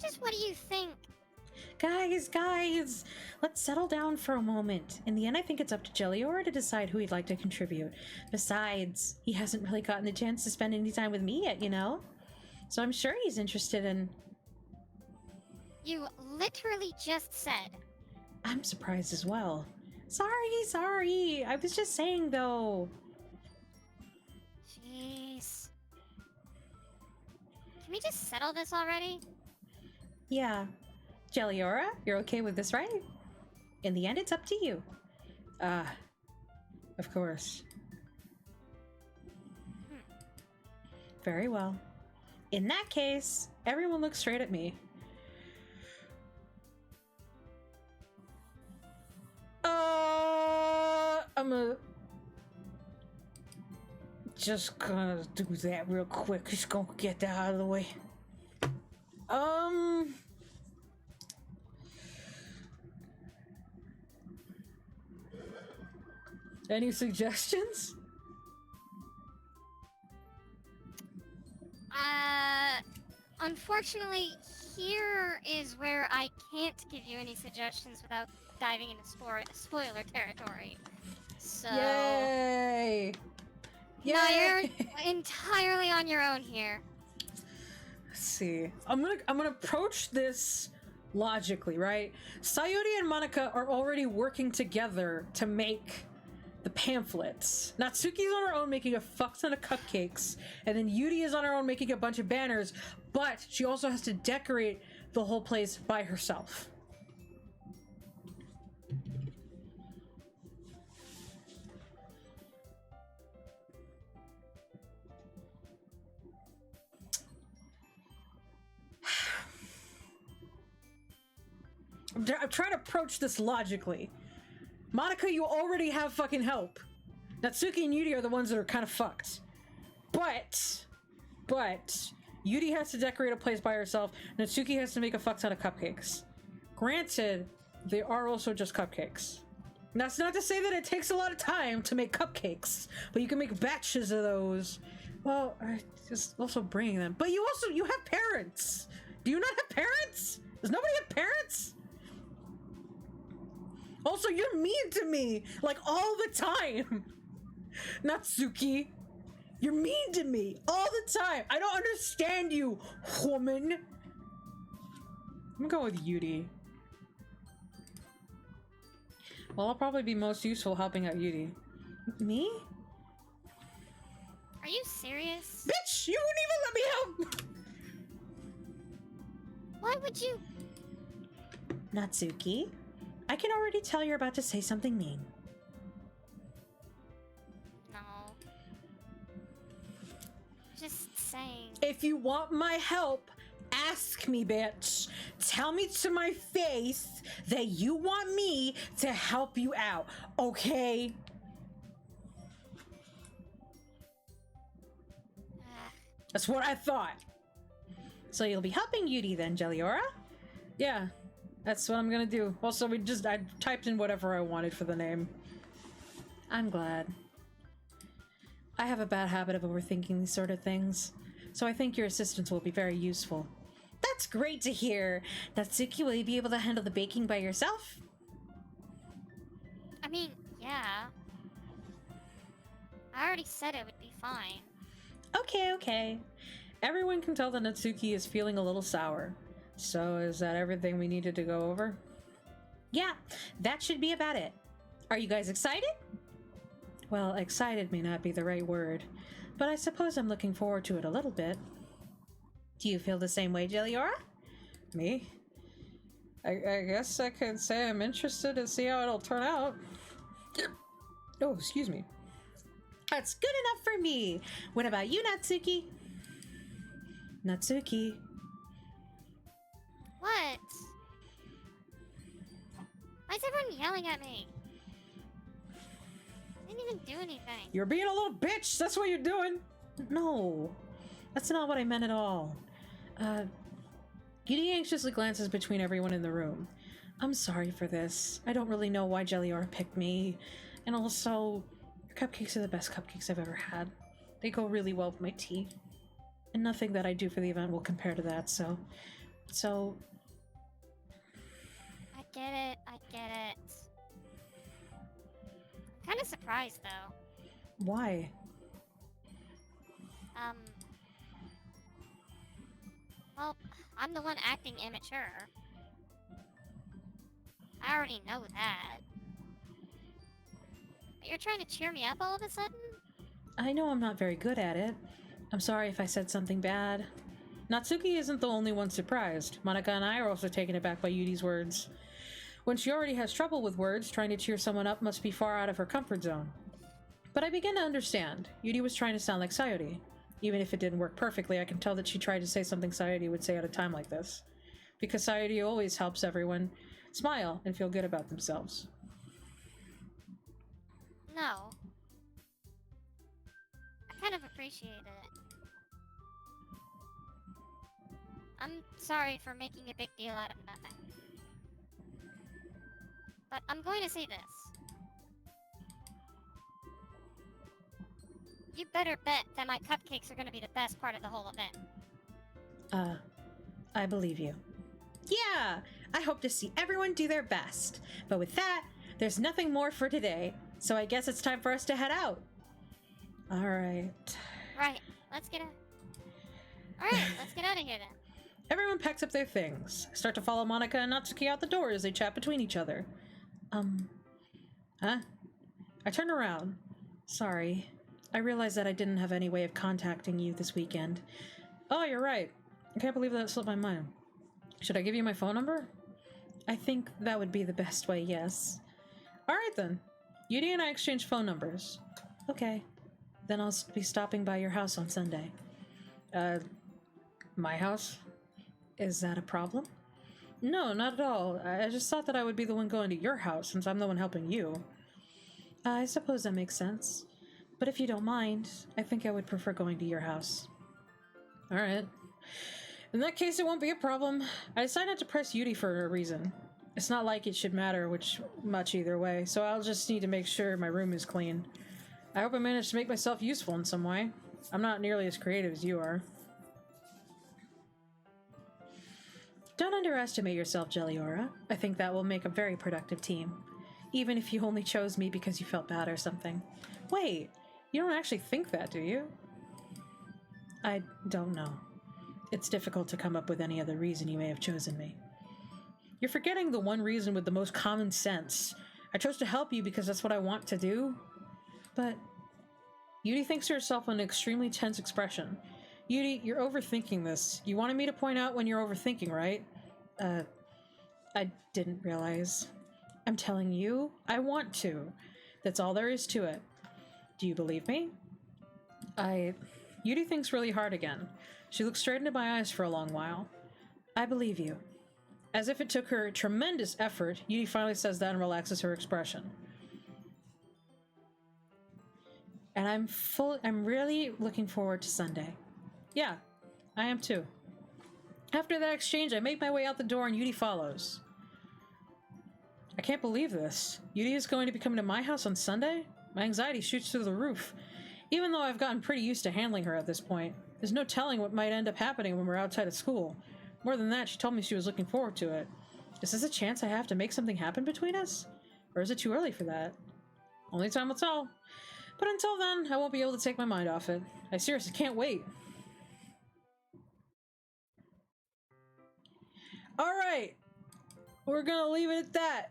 Just what do you think? Guys, let's settle down for a moment. In the end, I think it's up to Jelliora to decide who he'd like to contribute. Besides, he hasn't really gotten the chance to spend any time with me yet, you know? So I'm sure he's interested in... You literally just said. I'm surprised as well. Sorry. I was just saying, though. Jeez. Can we just settle this already? Yeah. Jelliora, you're okay with this, right? In the end, it's up to you. Of course. Very well. In that case, everyone look straight at me. I'm just gonna do that real quick. Just gonna get that out of the way. Any suggestions? Unfortunately, here is where I can't give you any suggestions without diving into spoiler territory. So... Yay! No, you're entirely on your own here. Let's see. I'm gonna approach this logically, right? Sayori and Monica are already working together to make the pamphlets. Natsuki's on her own making a fuck ton of cupcakes, and then Yudi is on her own making a bunch of banners, but she also has to decorate the whole place by herself. I'm trying to approach this logically. Monica, you already have fucking help. Natsuki and Yudi are the ones that are kind of fucked. But, Yudi has to decorate a place by herself. Natsuki has to make a fuck ton of cupcakes. Granted, they are also just cupcakes. And that's not to say that it takes a lot of time to make cupcakes, but you can make batches of those. Well, just also bringing them. But you have parents. Do you not have parents? Does nobody have parents? Also, you're mean to me, like, all the time. Natsuki, you're mean to me all the time. I don't understand you, woman. I'm gonna go with Yudi. Well, I'll probably be most useful helping out Yudi. Me? Are you serious? Bitch, you wouldn't even let me help! Why would you? Natsuki, I can already tell you're about to say something mean. No. Just saying. If you want my help, ask me, bitch. Tell me to my face that you want me to help you out, okay? That's what I thought. So you'll be helping Yuri then, Jelliora? Yeah, that's what I'm gonna do. Also, I typed in whatever I wanted for the name. I'm glad. I have a bad habit of overthinking these sort of things, so I think your assistance will be very useful. That's great to hear! Natsuki, will you be able to handle the baking by yourself? I mean, yeah. I already said it would be fine. Okay. Everyone can tell that Natsuki is feeling a little sour. So is that everything we needed to go over? Yeah, that should be about it. Are you guys excited? Well, excited may not be the right word, but I suppose I'm looking forward to it a little bit. Do you feel the same way, Jelliora? Me? I guess I could say I'm interested to see how it'll turn out. Oh, excuse me. That's good enough for me. What about you, Natsuki? Natsuki. What? Why is everyone yelling at me? I didn't even do anything. You're being a little bitch. That's what you're doing. No, that's not what I meant at all. Yuri anxiously glances between everyone in the room. I'm sorry for this. I don't really know why Jelliora picked me. And also, your cupcakes are the best cupcakes I've ever had. They go really well with my tea. And nothing that I do for the event will compare to that, so... I get it. I'm kind of surprised, though. Why? Well, I'm the one acting immature. I already know that. But you're trying to cheer me up all of a sudden? I know I'm not very good at it. I'm sorry if I said something bad. Natsuki isn't the only one surprised. Monika and I are also taken aback by Yuri's words. When she already has trouble with words, trying to cheer someone up must be far out of her comfort zone. But I begin to understand. Yuri was trying to sound like Sayori. Even if it didn't work perfectly, I can tell that she tried to say something Sayori would say at a time like this. Because Sayori always helps everyone smile and feel good about themselves. No. I kind of appreciate it. I'm sorry for making a big deal out of nothing. But I'm going to say this. You better bet that my cupcakes are going to be the best part of the whole event. I believe you. Yeah! I hope to see everyone do their best. But with that, there's nothing more for today. So I guess it's time for us to head out. Alright. Right, let's get out. Alright, let's get out of here then. Everyone packs up their things. Start to follow Monika and Natsuki out the door as they chat between each other. Huh? I turn around. Sorry. I realized that I didn't have any way of contacting you this weekend. Oh, you're right. I can't believe that slipped my mind. Should I give you my phone number? I think that would be the best way, yes. Alright then. Yuri and I exchange phone numbers. Okay. Then I'll be stopping by your house on Sunday. My house? Is that a problem? No, not at all. I just thought that I would be the one going to your house since I'm the one helping you. I suppose that makes sense. But if you don't mind, I think I would prefer going to your house. Alright. In that case, it won't be a problem. I decided not to press Yuri for a reason. It's not like it should matter much either way, so I'll just need to make sure my room is clean. I hope I managed to make myself useful in some way. I'm not nearly as creative as you are. Don't underestimate yourself, Jelliora. I think that will make a very productive team. Even if you only chose me because you felt bad or something. Wait, you don't actually think that, do you? I don't know. It's difficult to come up with any other reason you may have chosen me. You're forgetting the one reason with the most common sense. I chose to help you because that's what I want to do. But Yuri thinks to herself an extremely tense expression. Yuri, you're overthinking this. You wanted me to point out when you're overthinking, right? I didn't realize. I'm telling you, I want to. That's all there is to it. Do you believe me? Yuri thinks really hard again. She looks straight into my eyes for a long while. I believe you. As if it took her tremendous effort, Yuri finally says that and relaxes her expression. And I'm really looking forward to Sunday. Yeah, I am too. After that exchange, I make my way out the door and Yuri follows. I can't believe this. Yuri is going to be coming to my house on Sunday? My anxiety shoots through the roof. Even though I've gotten pretty used to handling her at this point, there's no telling what might end up happening when we're outside of school. More than that, she told me she was looking forward to it. Is this a chance I have to make something happen between us? Or is it too early for that? Only time will tell. But until then, I won't be able to take my mind off it. I seriously can't wait. Alright! We're gonna leave it at that.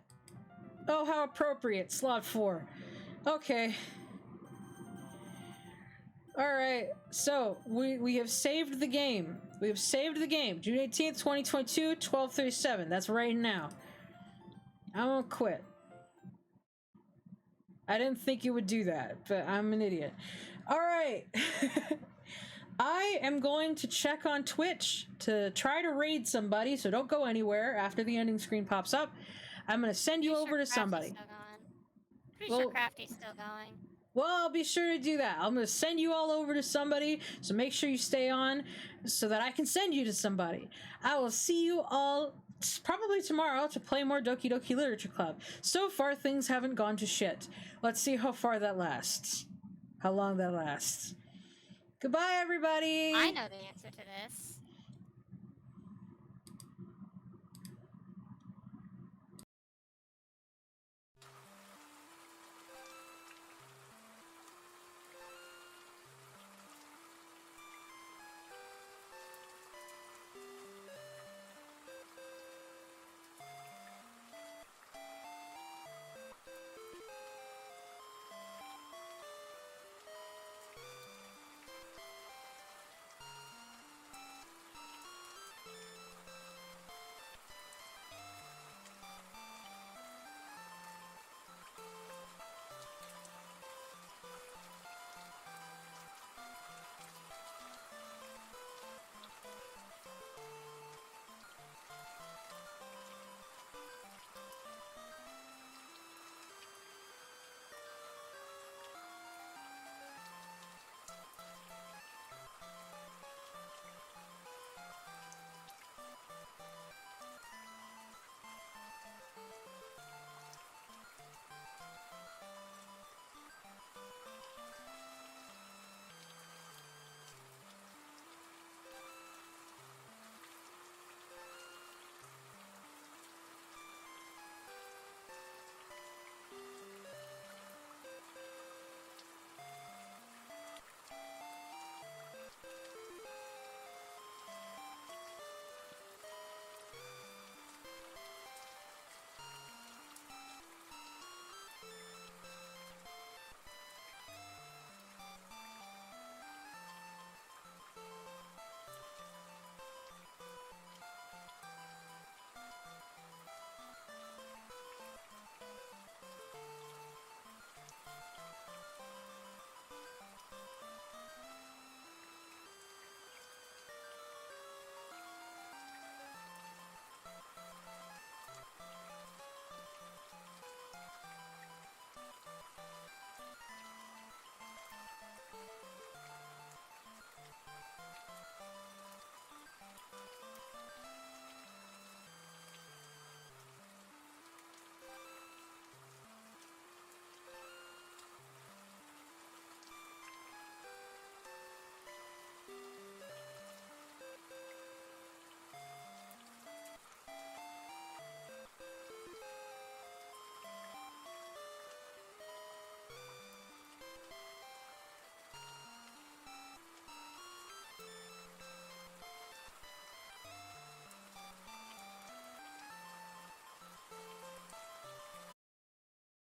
Oh, how appropriate. Slot 4. Okay. Alright, so we have saved the game. We have saved the game. June 18th, 2022, 12:37. That's right now. I won't quit. I didn't think you would do that, but I'm an idiot. Alright. I am going to check on Twitch to try to raid somebody, so don't go anywhere after the ending screen pops up. I'm going to send you over to somebody. Pretty sure Crafty's still going. Well, I'll be sure to do that. I'm going to send you all over to somebody, so make sure you stay on so that I can send you to somebody. I will see you all probably tomorrow to play more Doki Doki Literature Club. So far, things haven't gone to shit. Let's see how far that lasts. How long that lasts. Goodbye, everybody! I know the answer to this.